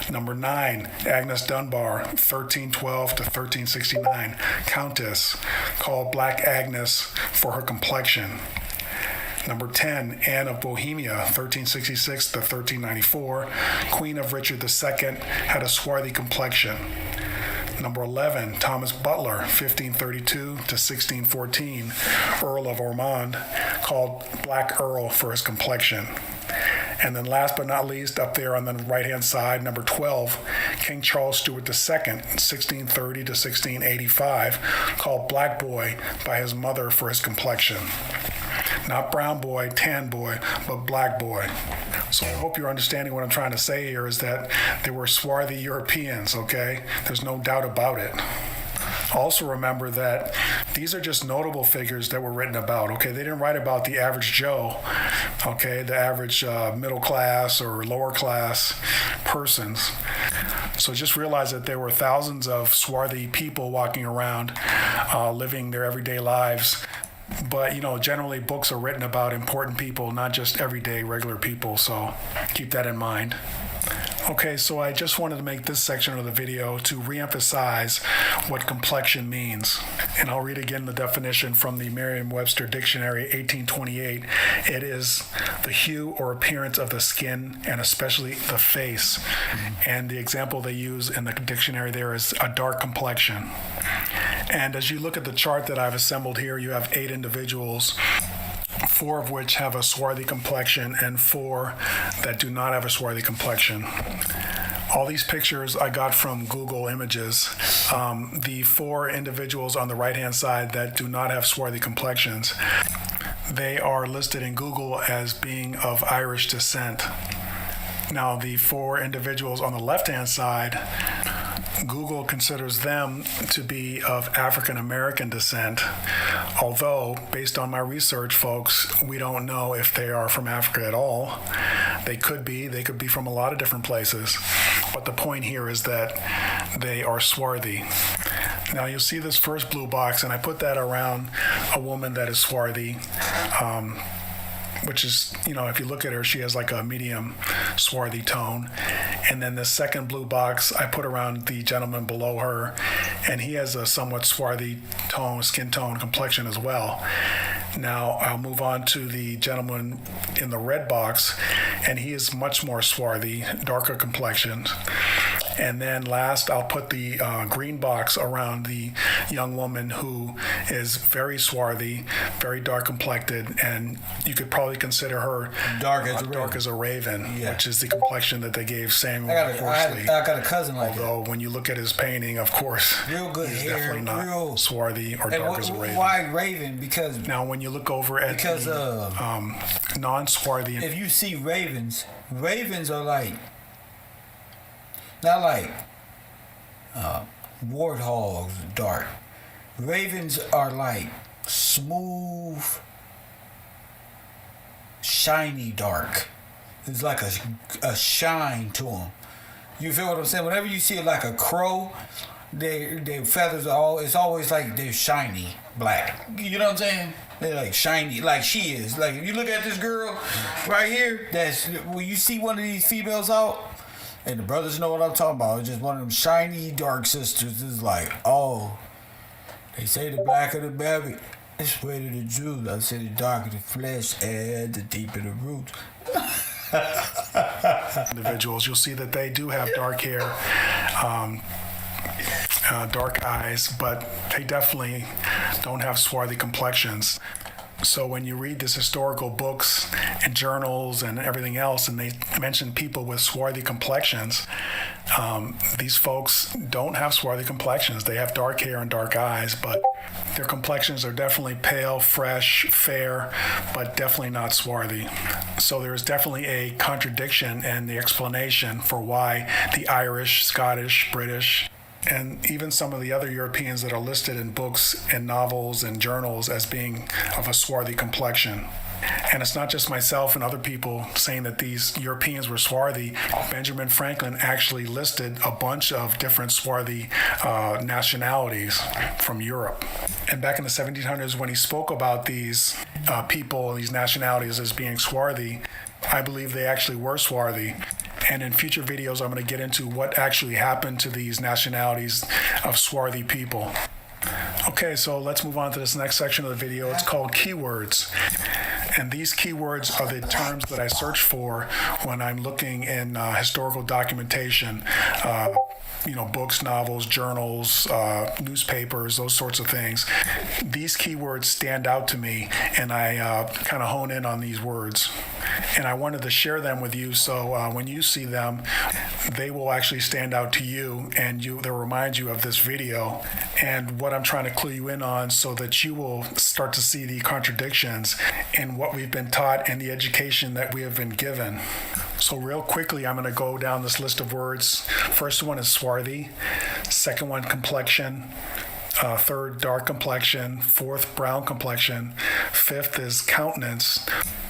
Number 9, Agnes Dunbar, 1312 to 1369, Countess, called Black Agnes for her complexion. Number 10, Anne of Bohemia, 1366 to 1394, Queen of Richard II, had a swarthy complexion. Number 11, Thomas Butler, 1532 to 1614, Earl of Ormond, called Black Earl for his complexion. And then last but not least, up there on the right-hand side, number 12, King Charles Stuart II, 1630 to 1685, called Black Boy by his mother for his complexion. Not brown boy, tan boy, but black boy. So I hope you're understanding what I'm trying to say here is that they were swarthy Europeans, okay? There's no doubt about it. Also remember that these are just notable figures that were written about, okay? They didn't write about the average Joe, okay? The average middle class or lower class persons. So just realize that there were thousands of swarthy people walking around, living their everyday lives. But, generally books are written about important people, not just everyday regular people, so keep that in mind. Okay, so I just wanted to make this section of the video to reemphasize what complexion means. And I'll read again the definition from the Merriam-Webster Dictionary, 1828. It is the hue or appearance of the skin, and especially the face. And the example they use in the dictionary there is a dark complexion. And as you look at the chart that I've assembled here, you have 8 individuals, 4 of which have a swarthy complexion and 4 that do not have a swarthy complexion. All these pictures I got from Google Images. The 4 individuals on the right-hand side that do not have swarthy complexions, they are listed in Google as being of Irish descent. Now, the 4 individuals on the left-hand side, Google considers them to be of African American descent, although, based on my research, folks, we don't know if they are from Africa at all. They could be from a lot of different places, but the point here is that they are swarthy. Now, you'll see this first blue box, and I put that around a woman that is swarthy, which is, if you look at her, she has like a medium swarthy tone. And then the second blue box I put around the gentleman below her, and he has a somewhat swarthy tone, skin tone, complexion as well. Now I'll move on to the gentleman in the red box, and he is much more swarthy, darker complexion. And then last, I'll put the green box around the young woman who is very swarthy, very dark complected, and you could probably consider her dark as a raven, which is the complexion that they gave Samuel Horsley. I got a cousin like that. Although when you look at his painting, of course, real good he's hair, definitely not real swarthy or dark as a raven. Why raven? Because now when you look over at non-swarthy, if you see ravens are like. Not like warthogs, dark. Ravens are like smooth, shiny dark. There's like a shine to them. You feel what I'm saying? Whenever you see like a crow, their feathers it's always like they're shiny black. You know what I'm saying? They're like shiny, like she is. Like if you look at this girl right here, that's when you see one of these females out. And the brothers know what I'm talking about. It's just one of them shiny dark sisters. It's like, oh, they say the blacker the berry, it's way to the Jews. I say the darker the flesh and the deeper the roots. Individuals, you'll see that they do have dark hair, dark eyes, but they definitely don't have swarthy complexions. So when you read these historical books and journals and everything else, and they mention people with swarthy complexions, These folks don't have swarthy complexions. They have dark hair and dark eyes, but their complexions are definitely pale, fresh, fair, but definitely not swarthy. So there is definitely a contradiction in the explanation for why the Irish, Scottish, British, and even some of the other Europeans that are listed in books and novels and journals as being of a swarthy complexion. And it's not just myself and other people saying that these Europeans were swarthy. Benjamin Franklin actually listed a bunch of different swarthy nationalities from Europe. And back in the 1700s, when he spoke about these people, these nationalities as being swarthy, I believe they actually were swarthy. And in future videos, I'm going to get into what actually happened to these nationalities of swarthy people. Okay, so let's move on to this next section of the video. It's called keywords. And these keywords are the terms that I search for when I'm looking in historical documentation, books, novels, journals, newspapers, those sorts of things. These keywords stand out to me, and I kind of hone in on these words. And I wanted to share them with you, so when you see them, they will actually stand out to you, and they'll remind you of this video and what I'm trying to clue you in on, so that you will start to see the contradictions in what we've been taught and the education that we have been given. So real quickly, I'm going to go down this list of words. First one is swarthy. Second one, complexion. Third, dark complexion. Fourth, brown complexion. Fifth is countenance,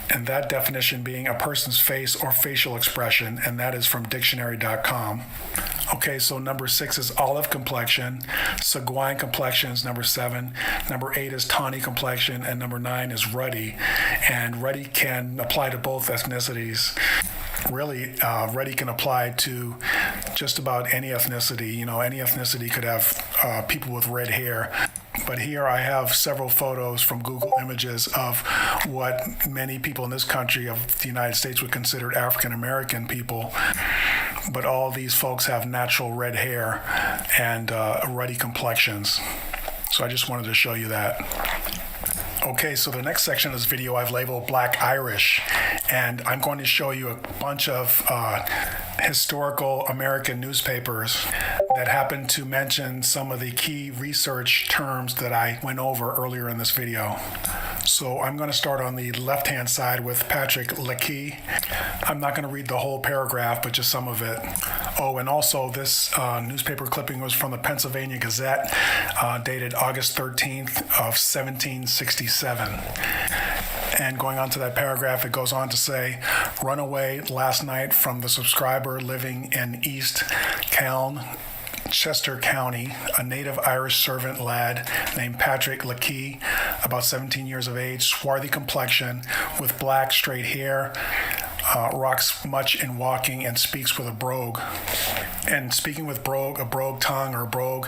and that definition being a person's face or facial expression, and that is from dictionary.com. Okay, so number 6 is olive complexion. Sanguine complexion is number 7. Number 8 is tawny complexion, and number 9 is ruddy. And ruddy can apply to both ethnicities. Really, ruddy can apply to just about any ethnicity. Any ethnicity could have people with red hair. But here I have several photos from Google Images of what many people in this country of the United States would consider African American people. But all these folks have natural red hair and ruddy complexions. So I just wanted to show you that. Okay, so the next section of this video I've labeled Black Irish, and I'm going to show you a bunch of historical American newspapers that happen to mention some of the key research terms that I went over earlier in this video. So I'm going to start on the left-hand side with Patrick Leakey. I'm not going to read the whole paragraph, but just some of it. Oh, and also this newspaper clipping was from the Pennsylvania Gazette, dated August 13th of 1767. And going on to that paragraph, it goes on to say, runaway last night from the subscriber living in East Calne, Chester County, a native Irish servant lad named Patrick Leakey, about 17 years of age, swarthy complexion, with black straight hair, rocks much in walking, and speaks with a brogue. And speaking with brogue, a brogue tongue or brogue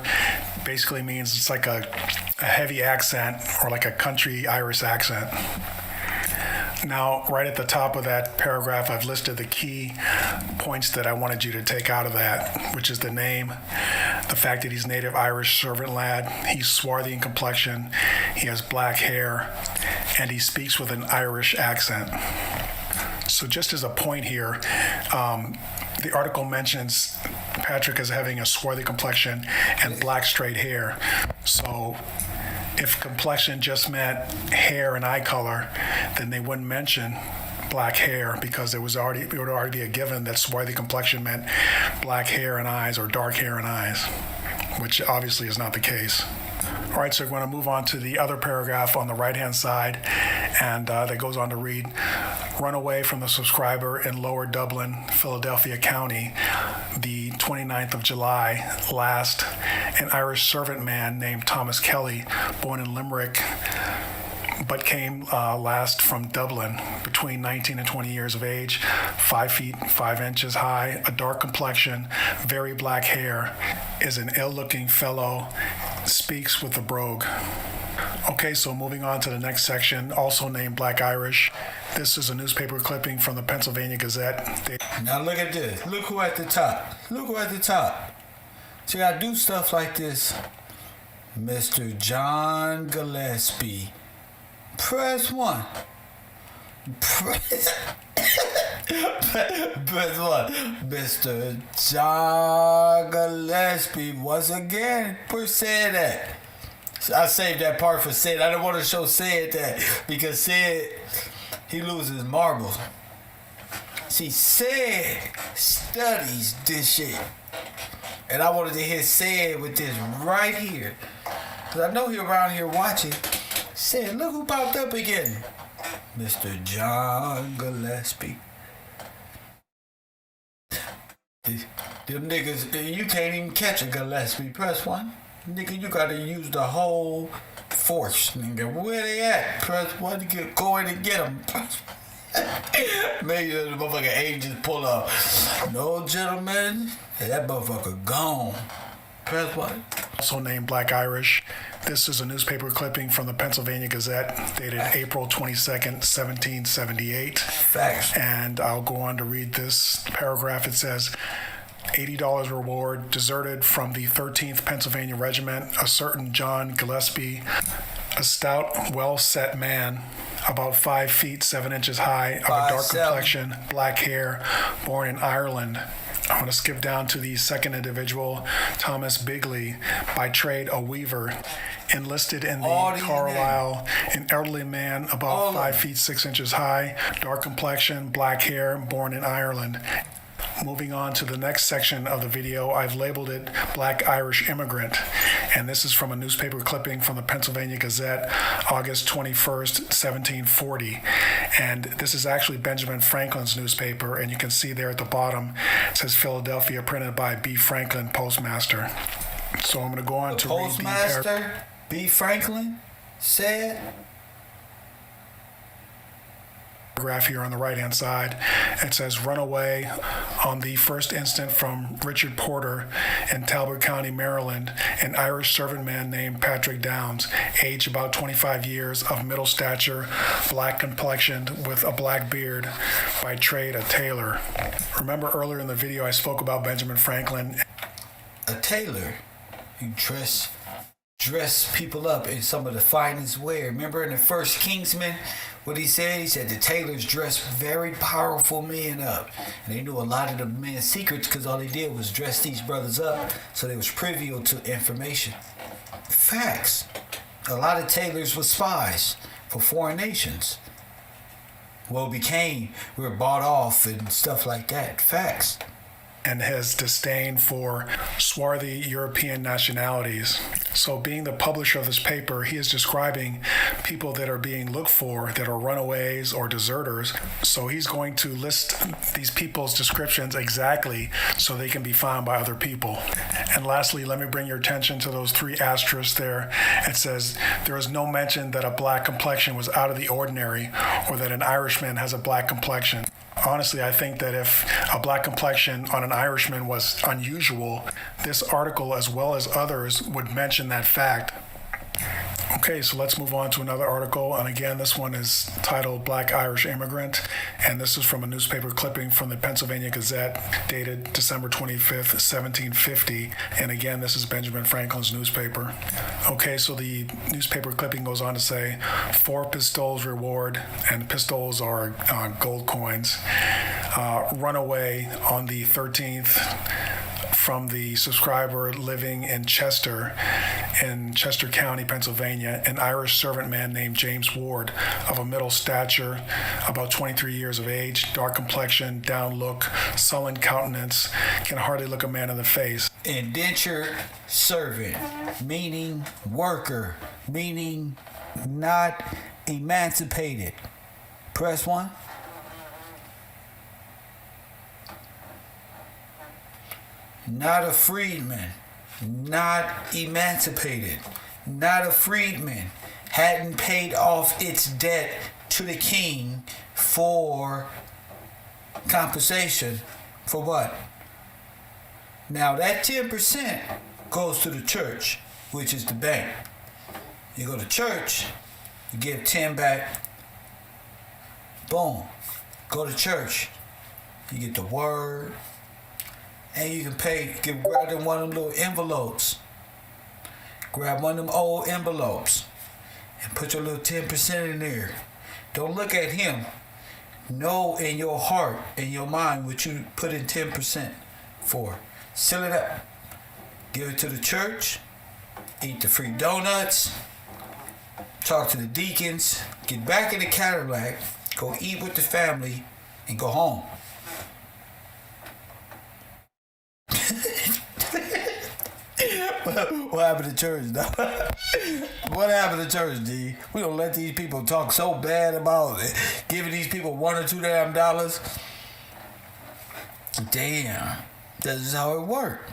basically means it's like a heavy accent or like a country Irish accent. Now, right at the top of that paragraph, I've listed the key points that I wanted you to take out of that, which is the name, the fact that he's native Irish servant lad, he's swarthy in complexion, he has black hair, and he speaks with an Irish accent. So just as a point here, the article mentions Patrick as having a swarthy complexion and black straight hair. So if complexion just meant hair and eye color, then they wouldn't mention black hair, because it would already be a given that swarthy complexion meant black hair and eyes or dark hair and eyes, which obviously is not the case. All right, so we're going to move on to the other paragraph on the right-hand side, and that goes on to read, runaway from the subscriber in Lower Dublin, Philadelphia County, the 29th of July last, an Irish servant man named Thomas Kelly, born in Limerick, but came last from Dublin, between 19 and 20 years of age, 5 feet 5 inches high, a dark complexion, very black hair, is an ill-looking fellow, speaks with a brogue. Okay, so moving on to the next section, also named Black Irish. This is a newspaper clipping from the Pennsylvania Gazette. Now look at this. Look who at the top. Look who at the top. See, I do stuff like this. Mr. John Gillespie. Press 1. Guess what? Mr. John Gillespie once again said that. I saved that part for Sid. I didn't want to show Sid that because Sid, he loses marbles. See, Sid studies this shit. And I wanted to hear Sid with this right here. Because I know he around here watching. Sid, look who popped up again. Mr. John Gillespie. Them niggas, you can't even catch a Gillespie. Press 1. Nigga, you gotta use the whole force, nigga. Where they at? Press 1 to go in and get them. Maybe the motherfucking agents pull up. No, gentlemen. Hey, that motherfucker gone. Press 1. Also named Black Irish. This is a newspaper clipping from the Pennsylvania Gazette dated April 22nd, 1778. Facts. And I'll go on to read this paragraph. It says, $80 reward, deserted from the 13th Pennsylvania Regiment, a certain John Gillespie, a stout, well-set man, about 5 feet 7 inches high, of a dark complexion, black hair, born in Ireland. I'm going to skip down to the second individual, Thomas Bigley, by trade a weaver, enlisted in the Carlisle, an elderly man about 5 feet 6 inches high, dark complexion, black hair, born in Ireland. Moving on to the next section of the video, I've labeled it Black Irish Immigrant, and this is from a newspaper clipping from the Pennsylvania Gazette, August 21st, 1740. And this is actually Benjamin Franklin's newspaper, and you can see there at the bottom, it says Philadelphia, printed by B. Franklin, Postmaster. So I'm going to go on to read the Postmaster B. Franklin said... Paragraph here on the right-hand side. It says, runaway on the first instant from Richard Porter in Talbot County, Maryland, an Irish servant man named Patrick Downs, age about 25 years, of middle stature, black complexioned, with a black beard, by trade a tailor. Remember earlier in the video I spoke about Benjamin Franklin. A tailor who dress people up in some of the finest wear. Remember in the first Kingsman, what he said? He said the tailors dressed very powerful men up. And they knew a lot of the men's secrets because all they did was dress these brothers up so they was privy to information. Facts. A lot of tailors were spies for foreign nations. Well, we were bought off and stuff like that. Facts. And his disdain for swarthy European nationalities. So being the publisher of this paper, he is describing people that are being looked for that are runaways or deserters. So he's going to list these people's descriptions exactly so they can be found by other people. And lastly, let me bring your attention to those 3 asterisks there. It says, there is no mention that a black complexion was out of the ordinary or that an Irishman has a black complexion. Honestly, I think that if a black complexion on an Irishman was unusual, this article, as well as others, would mention that fact. Okay, so let's move on to another article. And again, this one is titled Black Irish Immigrant. And this is from a newspaper clipping from the Pennsylvania Gazette dated December 25th, 1750. And again, this is Benjamin Franklin's newspaper. Okay, so the newspaper clipping goes on to say, 4 pistoles reward, and pistols are gold coins. Runaway on the 13th from the subscriber living in Chester County, Pennsylvania, an Irish servant man named James Ward, of a middle stature, about 23 years of age, dark complexion, down look, sullen countenance, can hardly look a man in the face. Indentured servant, meaning worker, meaning not emancipated. Press 1. Not a freedman, not emancipated, not a freedman, hadn't paid off its debt to the king for compensation. For what? Now that 10% goes to the church, which is the bank. You go to church, you give 10 back, boom. Go to church, you get the word, and you can grab them one of them little envelopes. Grab one of them old envelopes and put your little 10% in there. Don't look at him. know in your heart, in your mind, what you put in 10% for. Seal it up. Give it to the church. Eat the free donuts. Talk to the deacons. Get back in the Cadillac. Go eat with the family and go home. What happened to church, dog? What happened to church, D? We don't let these people talk so bad about it. Giving these people $1 or $2 damn dollars. Damn. That's how it worked.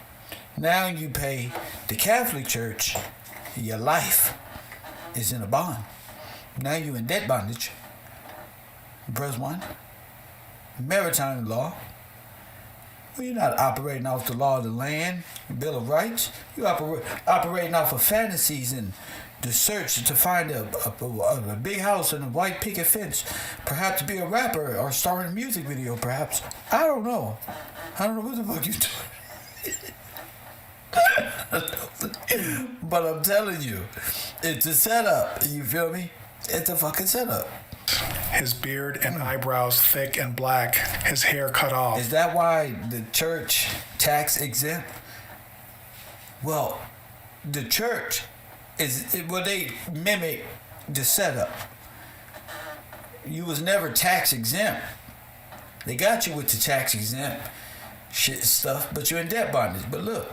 Now you pay the Catholic Church, your life is in a bond. Now you in debt bondage. Verse 1. Maritime law. Well, you're not operating off the law of the land, Bill of Rights. You're operating off of fantasies and the search to find a big house and a white picket fence. Perhaps be a rapper or star in a music video, perhaps. I don't know. I don't know what the fuck you doing. But I'm telling you, it's a setup. You feel me? It's a fucking setup. His beard and eyebrows thick and black, his hair cut off. Is that why the church tax exempt? Well, the church they mimic the setup. You was never tax exempt. They got you with the tax exempt shit stuff, but you're in debt bondage. But look,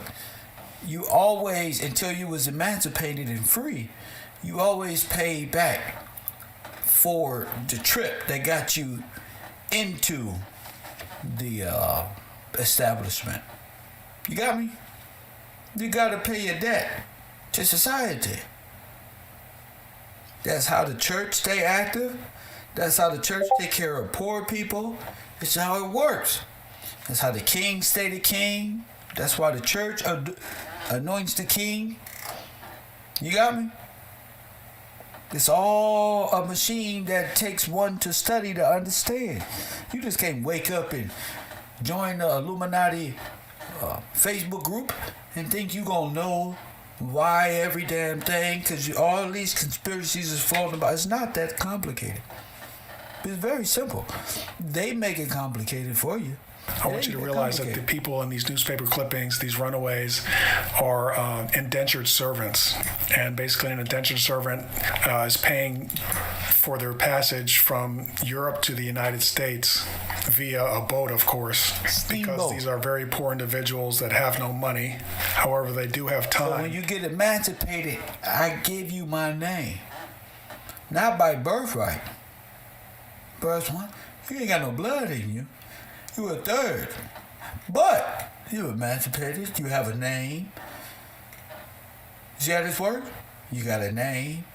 you always, until you was emancipated and free, you always paid back for the trip that got you into the establishment. You got me? You gotta pay your debt to society. That's how the church stay active. That's how the church take care of poor people. It's how it works. That's how the king stay the king. That's why the church anoints the king. You got me? It's all a machine that takes one to study to understand. You just can't wake up and join the Illuminati Facebook group and think you gonna know why every damn thing, because all these conspiracies is floating about. It's not that complicated. It's very simple. They make it complicated for you. I want you to realize that the people in these newspaper clippings, these runaways, are indentured servants. And basically an indentured servant is paying for their passage from Europe to the United States via a boat, of course, because these are very poor individuals that have no money. However, they do have time. So when you get emancipated, I give you my name. Not by birthright. Verse 1, you ain't got no blood in you. You a third. But you emancipated. You have a name. See how this works? You got a name.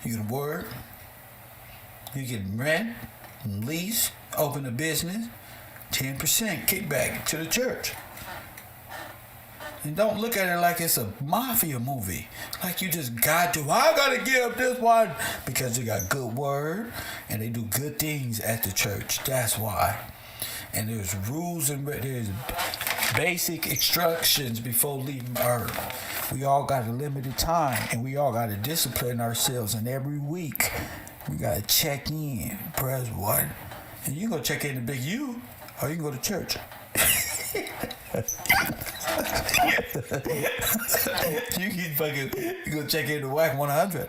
You can work. You can rent, lease, open a business. 10% kickback to the church. And don't look at it like it's a mafia movie. Like you just got to, I gotta give this one. Because they got good word and they do good things at the church. That's why. And there's rules and there's basic instructions before leaving earth. We all got a limited time and we all gotta discipline ourselves. And every week we gotta check in. Press 1. And you can go check in the big U or you can go to church. You go check in the WAC 100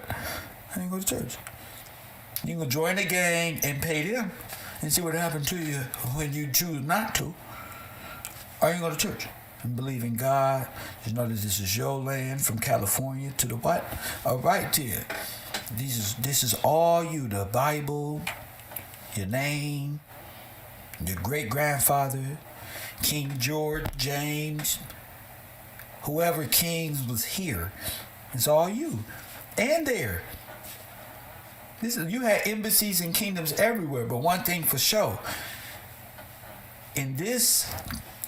and you go to church. You can go join the gang and pay them and see what happened to you when you choose not to. Or you can go to church and believe in God. Just know that this is your land from California to the what? Right here. This is all you, the Bible, your name, your great-grandfather, King George, James, whoever kings was here. It's all you. And there. You had embassies and kingdoms everywhere, but one thing for sure. In this,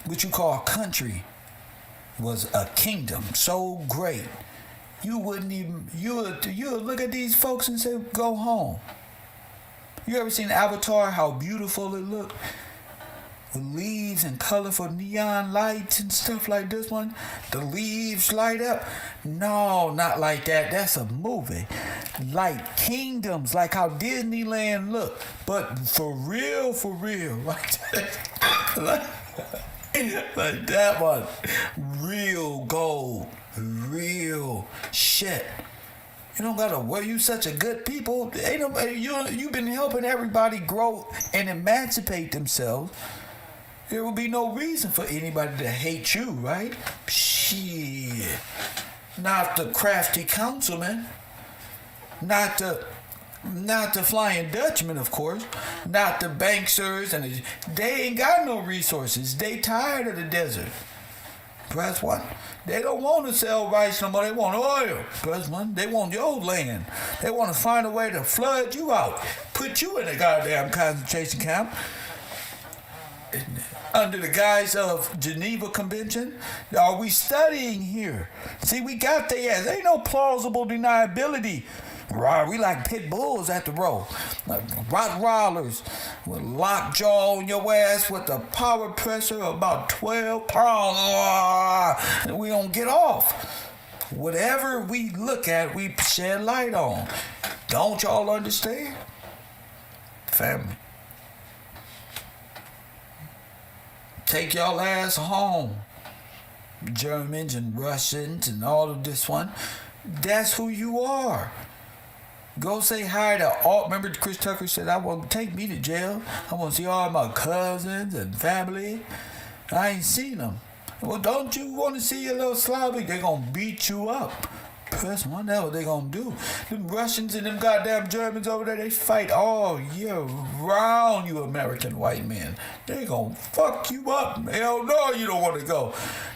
what you call country, was a kingdom so great, you would look at these folks and say, go home. You ever seen Avatar, how beautiful it looked? With leaves and colorful neon lights and stuff like this one. The leaves light up. No, not like that. That's a movie. like kingdoms, like how Disneyland look, but for real, like like that one, real gold, real shit. You don't gotta worry. You such a good people. Ain't nobody. You've been helping everybody grow and emancipate themselves. There will be no reason for anybody to hate you, right? Shit. Not the crafty councilman. Not the Flying Dutchman, of course. Not the banksters, and they ain't got no resources. They tired of the desert. Press one. They don't want to sell rice no more. They want oil. Press one. They want your land. They want to find a way to flood you out, put you in a goddamn concentration camp under the guise of Geneva Convention. Are we studying here? See, we got the ass. Ain't no plausible deniability. We like pit bulls at the row. Like Rottweilers with lockjaw on your ass with a power pressure of about 12 pounds. And we don't get off. Whatever we look at, we shed light on. Don't y'all understand? Family. Take y'all ass home. Germans and Russians and all of this one. That's who you are. Go say hi to all. Remember Chris Tucker said, I want to take me to jail. I want to see all my cousins and family. I ain't seen them. Well, don't you want to see your little Slavic? They going to beat you up. That's one. That's what they going to do. Them Russians and them goddamn Germans over there, they fight all year round, you American white men. They going to fuck you up. Hell no, you don't want to go.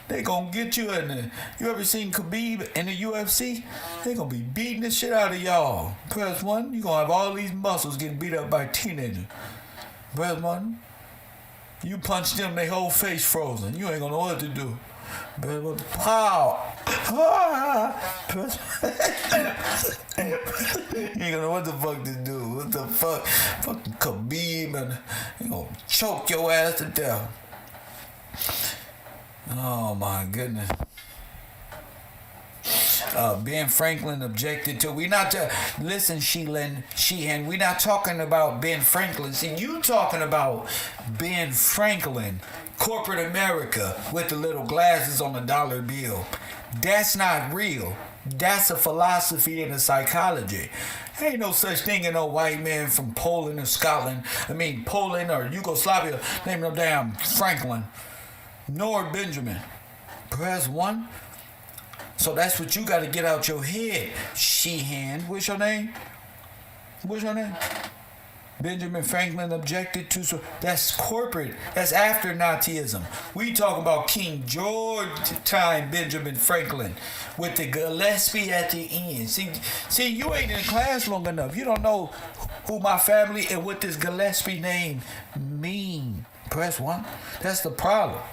They gonna get you in the... You ever seen Khabib in the UFC? They gonna be beating the shit out of y'all. Press one, you gonna have all these muscles getting beat up by teenagers. Press one, you punch them, they whole face frozen. You ain't gonna know what to do. Press one, pow! Press you ain't gonna know what the fuck to do. What the fuck? Fucking Khabib, and you gonna choke your ass to death. Oh my goodness. Ben Franklin objected to. We not to listen, Sheehan. We not talking about Ben Franklin. See, you talking about Ben Franklin, corporate America with the little glasses on the dollar bill. That's not real. That's a philosophy and a psychology. Ain't no such thing in no white man from Poland or Scotland. Poland or Yugoslavia. Name no damn Franklin. Nor Benjamin. Press one. So that's what you got to get out your head, Sheehan. What's your name? Benjamin Franklin objected to. So that's corporate. That's after Nazism. We talking about King George time Benjamin Franklin with the Gillespie at the end. See, you ain't in class long enough. You don't know who my family and what this Gillespie name mean. Press one. That's the problem.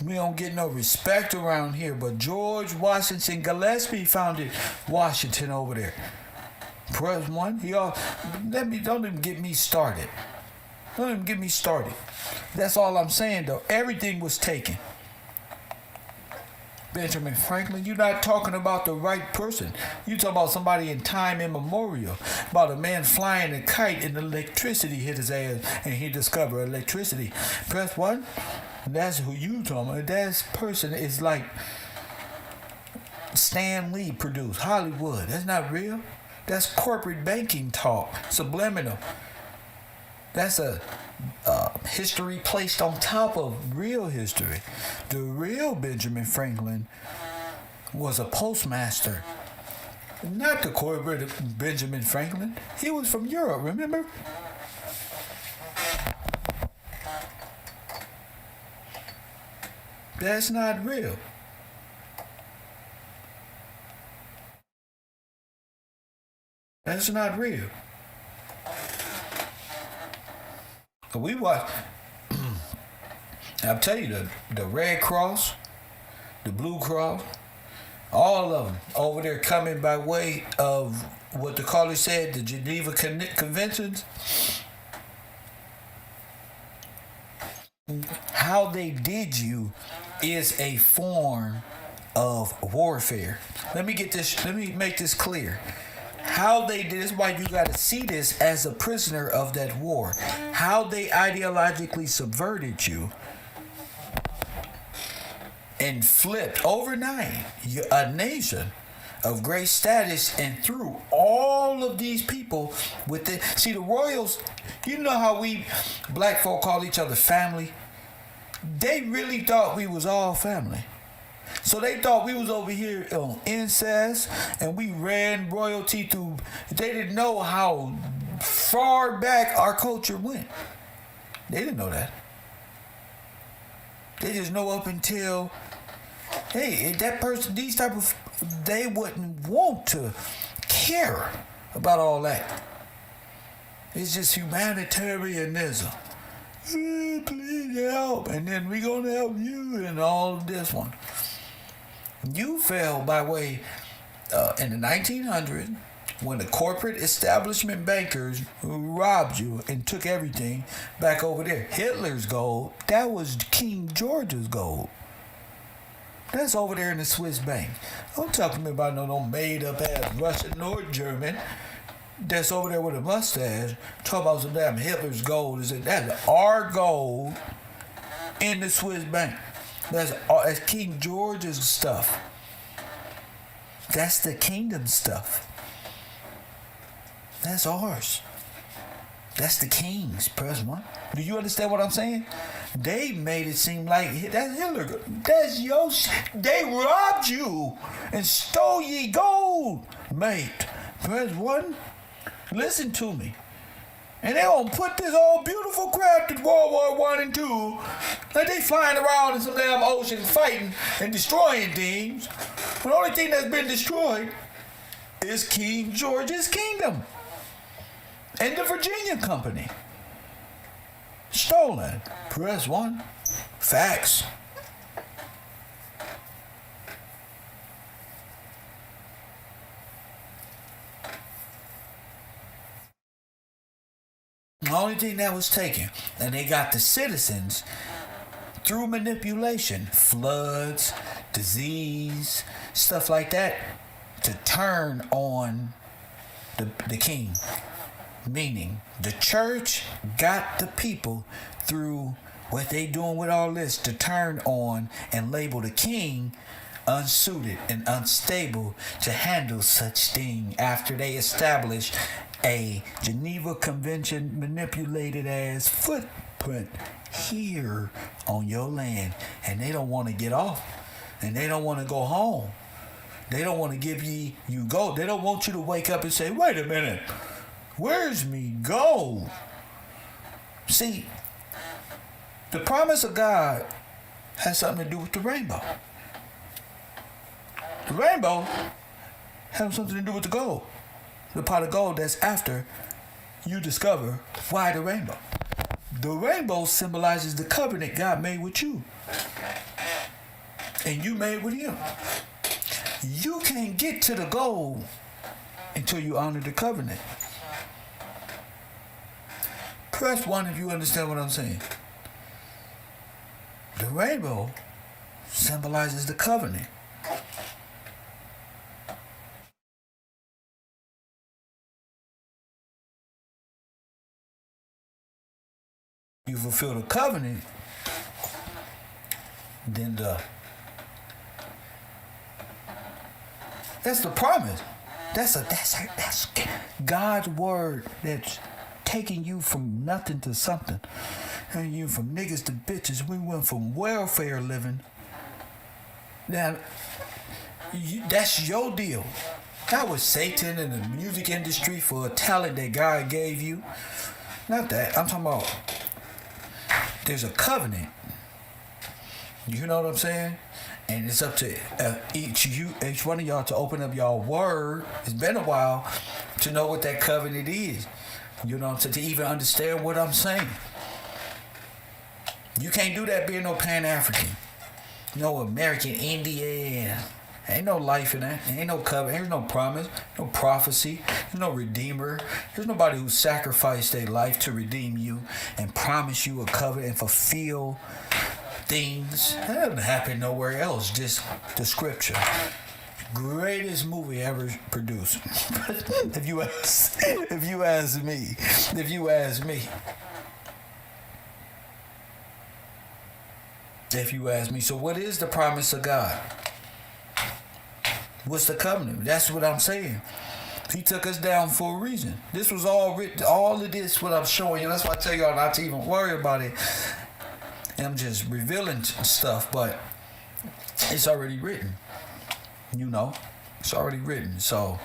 We don't get no respect around here, but George Washington Gillespie founded Washington over there. Press one. Don't even get me started. Don't even get me started. That's all I'm saying, though. Everything was taken. Benjamin Franklin, you're not talking about the right person. You talking about somebody in time immemorial. About a man flying a kite and electricity hit his ass and he discovered electricity. Press one. That's who you talking about. That person is like Stan Lee produced Hollywood. That's not real. That's corporate banking talk. Subliminal. That's a history placed on top of real history. The real Benjamin Franklin was a postmaster. Not the corporate Benjamin Franklin. He was from Europe, remember? That's not real. That's not real. We watch. I'll tell you, the Red Cross, the Blue Cross, all of them over there coming by way of what the caller said, the Geneva Conventions. How they did you is a form of warfare. Let me make this clear. How they did this, why you got to see this as a prisoner of that war. How they ideologically subverted you and flipped overnight a nation of great status and threw all of these people with it. See, the royals, you know how we black folk call each other family? They really thought we was all family. So they thought we was over here on incest and we ran royalty through. They didn't know how far back our culture went. They didn't know that. They just know up until, hey, that person, these type of, they wouldn't want to care about all that. It's just humanitarianism. Please help, and then we gonna help you and all of this one. You fell by way in the 1900s when the corporate establishment bankers robbed you and took everything back over there. Hitler's gold, that was King George's gold. That's over there in the Swiss bank. Don't talk to me about no made up ass Russian or German that's over there with a mustache. Talk about some damn Hitler's gold. That's our gold in the Swiss bank. That's King George's stuff. That's the kingdom stuff. That's ours. That's the king's, press one. Do you understand what I'm saying? They made it seem like that's Hitler. That's your they robbed you and stole ye gold, mate. Press one. Listen to me. And they gonna put this old beautiful craft in World War I and II, like they flying around in some damn ocean fighting and destroying things. But the only thing that's been destroyed is King George's kingdom and the Virginia Company. Stolen. Press one. Facts. The only thing that was taken, and they got the citizens through manipulation, floods, disease, stuff like that, to turn on the king. Meaning, the church got the people through what they doing with all this to turn on and label the king unsuited and unstable to handle such thing after they established a Geneva Convention manipulated as footprint here on your land, and they don't want to get off, and they don't want to go home. They don't want to give you gold. They don't want you to wake up and say, wait a minute, where's me gold? See, the promise of God has something to do with the rainbow. The rainbow has something to do with the gold. The pot of gold that's after you discover why the rainbow. The rainbow symbolizes the covenant God made with you. And you made with him. You can't get to the gold until you honor the covenant. Press one if you understand what I'm saying. The rainbow symbolizes the covenant. You fulfill the covenant, then that's the promise. That's God's word that's taking you from nothing to something. And you from niggas to bitches. We went from welfare living. Now, that's your deal. That was Satan in the music industry for a talent that God gave you. Not that. I'm talking about there's a covenant. You know what I'm saying? And it's up to each one of y'all to open up y'all word. It's been a while to know what that covenant is. You know what I'm saying? To even understand what I'm saying. You can't do that being no Pan-African. No American Indian. Ain't no life in that. Ain't no covenant. There's no promise. No prophecy. There's no redeemer. There's nobody who sacrificed their life to redeem you and promise you a covenant and fulfill things. That doesn't happen nowhere else. Just the scripture. greatest movie ever produced. if you ask me. So what is the promise of God? What's the covenant? That's what I'm saying. He took us down for a reason. This was all written. All of this, what I'm showing you. That's why I tell y'all not to even worry about it. And I'm just revealing stuff, but it's already written. It's already written. So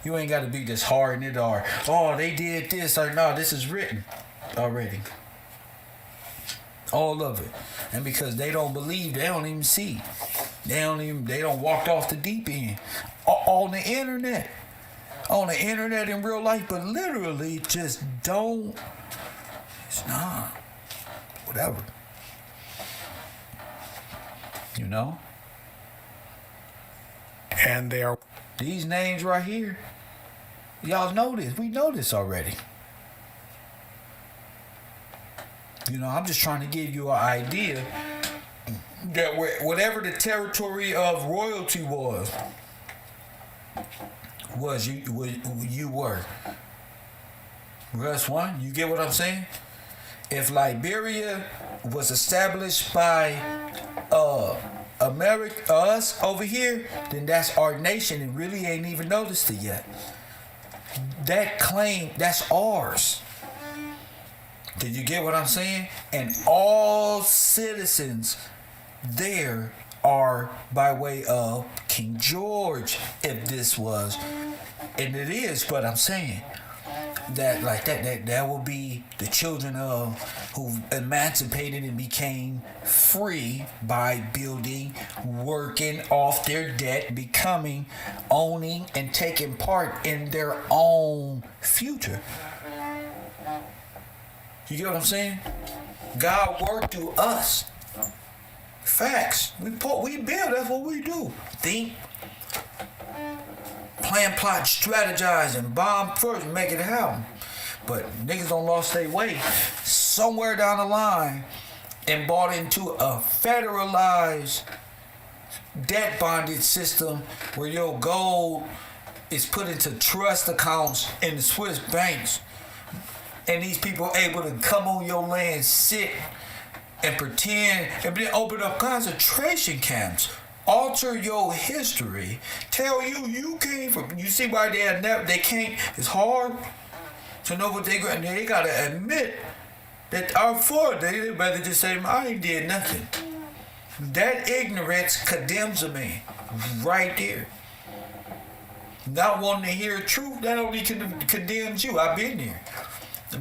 you ain't got to be just hard in it or, oh, they did this or no. This is written already. All of it. And because they don't believe, they don't even see. They don't walk off the deep end. On the internet. On the internet in real life, but literally just don't. It's not. Whatever. And they are. These names right here. Y'all know this. We know this already. I'm just trying to give you an idea that whatever the territory of royalty was you were. That's one. You get what I'm saying? If Liberia was established by America, us over here, then that's our nation and really ain't even noticed it yet. That claim, that's ours. Did you get what I'm saying? And all citizens there are by way of King George, if this was, and it is, but I'm saying that will be the children of who emancipated and became free by building, working off their debt, becoming, owning, and taking part in their own future. You get what I'm saying? God worked through us. Facts. We build. That's what we do. Think, plan, plot, strategize, and bomb first and make it happen. But niggas don't lost their way somewhere down the line and bought into a federalized debt bondage system where your gold is put into trust accounts in the Swiss banks. And these people are able to come on your land, sit, and pretend, and then open up concentration camps, alter your history, tell you came from. You see why they can't. It's hard to know what they gotta admit that our forefathers. They rather just say, I ain't did nothing. That ignorance condemns a man, right there. Not wanting to hear truth, that only condemns you. I've been there.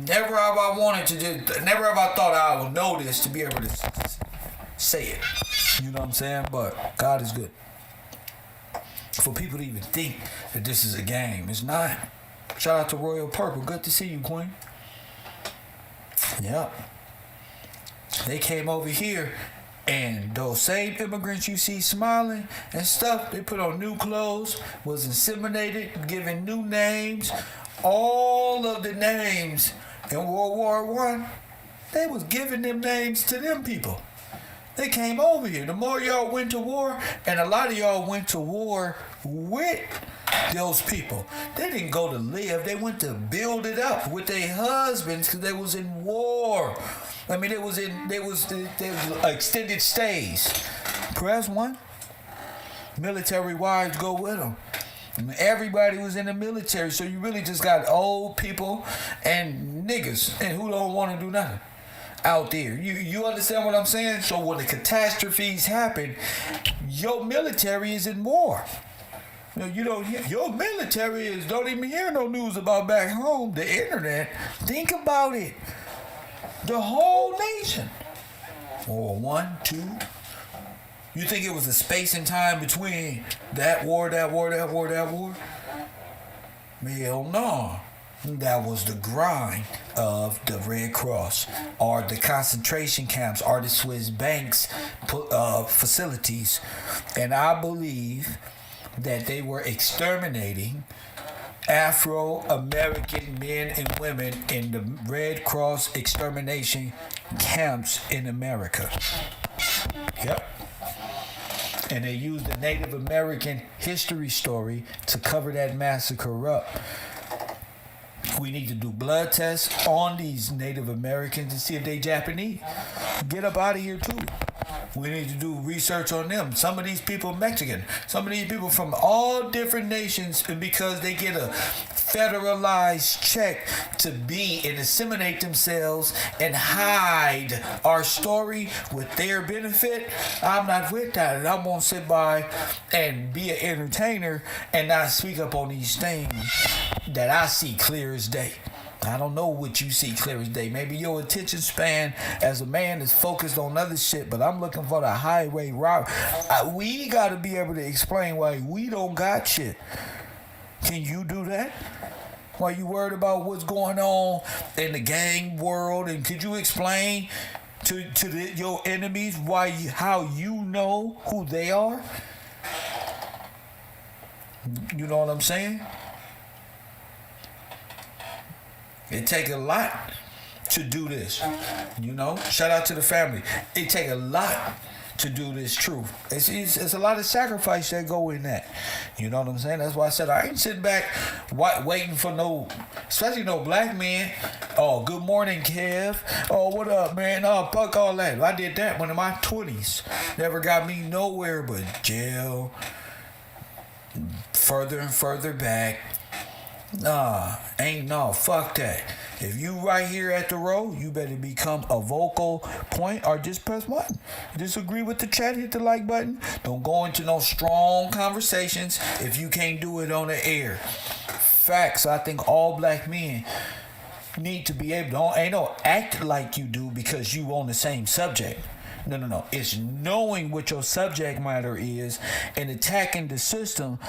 Never have I wanted to do. Never have I thought I would know this to be able to say it. You know what I'm saying? But God is good. For people to even think that this is a game, it's not. Shout out to Royal Purple. Good to see you, Queen. Yep. They came over here, and those same immigrants you see smiling and stuff, they put on new clothes, was inseminated, given new names. All of the names in World War I, they was giving them names to them people. They came over here. The more y'all went to war, and a lot of y'all went to war with those people. They didn't go to live. They went to build it up with their husbands because they was in war. I mean, they was extended stays. Press one. Military wives go with them. Everybody was in the military, so you really just got old people and niggas and who don't want to do nothing out there. You understand what I'm saying? So when the catastrophes happen, your military is in war. You don't hear, your military don't even hear no news about back home. The internet, think about it. The whole nation. Or 1, 2. You think it was a space and time between that war? Hell no. That was the grind of the Red Cross, or the concentration camps, or the Swiss banks facilities. And I believe that they were exterminating Afro-American men and women in the Red Cross extermination camps in America. Yep. And they used the Native American history story to cover that massacre up. We need to do blood tests on these Native Americans to see if they Japanese. Get up out of here too. We need to do research on them. Some of these people Mexican. Some of these people from all different nations, and because they get a federalized check to be and assimilate themselves and hide our story with their benefit, I'm not with that. And I'm going to sit by and be an entertainer and not speak up on these things that I see clear as day. I don't know what you see clear as day. Maybe your attention span as a man is focused on other shit, but I'm looking for the highway route. We got to be able to explain why we don't got shit. Can you do that? Why you worried about what's going on in the gang world? And could you explain to your enemies how you know who they are? You know what I'm saying? It take a lot to do this, you know. Shout out to the family. It take a lot to do this truth. It's a lot of sacrifice that go in that. You know what I'm saying? That's why I said I ain't sitting back waiting for especially no black men. Oh, good morning, Kev. Oh, what up, man? Oh, fuck all that. I did that when in my 20s. Never got me nowhere but jail. Further and further back. Fuck that. If you right here at the row, you better become a vocal point or just press 1. Disagree with the chat, hit the like button. Don't go into no strong conversations if you can't do it on the air. Facts. I think all black men need to be able to, ain't no act like you do because you on the same subject. No. It's knowing what your subject matter is and attacking the system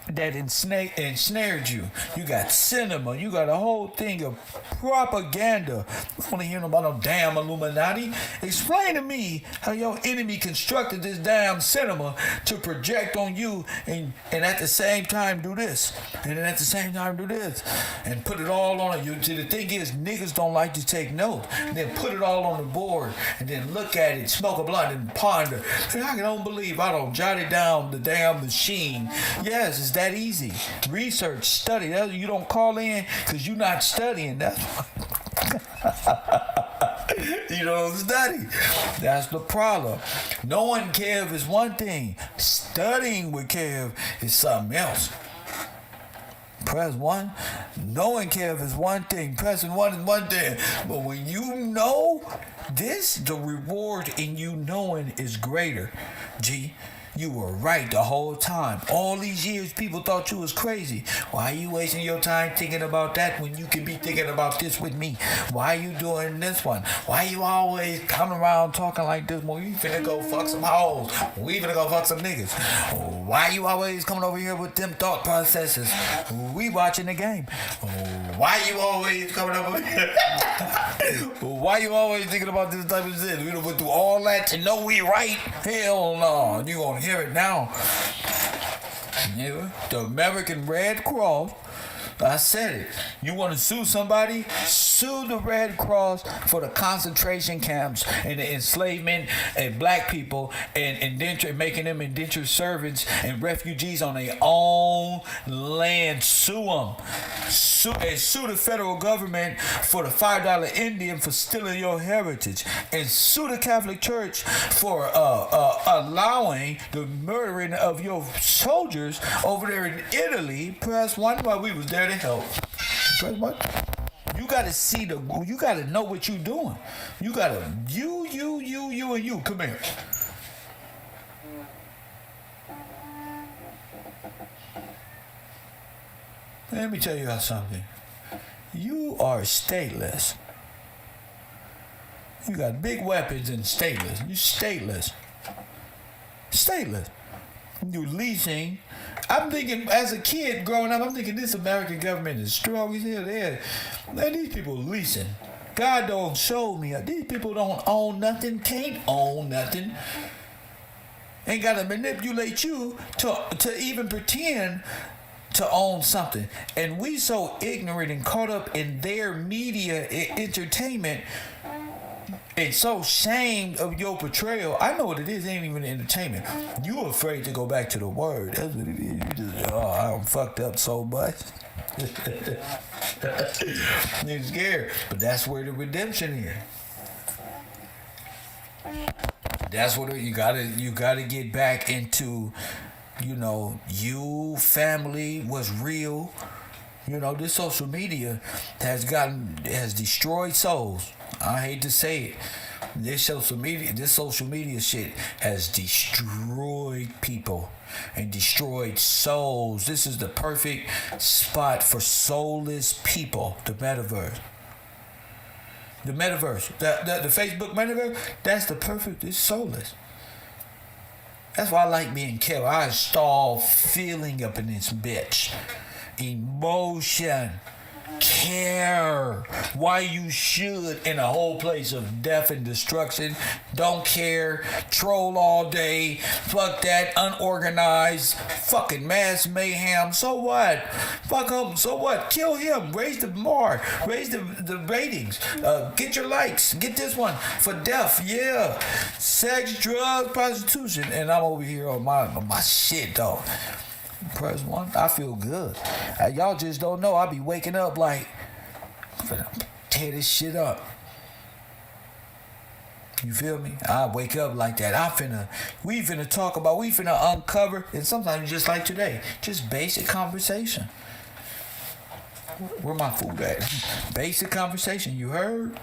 that ensnared you. You got cinema. You got a whole thing of propaganda. I don't want to hear about no damn Illuminati. Explain to me how your enemy constructed this damn cinema to project on you and at the same time do this. And then at the same time do this. And put it all on you. See, the thing is, niggas don't like to take note. And then put it all on the board and then look at it, smoke a blunt and ponder. I don't believe I don't jot it down the damn machine. Yes, it's that easy. Research, study. You don't call in because you're not studying. That's why. You don't study. That's the problem. Knowing Kev is one thing. Studying with Kev is something else. Press 1. Knowing Kev is one thing. Pressing 1 is one thing. But when you know this, the reward in you knowing is greater. G, you were right the whole time. All these years, people thought you was crazy. Why are you wasting your time thinking about that when you could be thinking about this with me? Why are you doing this one? Why you always coming around talking like this? Well, you finna go fuck some hoes. We finna go fuck some niggas. Why you always coming over here with them thought processes? We watching the game. Why you always coming over here? Why you always thinking about this type of shit? We done went through all that to know we right? Hell no. You gonna hear it now. Yeah, the American Red Cross. I said it. You want to sue somebody? Sue the Red Cross for the concentration camps and the enslavement of black people and making them indentured servants and refugees on their own land. Sue them. Sue the federal government for the $5 Indian for stealing your heritage. And sue the Catholic Church for allowing the murdering of your soldiers over there in Italy. Press 1 while we was there to help. Press 1. You gotta see you gotta know what you're doing. You gotta, you, and you. Come here. Let me tell you something. You are stateless. You got big weapons and stateless. You stateless. Stateless. You leasing. I'm thinking, as a kid growing up, I'm thinking this American government is strong as hell. Man, these people leasing. God don't show me. These people don't own nothing, can't own nothing. Ain't got to manipulate you to even pretend to own something. And we so ignorant and caught up in their media entertainment and so ashamed of your portrayal. I know what it is. It ain't even entertainment. You afraid to go back to the word. That's what it is. You just, I'm fucked up so much. You're scared. But that's where the redemption is. That's what you gotta get back into. You know, you family was real. You know, this social media has destroyed souls. I hate to say it. This social media shit has destroyed people and destroyed souls. This is the perfect spot for soulless people. The metaverse. The Facebook metaverse. That's the perfect. It's soulless. That's why I like being KevRow. I install feeling up in this bitch. Emotion, care, why you should in a whole place of death and destruction. Don't care, troll all day, fuck that, unorganized, fucking mass mayhem. So what? Fuck him. So what? Kill him. Raise the bar. Raise the ratings. Get your likes. Get this one for death. Yeah. Sex, drugs, prostitution, and I'm over here on my shit, dog. Press 1. I feel good. Y'all just don't know. I be waking up like, I'm finna tear this shit up. You feel me? I wake up like that. We finna talk about, we finna uncover, and sometimes just like today, just basic conversation. Where my food at? Basic conversation. You heard?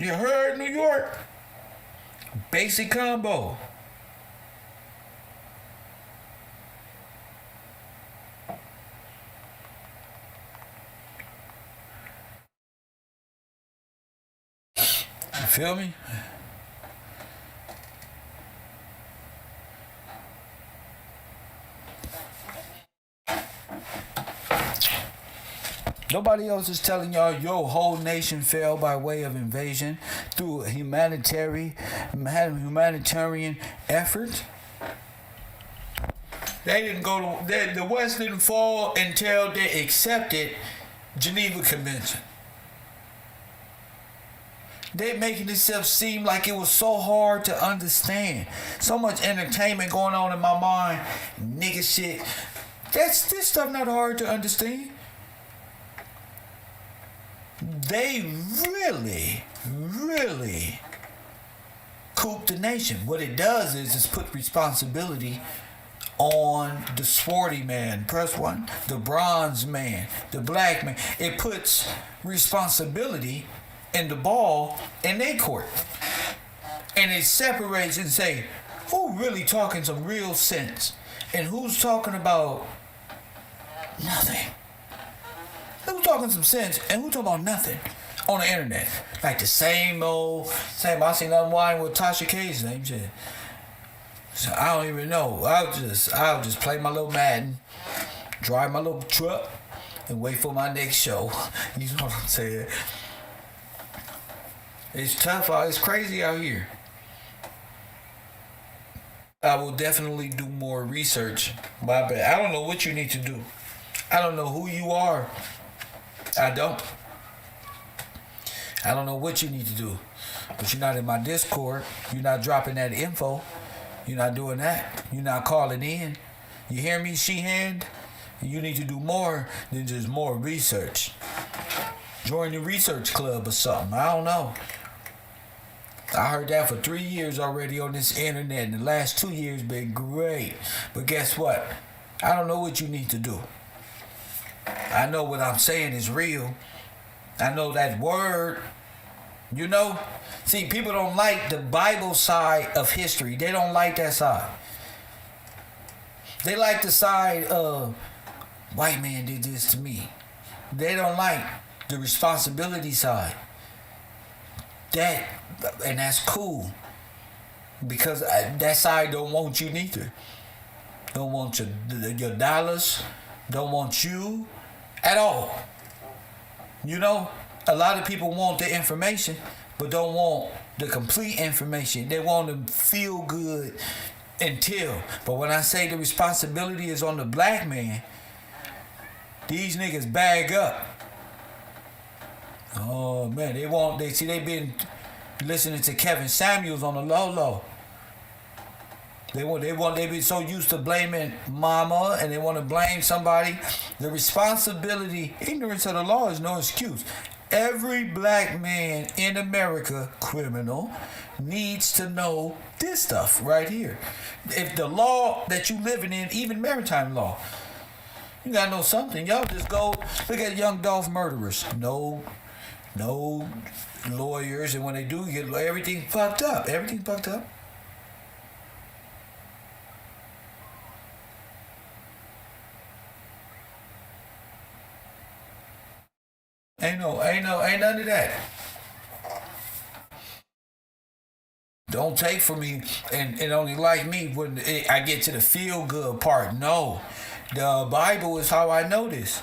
You heard, New York? Basic combo. Feel me? Nobody else is telling y'all your whole nation fell by way of invasion through a humanitarian effort. They didn't go to the West didn't fall until they accepted Geneva Convention. They're making themselves seem like it was so hard to understand. So much entertainment going on in my mind. Nigga shit. This stuff not hard to understand. They really, really cooped the nation. What it does is put responsibility on the sporty man. Press 1. The bronze man. The black man. It puts responsibility in the ball in their court. And it separates and say, who really talking some real sense? And who's talking about nothing? Who's talking some sense and who's talking about nothing on the internet? Like the same old. I seen unwind with Tasha K's name. So I don't even know. I'll just play my little Madden, drive my little truck, and wait for my next show. You know what I'm saying? It's tough out. It's crazy out here. I will definitely do more research. My bad. I don't know what you need to do. I don't know who you are. I don't know what you need to do. But you're not in my Discord. You're not dropping that info. You're not doing that. You're not calling in. You hear me, She-Hand? You need to do more than just more research. Join the research club or something. I don't know. I heard that for 3 years already on this internet, and the last 2 years been great. But guess what? I don't know what you need to do. I know what I'm saying is real. I know that word, you know? See, people don't like the Bible side of history. They don't like that side. They like the side of white man did this to me. They don't like the responsibility side. And that's cool. Because that side don't want you neither. Don't want your dollars. Don't want you at all. You know, a lot of people want the information, but don't want the complete information. They want to feel good until. But when I say the responsibility is on the black man, these niggas bag up. Oh man, they've been listening to Kevin Samuels on the low. They be so used to blaming mama and they want to blame somebody. The responsibility, ignorance of the law is no excuse. Every black man in America, criminal, needs to know this stuff right here. If the law that you living in, even maritime law, you gotta know something. Y'all just go look at young Dolph murderers. No lawyers, and when they do get everything fucked up. Everything fucked up. Ain't none of that. Don't take from me and only like me when I get to the feel good part. No, the Bible is how I know this.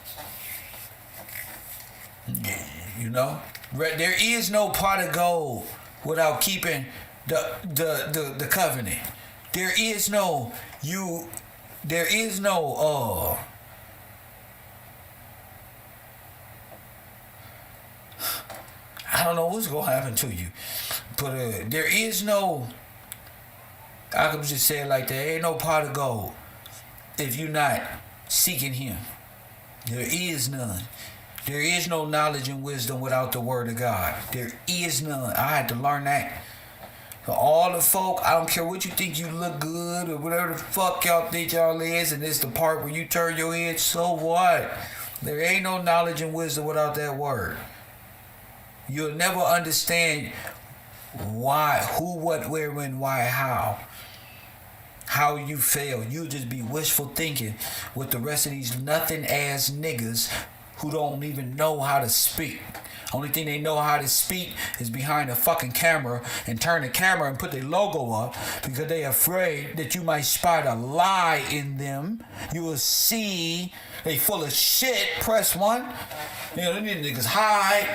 You know, there is no pot of gold without keeping the covenant. There is no I don't know what's gonna happen to you, but there is no. I can just say it like that. There ain't no pot of gold if you're not seeking Him. There is none. There is no knowledge and wisdom without the Word of God. There is none. I had to learn that. For all the folk, I don't care what you think you look good or whatever the fuck y'all think y'all is, and it's the part where you turn your head. So what? There ain't no knowledge and wisdom without that Word. You'll never understand why, who, what, where, when, why, how you fail. You'll just be wishful thinking with the rest of these nothing ass niggas who don't even know how to speak. Only thing they know how to speak is behind a fucking camera and turn the camera and put their logo up because they afraid that you might spot a lie in them. You will see they full of shit. Press 1. You know, them niggas hide.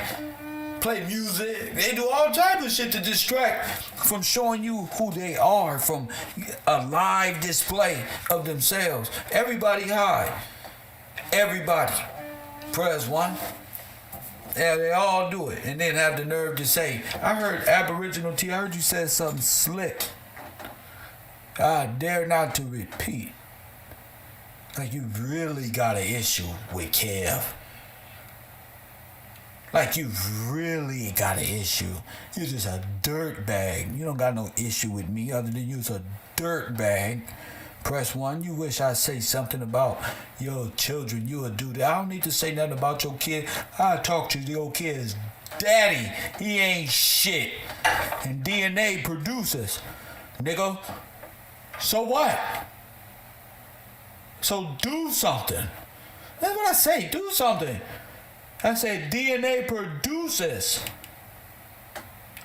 Play music. They do all type of shit to distract from showing you who they are, from a live display of themselves. Everybody hide. Everybody. Press 1. Yeah, they all do it. And then have the nerve to say, I heard Aboriginal T, I heard you said something slick. I dare not to repeat. Like you really got an issue with Kev. Like you really got an issue. You're just a dirt bag. You don't got no issue with me other than you's a dirt bag. Press 1. You wish I'd say something about your children. You would do that. I don't need to say nothing about your kid. I talk to your kid's daddy. He ain't shit. And DNA produces. Nigga. So what? So do something. That's what I say. Do something. I said DNA produces.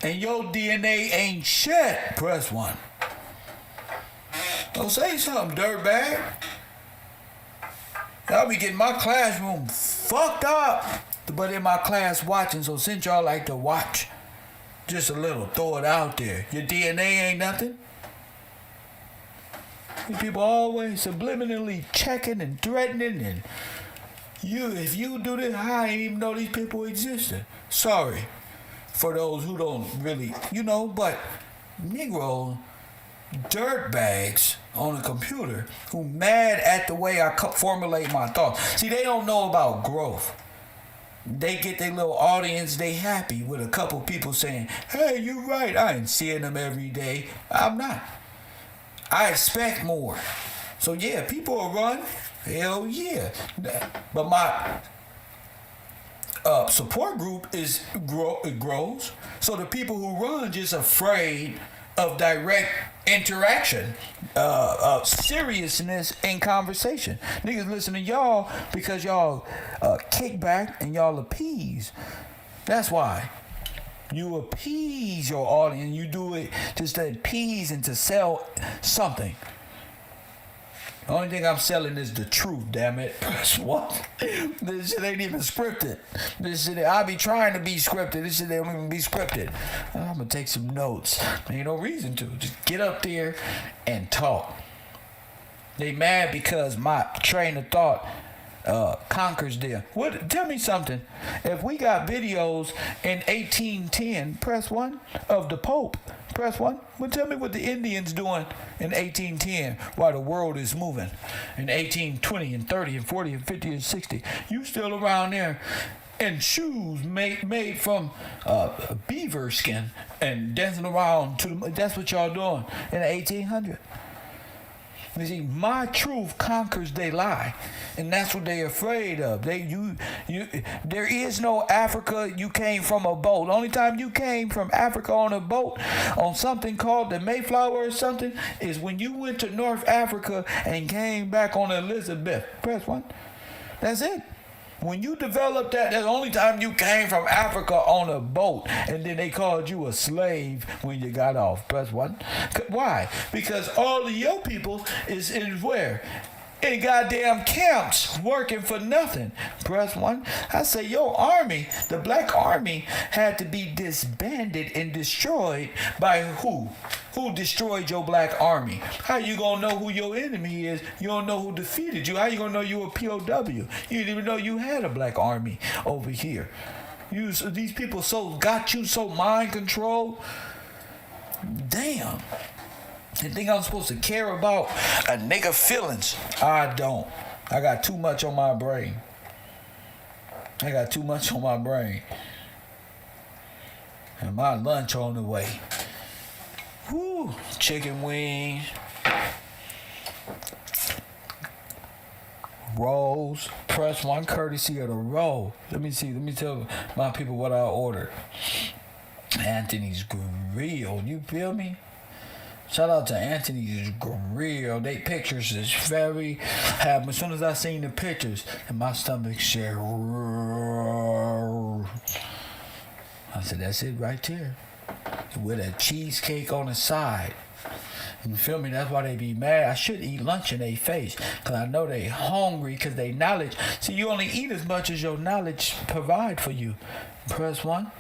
And your DNA ain't shit. Press 1. Don't say something, dirtbag. Y'all be getting my classroom fucked up. But in my class watching, so since y'all like to watch, just a little, throw it out there. Your DNA ain't nothing. These people always subliminally checking and threatening and if you do this, I ain't even know these people existed. Sorry for those who don't really, but Negro dirtbags on a computer who mad at the way I formulate my thoughts. See, they don't know about growth. They get their little audience, they happy with a couple people saying, hey, you right, I ain't seeing them every day. I'm not. I expect more. So yeah, people will run. Hell yeah. But my support group it grows. So the people who run just afraid of direct interaction, seriousness in conversation. Niggas listen to y'all because y'all kick back and y'all appease. That's why. You appease your audience. You do it just to appease and to sell something. The only thing I'm selling is the truth, damn it. What? This shit ain't even scripted. This shit, I be trying to be scripted. This shit ain't even be scripted. I'm gonna take some notes. Ain't no reason to. Just get up there and talk. They mad because my train of thought conquers them. What? Tell me something. If we got videos in 1810, press 1 of the Pope. Press 1. Well, tell me what the Indians doing in 1810 while the world is moving in 1820 and 30 and 40 and 50 and 60. You still around there in shoes made from beaver skin and dancing around to the, that's what y'all doing in the 1800s. You see, my truth conquers they lie, and that's what they're afraid of. There is no Africa. You came from a boat. The only time you came from Africa on a boat, on something called the Mayflower or something, is when you went to North Africa and came back on Elizabeth. Press 1. That's it. When you developed that, that's the only time you came from Africa on a boat, and then they called you a slave when you got off. Press 1. Why? Because all of your people is in where? In goddamn camps, working for nothing. Press 1. I say your army, the black army, had to be disbanded and destroyed by who? Who destroyed your black army? How you gonna know who your enemy is? You don't know who defeated you. How you gonna know you a POW? You didn't even know you had a black army over here. These people got you so mind controlled. Damn. You think I'm supposed to care about a nigga feelings? I don't. I got too much on my brain. And my lunch on the way. Woo. Chicken wings. Rolls. Press 1 courtesy of the roll. Let me tell my people what I ordered. Anthony's Grill. You feel me? Shout out to Anthony's Grill. They pictures is very happy. As soon as I seen the pictures, and my stomach said, I said, that's it right there. With a cheesecake on the side. You feel me? That's why they be mad. I should eat lunch in their face, because I know they hungry, because they knowledge. See, you only eat as much as your knowledge provide for you. Press 1.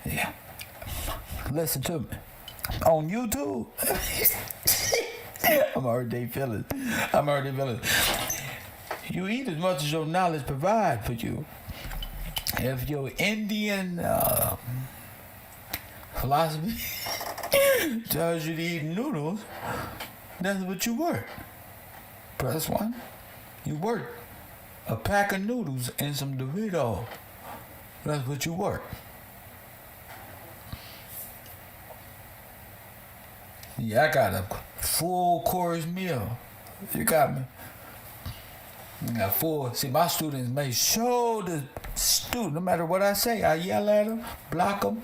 Yeah. Listen to me. On YouTube, I'm already feeling. You eat as much as your knowledge provide for you. If your Indian philosophy tells you to eat noodles, that's what you work. Press 1. You work a pack of noodles and some Doritos. That's what you work. Yeah, I got a full course meal. You got me. I got full. See, my students make sure the student, no matter what I say, I yell at them, block them.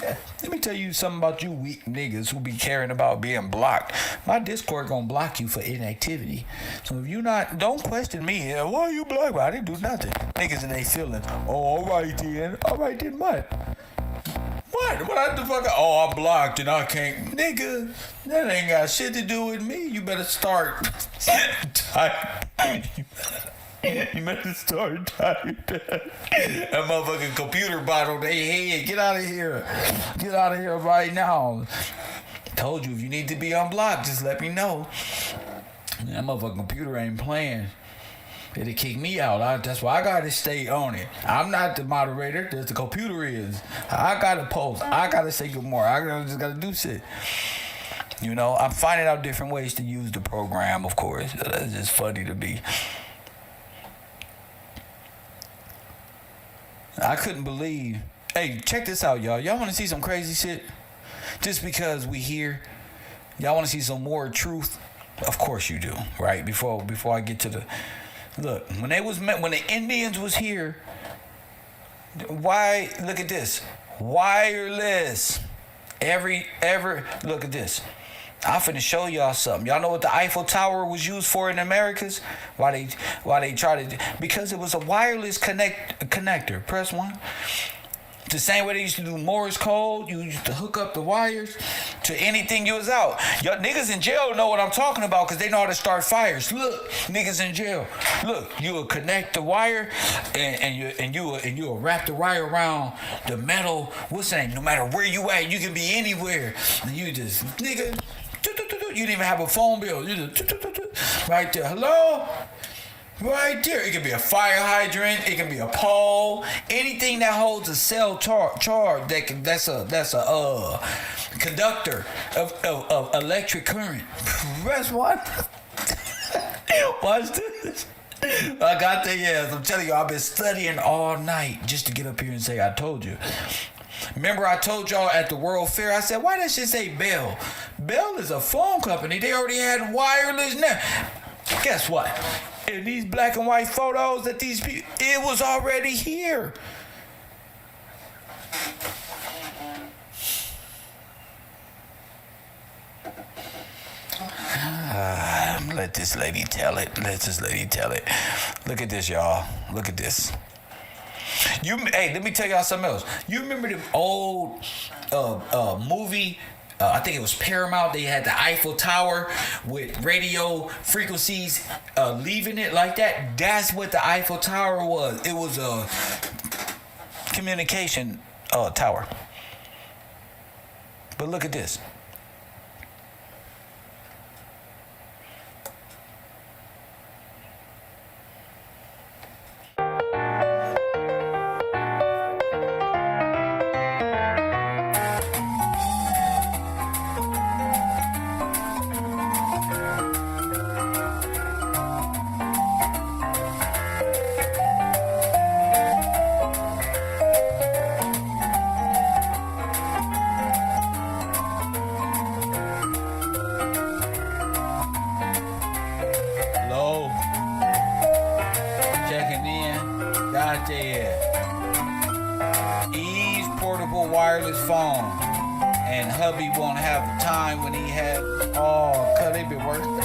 Yeah. Let me tell you something about you weak niggas who be caring about being blocked. My Discord gonna block you for inactivity. So if you not, don't question me. Why you blocked? I didn't do nothing. Niggas and they feeling. Oh, all right then. All right then what? What I the fuck? Oh, I'm blocked and I can't. Nigga, that ain't got shit to do with me. You better start typing. You better start typing. That motherfucking computer bot on their head. Get out of here. Get out of here right now. Told you, if you need to be unblocked, just let me know. That motherfucking computer ain't playing. It'll kick me out. That's why I gotta stay on it. I'm not the moderator. The computer is. I gotta post. I gotta say good morning. I just gotta do shit. You know, I'm finding out different ways to use the program, of course. That's just funny to me. I couldn't believe. Hey, check this out, y'all. Y'all want to see some crazy shit? Just because we here, y'all want to see some more truth? Of course you do, right? Before I get to the look, when the Indians was here, why? Look at this, wireless. Look at this. I'm finna show y'all something. Y'all know what the Eiffel Tower was used for in the Americas? Why they try to? Because it was a wireless connector. Press 1. The same way they used to do Morse code, you used to hook up the wires to anything you was out. Y'all niggas in jail know what I'm talking about because they know how to start fires. Look, niggas in jail. Look, you will connect the wire and you will wrap the wire around the metal. What's that? No matter where you at, you can be anywhere. And you just nigga. You didn't even have a phone bill. You just Right there. Hello? Right there. It can be a fire hydrant. It can be a pole. Anything that holds a cell charge. That's a conductor of electric current. Press what? Watch this. I got the yes. I'm telling you, I've been studying all night just to get up here and say I told you. Remember I told y'all at the World Fair, I said, why does she say Bell? Bell is a phone company. They already had wireless now. Guess what? In these black and white photos that these people, it was already here. Let this lady tell it. Look at this, y'all. Look at this. Hey, let me tell y'all something else. You remember the old movie? I think it was Paramount. They had the Eiffel Tower with radio frequencies leaving it like that. That's what the Eiffel Tower was. It was a communication tower. But look at this. Wireless phone, and hubby won't have the time when he had. Oh, cause they been working.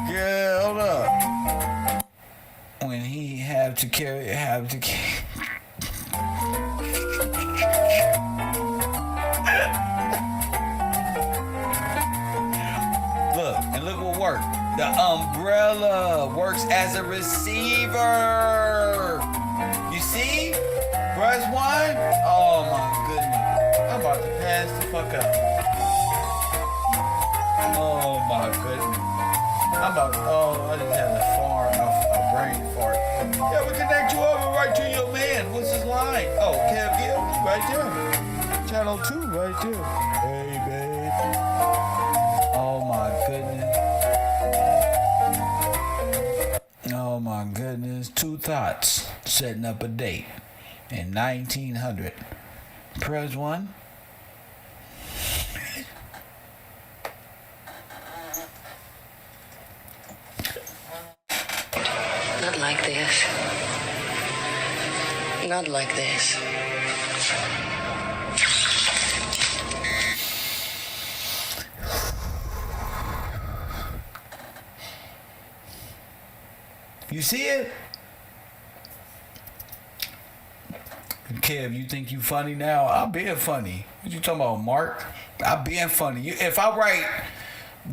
Girl, hold up. When he have to carry. Look what worked. The umbrella works as a receiver. You see? Press 1. Oh my goodness. I'm about to pass the fuck out. Oh my goodness. I just had a brain fart. Yeah, we connect you over right to your man. What's his line? Oh, KevRow, right there. Channel 2, right there. Hey, babe. Oh my goodness. Oh my goodness. 2 thoughts. Setting up a date. In 1900. Press 1. Not like this. Not like this. You see it? Kev, you think you funny now? I'm being funny. What you talking about, Mark? I'm being funny. If I write,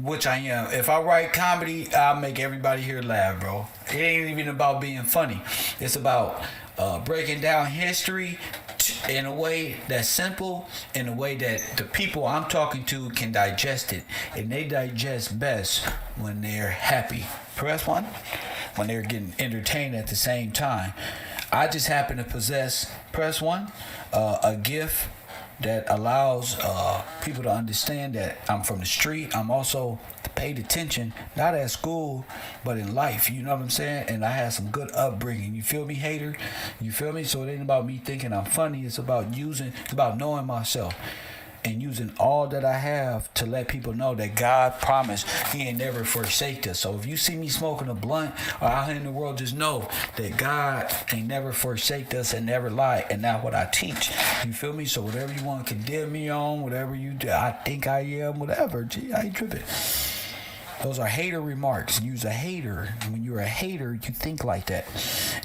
which I am, if I write comedy, I'll make everybody here laugh, bro. It ain't even about being funny. It's about breaking down history in a way that's simple, in a way that the people I'm talking to can digest it. And they digest best when they're happy. Press 1. When they're getting entertained at the same time. I just happen to possess, press 1, a gift that allows people to understand that I'm from the street. I'm also paid attention, not at school, but in life. You know what I'm saying? And I had some good upbringing. You feel me, hater? You feel me? So it ain't about me thinking I'm funny. It's about knowing myself. And using all that I have to let people know that God promised He ain't never forsake us. So if you see me smoking a blunt or out here in the world, just know that God ain't never forsake us and never lie. And that's what I teach. You feel me? So whatever you want to condemn me on, whatever you do, I think I am, whatever. Gee, I ain't tripping. Those are hater remarks. You're a hater. When you're a hater, you think like that.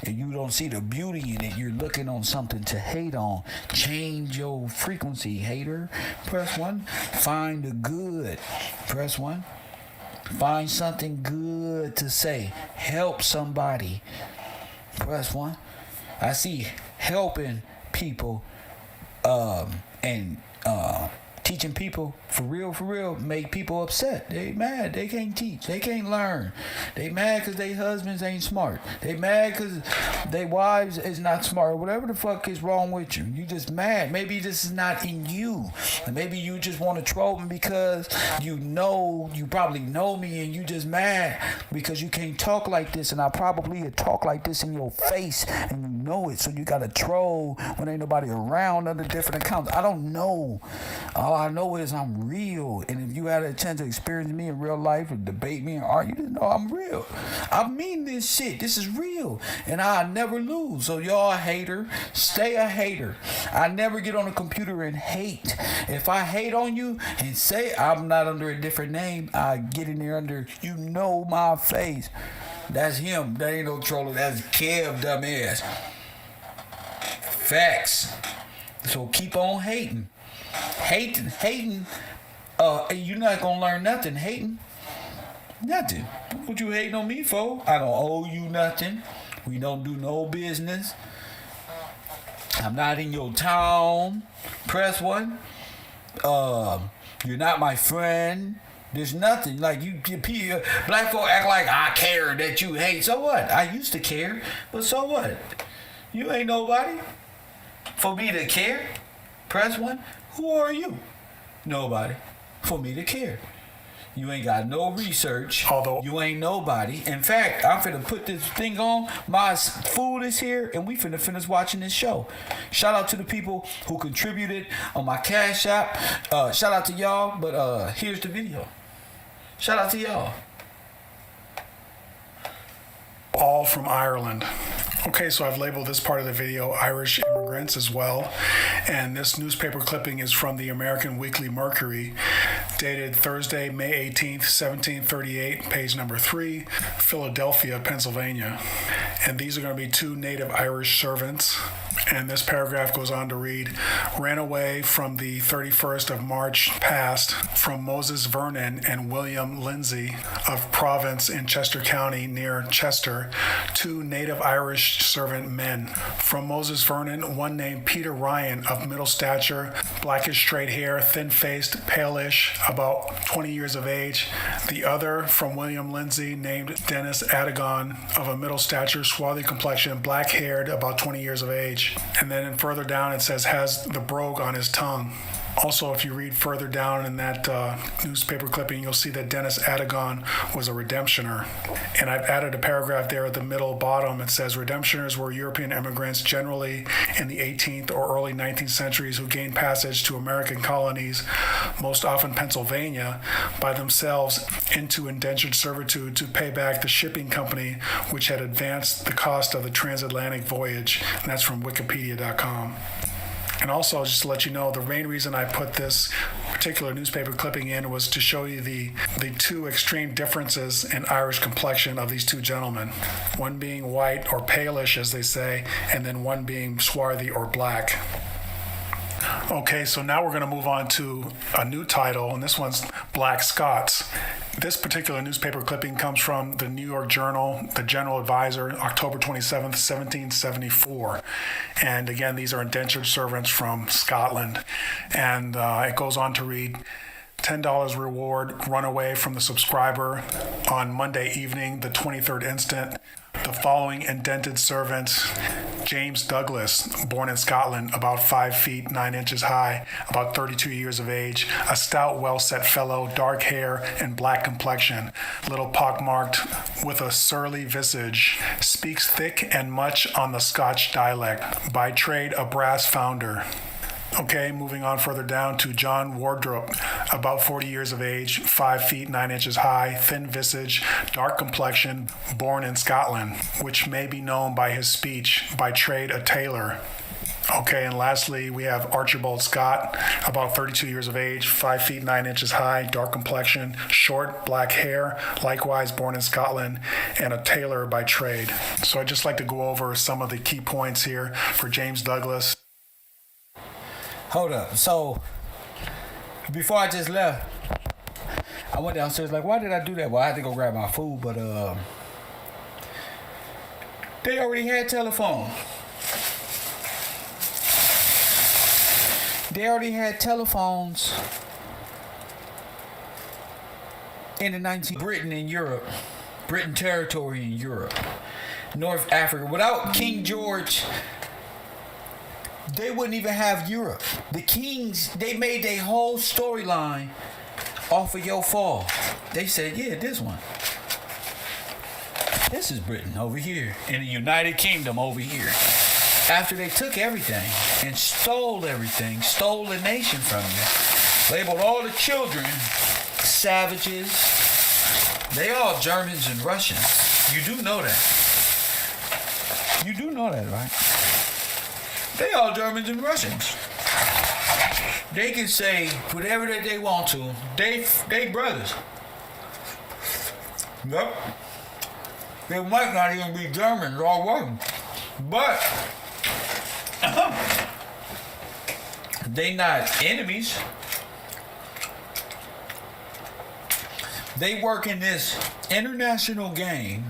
And you don't see the beauty in it. You're looking on something to hate on. Change your frequency, hater. Press 1. Find the good. Press 1. Find something good to say. Help somebody. Press 1. I see helping people and teaching people for real, make people upset. They mad. They can't teach. They can't learn. They mad because they husbands ain't smart. They mad because they wives is not smart. Whatever the fuck is wrong with you, you just mad. Maybe this is not in you. And maybe you just want to troll me because you probably know me and you just mad because you can't talk like this, and I probably talk like this in your face and you know it, so you gotta troll when ain't nobody around under different accounts. I don't know. All I know is I'm real, and if you had a chance to experience me in real life and debate me and argue, just know I'm real. I mean this shit. This is real, and I never lose. So y'all a hater, stay a hater. I never get on a computer and hate. If I hate on you and say I'm not under a different name, I get in there under, you know, my face. That's him. That ain't no troller. That's Kev, dumbass. Facts. So keep on hating. Hating. You're not gonna learn nothing. Hating. Nothing. What you hating on me for? I don't owe you nothing. We don't do no business. I'm not in your town. Press one. You're not my friend. There's nothing. Like, black folk act like I care that you hate. So what? I used to care, but so what? You ain't nobody for me to care. Press one. Who are you? Nobody for me to care. You ain't got no research. Although you ain't nobody. In fact, I'm finna put this thing on. My food is here, and we finna finish watching this show. Shout out to the people who contributed on my Cash App. Shout out to y'all. But here's the video. Shout out to y'all. all from Ireland. Okay, so I've labeled this part of the video Irish immigrants as well. And this newspaper clipping is from the American Weekly Mercury, dated Thursday, May 18th, 1738, page number 3, Philadelphia, Pennsylvania. And these are going to be two native Irish servants. And this paragraph goes on to read, ran away from the 31st of March past from Moses Vernon and William Lindsay of Province in Chester County near Chester, two native Irish servant men. From Moses Vernon, one named Peter Ryan of middle stature, blackish straight hair, thin-faced, palish, about 20 years of age. The other from William Lindsay named Dennis Adagon of a middle stature, swarthy complexion, black-haired, about 20 years of age. And then further down it says, has the brogue on his tongue. Also, if you read further down in that newspaper clipping, you'll see that Dennis Adagon was a redemptioner. And I've added a paragraph there at the middle bottom. It says, redemptioners were European immigrants generally in the 18th or early 19th centuries who gained passage to American colonies, most often Pennsylvania, by themselves into indentured servitude to pay back the shipping company which had advanced the cost of the transatlantic voyage. And that's from wikipedia.com. And also, just to let you know, the main reason I put this particular newspaper clipping in was to show you the two extreme differences in Irish complexion of these two gentlemen. One being white or palish, as they say, and then one being swarthy or black. Okay, so now we're going to move on to a new title, and this one's Black Scots. This particular newspaper clipping comes from the New York Journal, the General Advisor, October 27th, 1774. And again, these are indentured servants from Scotland. And it goes on to read, $10 reward run away from the subscriber on Monday evening, the 23rd instant. The following indented servants: James Douglas, born in Scotland, about 5 feet 9 inches high, about 32 years of age, a stout, well-set fellow, dark hair and black complexion, little pockmarked, with a surly visage, speaks thick and much on the Scotch dialect, by trade a brass founder. Okay, moving on further down to John Wardrop, about 40 years of age, 5 feet 9 inches high, thin visage, dark complexion, born in Scotland, which may be known by his speech, by trade a tailor. Okay, and lastly, we have Archibald Scott, about 32 years of age, 5 feet 9 inches high, dark complexion, short black hair, likewise born in Scotland, and a tailor by trade. So I'd just like to go over some of the key points here for James Douglas. Hold up. So, before I just left, I went downstairs like, why did I do that? Well, I had to go grab my food, but they already had telephone. They already had telephones in the 19th. Britain in Europe, Britain territory in Europe, North Africa. Without King George, they wouldn't even have Europe. The kings, they made their whole storyline off of your fall. They said, yeah, this one. This is Britain over here, in the United Kingdom over here. After they took everything and stole everything, stole the nation from you, labeled all the children savages. They all Germans and Russians. You do know that. You do know that, right? They all Germans and Russians. They can say whatever that they want to. They brothers. Yep. They might not even be Germans or Russians, but they not enemies. They work in this international game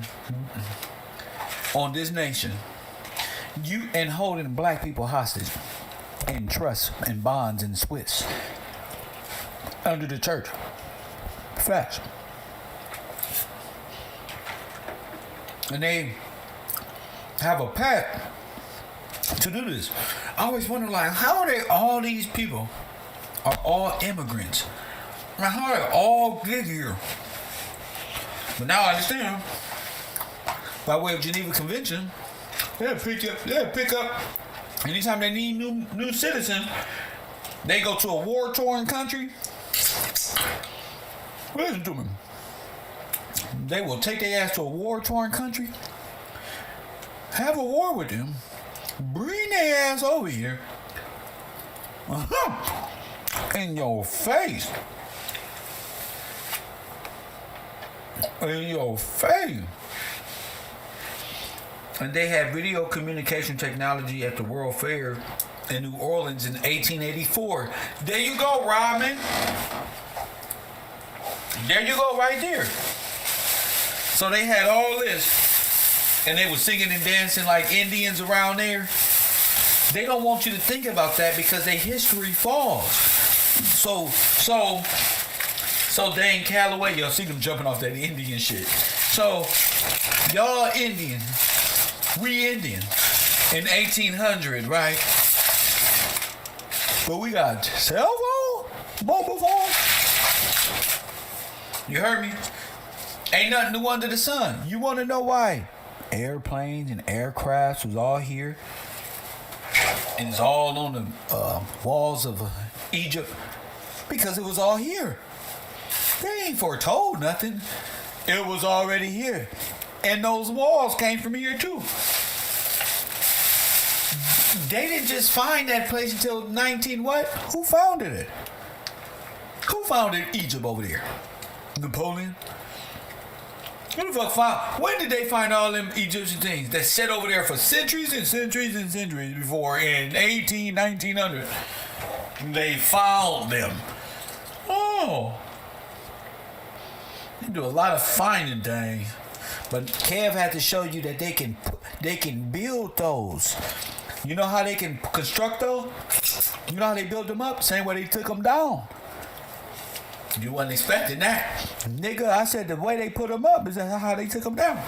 on this nation. You and holding black people hostage in trust and bonds and Swiss under the church. Facts. And they have a pact to do this. I always wonder, like, how are they? All these people are all immigrants. Like, how are they all get here? But now I understand. By way of Geneva Convention, they'll pick up. Anytime they need new citizens, they go to a war-torn country. Listen to me. They will take their ass to a war-torn country, have a war with them, bring their ass over here, in your face. In your face. And they had video communication technology at the World Fair in New Orleans in 1884. There you go, Robin. There you go, right there. So they had all this, and they were singing and dancing like Indians around there. They don't want you to think about that because their history falls. So Dane Calloway, y'all see them jumping off that Indian shit. So y'all Indian, we Indian in 1800, right? But we got cell phone, mobile phone. You heard me? Ain't nothing new under the sun. You want to know why? Airplanes and aircrafts was all here. And it's all on the walls of Egypt. Because it was all here. They ain't foretold nothing. It was already here. And those walls came from here too. They didn't just find that place until 19 what? Who founded it? Who founded Egypt over there? Napoleon? Who the fuck found? When did they find all them Egyptian things that sat over there for centuries and centuries and centuries before in 1900? They found them. Oh. They do a lot of finding things. But Kev had to show you that they can build those. You know how they can construct those? You know how they built them up? Same way they took them down. You wasn't expecting that. Nigga, I said the way they put them up is how they took them down.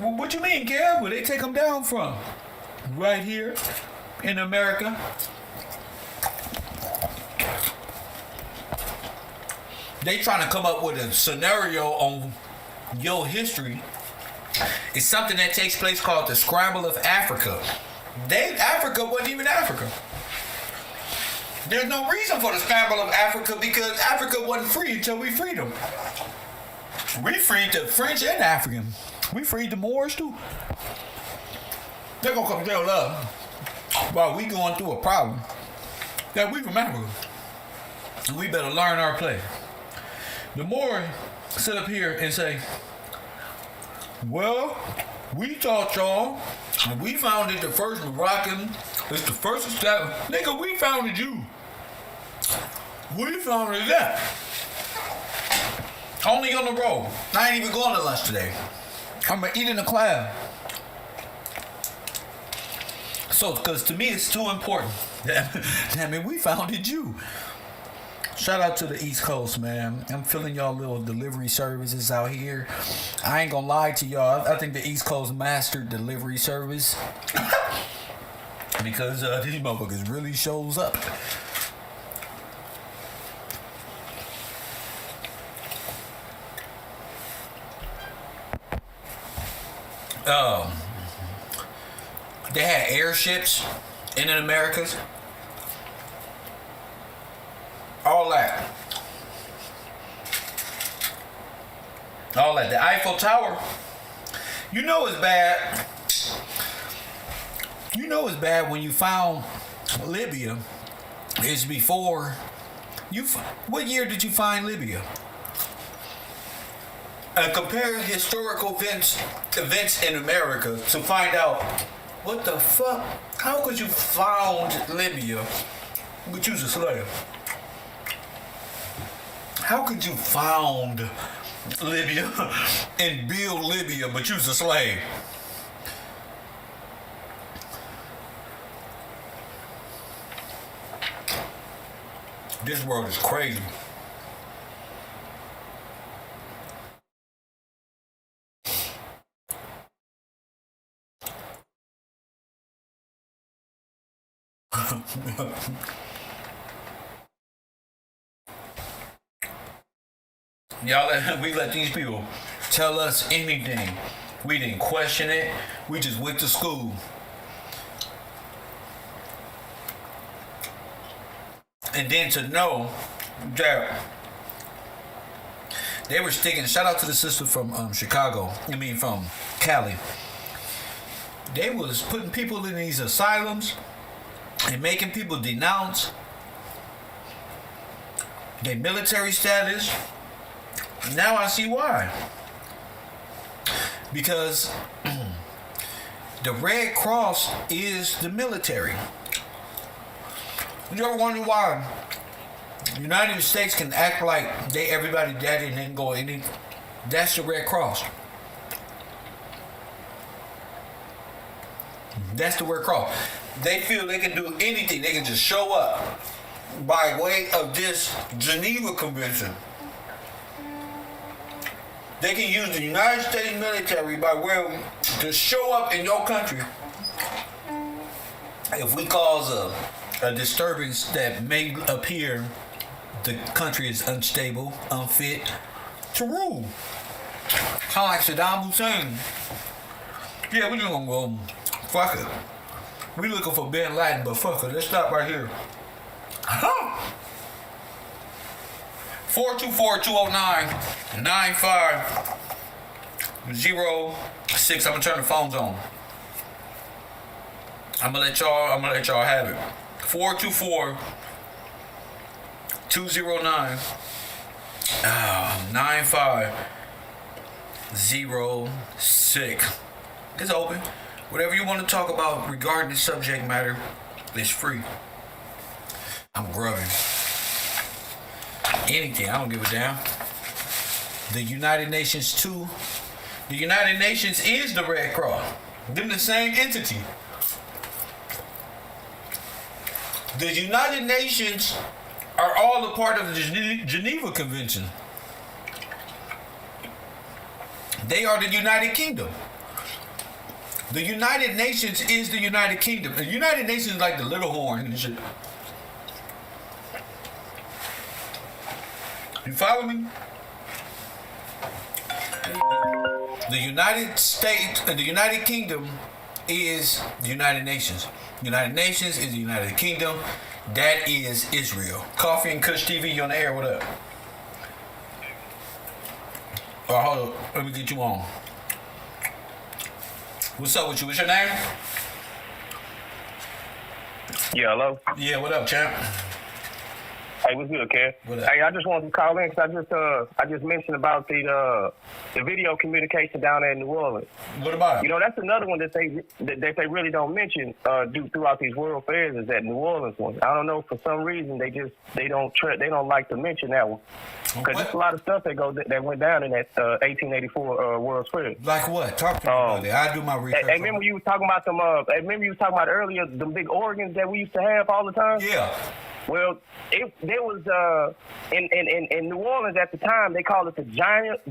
Well, what you mean, Kev? Where they take them down from? Right here in America. They trying to come up with a scenario on your history. It's something that takes place called the Scramble of Africa. Africa wasn't even Africa. There's no reason for the Scramble of Africa because Africa wasn't free until we freed them. We freed the French and African. We freed the Moors too. They're gonna come tell us while we going through a problem that we from Africa. And we better learn our place. The Moors sit up here and say, well, we taught y'all, and we founded the first Moroccan. It's the first establishment. Nigga, we founded you. We founded that. Only on the road. I ain't even going to lunch today. I'm gonna eat in the class. So, because to me it's too important. Damn it, we founded you. Shout out to the East Coast, man. I'm feeling y'all little delivery services out here. I ain't gonna lie to y'all. I think the East Coast mastered delivery service because these motherfuckers really shows up. They had airships in the Americas. All that. All that. The Eiffel Tower. You know it's bad. You know it's bad when you found Libya. It's before you. What year did you find Libya? And compare historical events in America to find out what the fuck. How could you found Libya but you's a slave? How could you found Libya and build Libya but you's a slave? This world is crazy. We let these people tell us anything. We didn't question it. We just went to school. And then to know that they were sticking, shout out to the sister from Chicago, from Cali. They was putting people in these asylums and making people denounce their military status. Now I see why. Because the Red Cross is the military. You ever wonder why the United States can act like everybody dead and then go any? That's the Red Cross. That's the Red Cross. They feel they can do anything. They can just show up by way of this Geneva Convention. They can use the United States military by way of to show up in your country. If we cause a disturbance that may appear the country is unstable, unfit to rule. Kind of like Saddam Hussein. Yeah, we just gonna go, fuck it. We looking for Bin Laden, but fuck it. Let's stop right here. 424-209-9506. I'm gonna turn the phones on. I'm gonna let y'all have it. 424-209-9506. It's open. Whatever you want to talk about regarding the subject matter is free. I'm grubbing. Anything, I don't give a damn. The United Nations too. The United Nations is the Red Cross. They're the same entity. The United Nations are all a part of the Geneva Convention. They are the United Kingdom. The United Nations is the United Kingdom. The United Nations is like the little horn and shit. You follow me? The United States and the United Kingdom is the United Nations. The United Nations is the United Kingdom. That is Israel. Coffee and Kush TV, you on the air? What up? Oh, hold on. Let me get you on. What's up with you? What's your name? Yeah, hello? Yeah, what up, champ? Hey, what's good, Kev? What up? Hey, I just wanted to call in because I just mentioned about the video communication down there in New Orleans. What about You it? know, that's another one that they really don't mention throughout these World Fairs is that New Orleans one. I don't know, for some reason they don't like to mention that one because there's a lot of stuff that went down in that 1884 World's Fair. Like what? Talk to me about it. I do my research. Hey, remember you was talking about them? Remember you was talking about earlier them big organs that we used to have all the time? Yeah. Well, there was in New Orleans at the time they called it the giant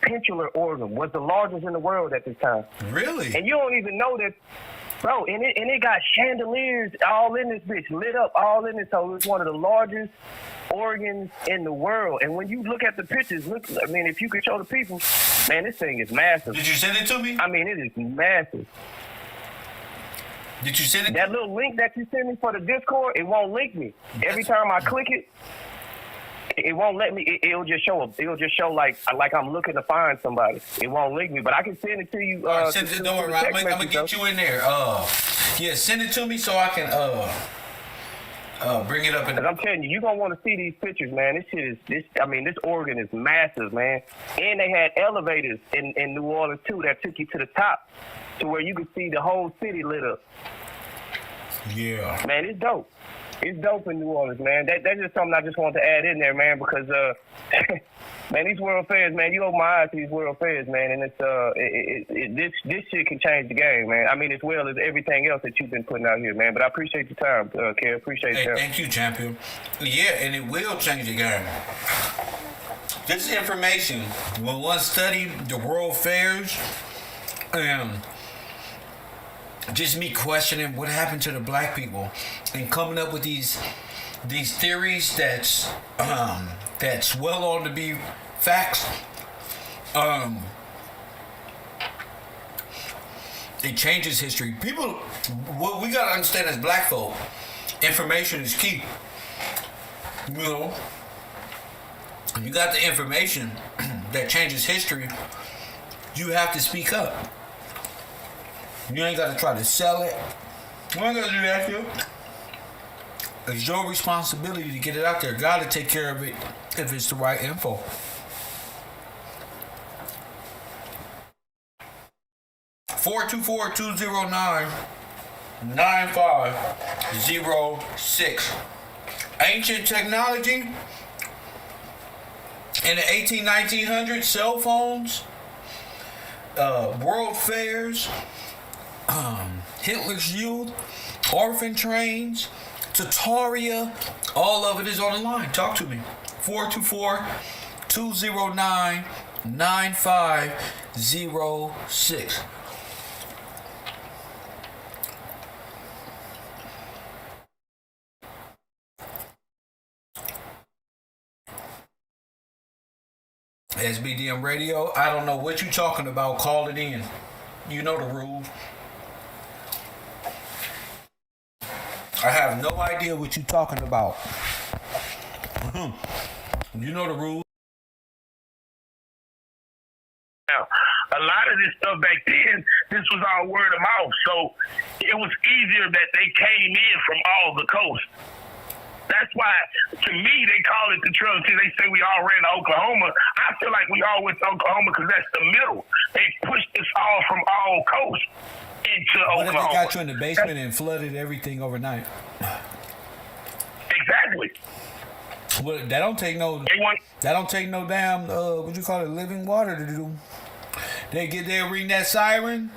pendular organ was the largest in the world at this time. Really? And you don't even know that, bro. And it got chandeliers all in this bitch, lit up all in it. So it's one of the largest organs in the world. And when you look at the pictures, if you could show the people, man, this thing is massive. Did you send it to me? I mean, it is massive. Did you send it? That little link that you sent me for the Discord, it won't link me. Every time I click it, it won't let me. It'll just show like I'm looking to find somebody. It won't link me, but I can send it to you. Send it. Don't worry. I'm gonna get you in there. Yeah, send it to me so I can bring it up. Cause I'm telling you, you're gonna want to see these pictures, man. This shit is this organ is massive, man. And they had elevators in New Orleans too that took you to the top, to where you could see the whole city lit up. Yeah. Man, it's dope. It's dope in New Orleans, man. That's just something I just wanted to add in there, man, because man, these World Fairs, man, you open my eyes to these World Fairs, man, and it's this shit can change the game, man. I mean, as well as everything else that you've been putting out here, man. But I appreciate your time, Kev. Appreciate it. Thank you, champion. Yeah, and it will change the game. This information, when one study the World Fairs, just me questioning what happened to the black people and coming up with these theories that's well on to be facts. It changes history. People, what we gotta understand as black folk, information is key. You know, if you got the information that changes history, you have to speak up. You ain't got to try to sell it. You ain't got to do that, yo. It's your responsibility to get it out there. Got to take care of it if it's the right info. (424-209-9506) Ancient technology in the 1900s, cell phones, world fairs, Hitler's Youth, orphan trains, Tataria, all of it is on the line. Talk to me. 424-209-9506. SBDM Radio, I don't know what you talking about. Call it in. You know the rules. I have no idea what you talking about. You know the rules. Now, a lot of this stuff back then, this was all word of mouth, so it was easier that they came in from all the coast. That's why, to me, they call it the trail. See, they say we all ran to Oklahoma. I feel like we all went to Oklahoma because that's the middle. They pushed us all from all coasts into What Oklahoma. if they got you in the basement and flooded everything overnight? Exactly. Well, that don't take no damn what you call it, living water to do. They'll ring that siren.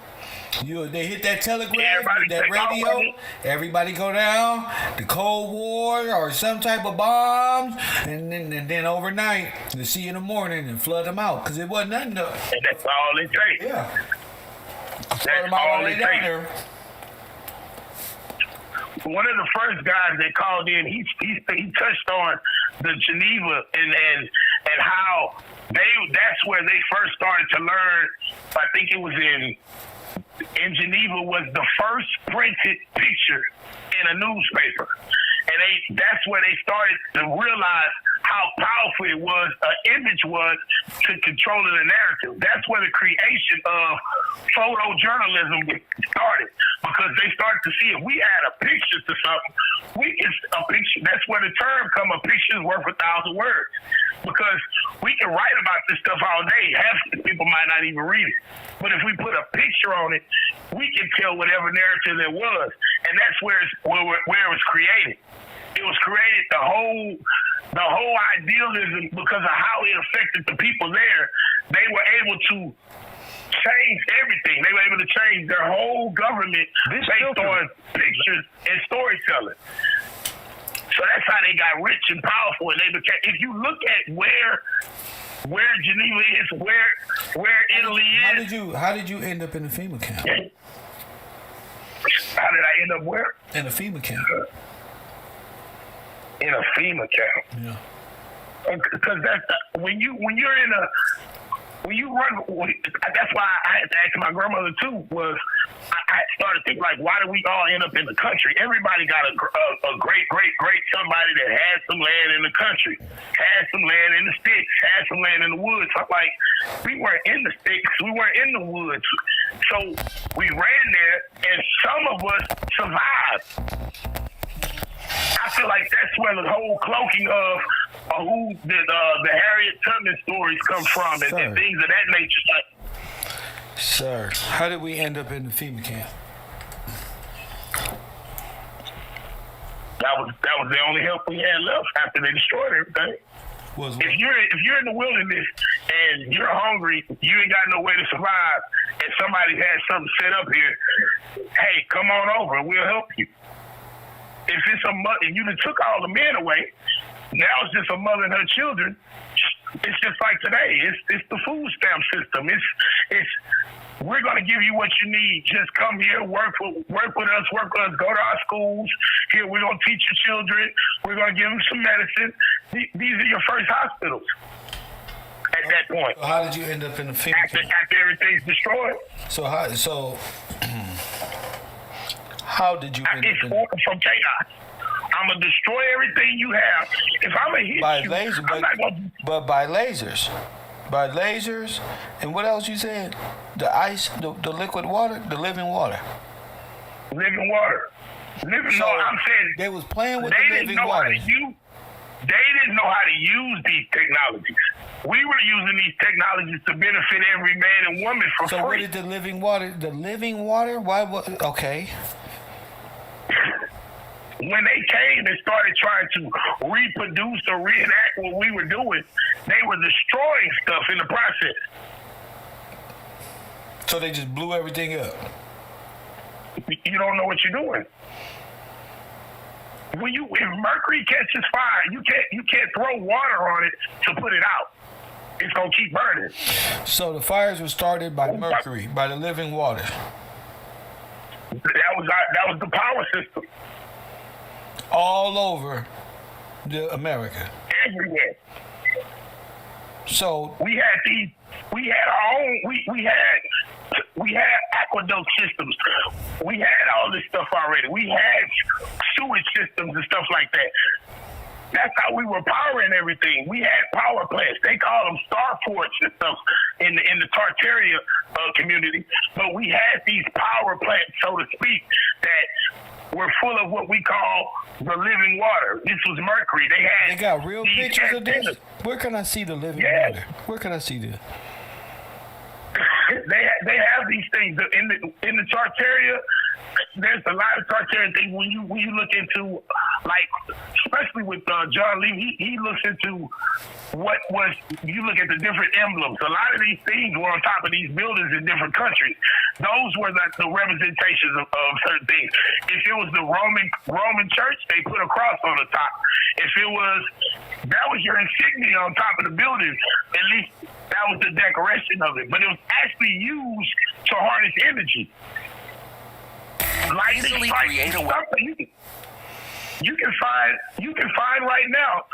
They hit that telegraph, that radio. Everybody go down. The Cold War or some type of bombs, and then overnight they see you in the morning and flood them out because it wasn't nothing. And that's all it takes. Yeah. That's all it takes. One of the first guys that called in, he touched on the Geneva and how that's where they first started to learn. I think it was in Geneva was the first printed picture in a newspaper, and that's where they started to realize how powerful it was, an image was, to controlling the narrative. That's where the creation of photojournalism started. because they start to see if we add a picture to something, a picture. That's where the term come. A picture is worth 1,000 words, because we can write about this stuff all day. Half the people might not even read it, but if we put a picture on it, we can tell whatever narrative there was, and that's where it was created. It was created, the whole idealism, because of how it affected the people there. They were able to change everything. They were able to change their whole government based on pictures and storytelling. So that's how they got rich and powerful. And they became. If you look at where Geneva is, where Italy is. How did you end up in the FEMA camp? How did I end up where? In a FEMA camp. In a FEMA camp. Yeah. Because when you run, that's why I had to ask my grandmother too. Was I started thinking, like, why do we all end up in the country? Everybody got a great somebody that had some land in the country, had some land in the sticks, had some land in the woods. I'm like, we weren't in the sticks, we weren't in the woods, so we ran there, and some of us survived. I feel like that's where the whole cloaking of who the Harriet Tubman stories come from, and things of that nature. Sir, how did we end up in the FEMA camp? That was the only help we had left after they destroyed everything. If you're in the wilderness and you're hungry, you ain't got no way to survive, and somebody has something set up here, hey, come on over, we'll help you. If it's if you took all the men away, now it's just a mother and her children. It's just like today. It's the food stamp system. It's we're gonna give you what you need. Just come here, work with us, go to our schools. Here, we're gonna teach your children. We're gonna give them some medicine. These are your first hospitals. At that point. How did you end up in the FEMA camp? After everything's destroyed. How did you end up in from chaos. I'm going to destroy everything you have. If I'm going to hit by you, laser, I'm not going to... But by lasers. By lasers. And what else you said? The ice, the liquid water, the living water. Living water. I'm saying... They was playing with the living water. They didn't know how to use these technologies. We were using these technologies to benefit every man and woman for free. So what did the living water? Why? Okay. When they came and started trying to reproduce or reenact what we were doing, they were destroying stuff in the process. So they just blew everything up. You don't know what you're doing. If mercury catches fire, you can't throw water on it to put it out. It's gonna keep burning. So the fires were started by mercury, by the living water. That was the power system. All over America. Everywhere. So we had our own. We had aqueduct systems. We had all this stuff already. We had sewage systems and stuff like that. That's how we were powering everything. We had power plants. They call them starports and stuff in the Tartaria community. But we had these power plants, so to speak, that were full of what we call the living water. This was mercury. They got real pictures of this? Where can I see the living water? Where can I see this? They have these things in the Tartaria. There's a lot of Tartarian things when you look into, like, especially with John Lee, he looks into you look at the different emblems. A lot of these things were on top of these buildings in different countries. Those were the representations of certain things. If it was the Roman church, they put a cross on the top. If that was your insignia on top of the building, at least that was the decoration of it. But it was actually used to harness energy. Like Easily create a something you can find right now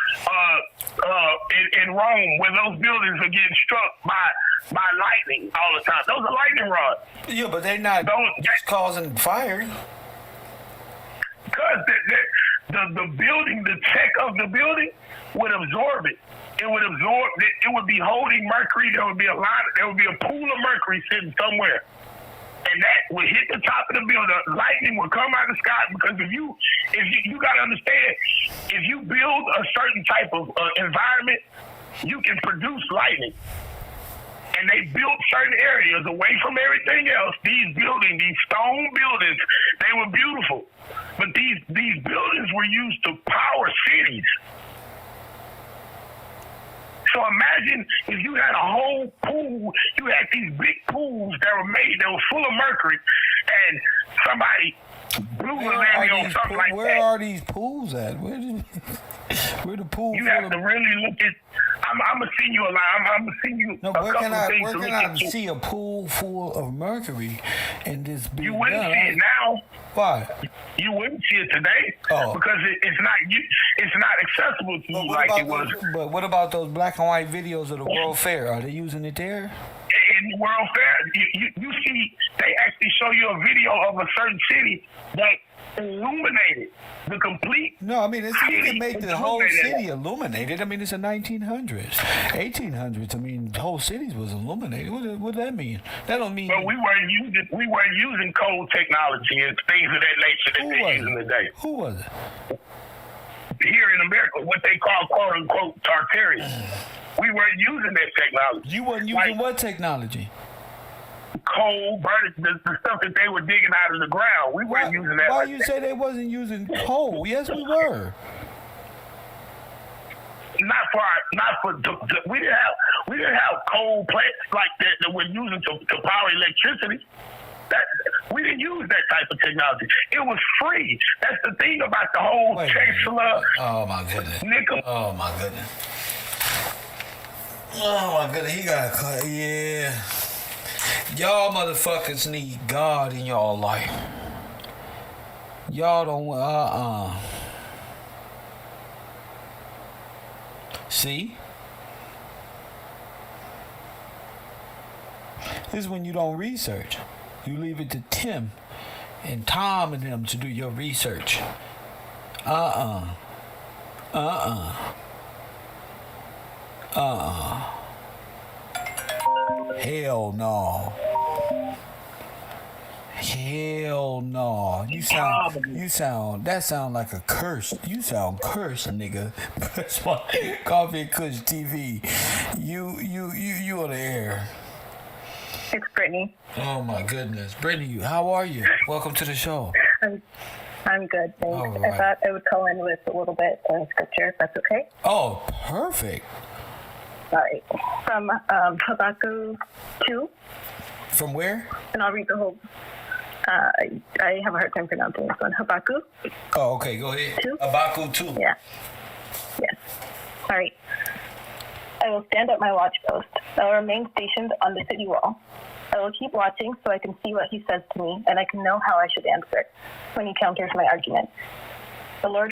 in Rome, where those buildings are getting struck by lightning all the time. Those are lightning rods. Yeah, but they're not just causing fire. Because the building, the tech of the building would absorb it. It would absorb it. It would be holding mercury. There would be a pool of mercury sitting somewhere. and that would hit the top of the building. Lightning would come out of the sky because if you got to understand, if you build a certain type of environment, you can produce lightning. And they built certain areas away from everything else. These buildings, these stone buildings, they were beautiful. But these buildings were used to power cities. So imagine if you had a whole pool, you had these big pools that were full of mercury, and somebody blew a levy on something like that. Where are these pools at? Where the pools? You have to really look at. I'm gonna send you a line. I'm gonna send you a couple of things to look Where can I into. see a pool full of mercury in this being You wouldn't done? see it now. Why? You wouldn't see it today because it's not accessible to you like it was. But what about those black and white videos of the World Fair? Are they using it there? In the World Fair, you see they actually show you a video of a certain city that illuminated the complete. No, I mean you can make the whole illuminated. city illuminated. I mean it's the 1900s, 1800s. I mean the whole city was illuminated. What does that mean? That don't mean. But we weren't using cold technology and things of that nature that they're using today. Who was it? Here in America, what they call quote unquote Tartarians. We weren't using that technology. You weren't using what technology? Coal, burning, the stuff that they were digging out of the ground. We weren't using that. Why you say they wasn't using coal? Yes, we were. We didn't have coal plants like that we're using to power electricity. We didn't use that type of technology. It was free. That's the thing about the whole Tesla. Oh my goodness. Nickel. Oh my goodness. Oh my goodness. He got a cut. Yeah. Y'all motherfuckers need God in y'all life. Y'all don't. See? This is when you don't research. You leave it to Tim and Tom and them to do your research. Hell no. Hell no. That sound like a curse. You sound cursed, nigga. That's why Coffee and Kush TV. You on the air. It's Brittany. Oh my goodness. Brittany, how are you? Welcome to the show. I'm good, thanks. All right. I thought I would call in with a little bit of scripture, if that's okay. Oh, perfect. All right. From Habakkuk 2. From where? And I'll read the whole. I have a hard time pronouncing this one. Habakkuk. Oh, okay. Go ahead. 2? Habakkuk 2. Yeah. Yes. All right. I will stand at my watch post. I will remain stationed on the city wall. I will keep watching so I can see what he says to me, and I can know how I should answer when he counters my argument. The Lord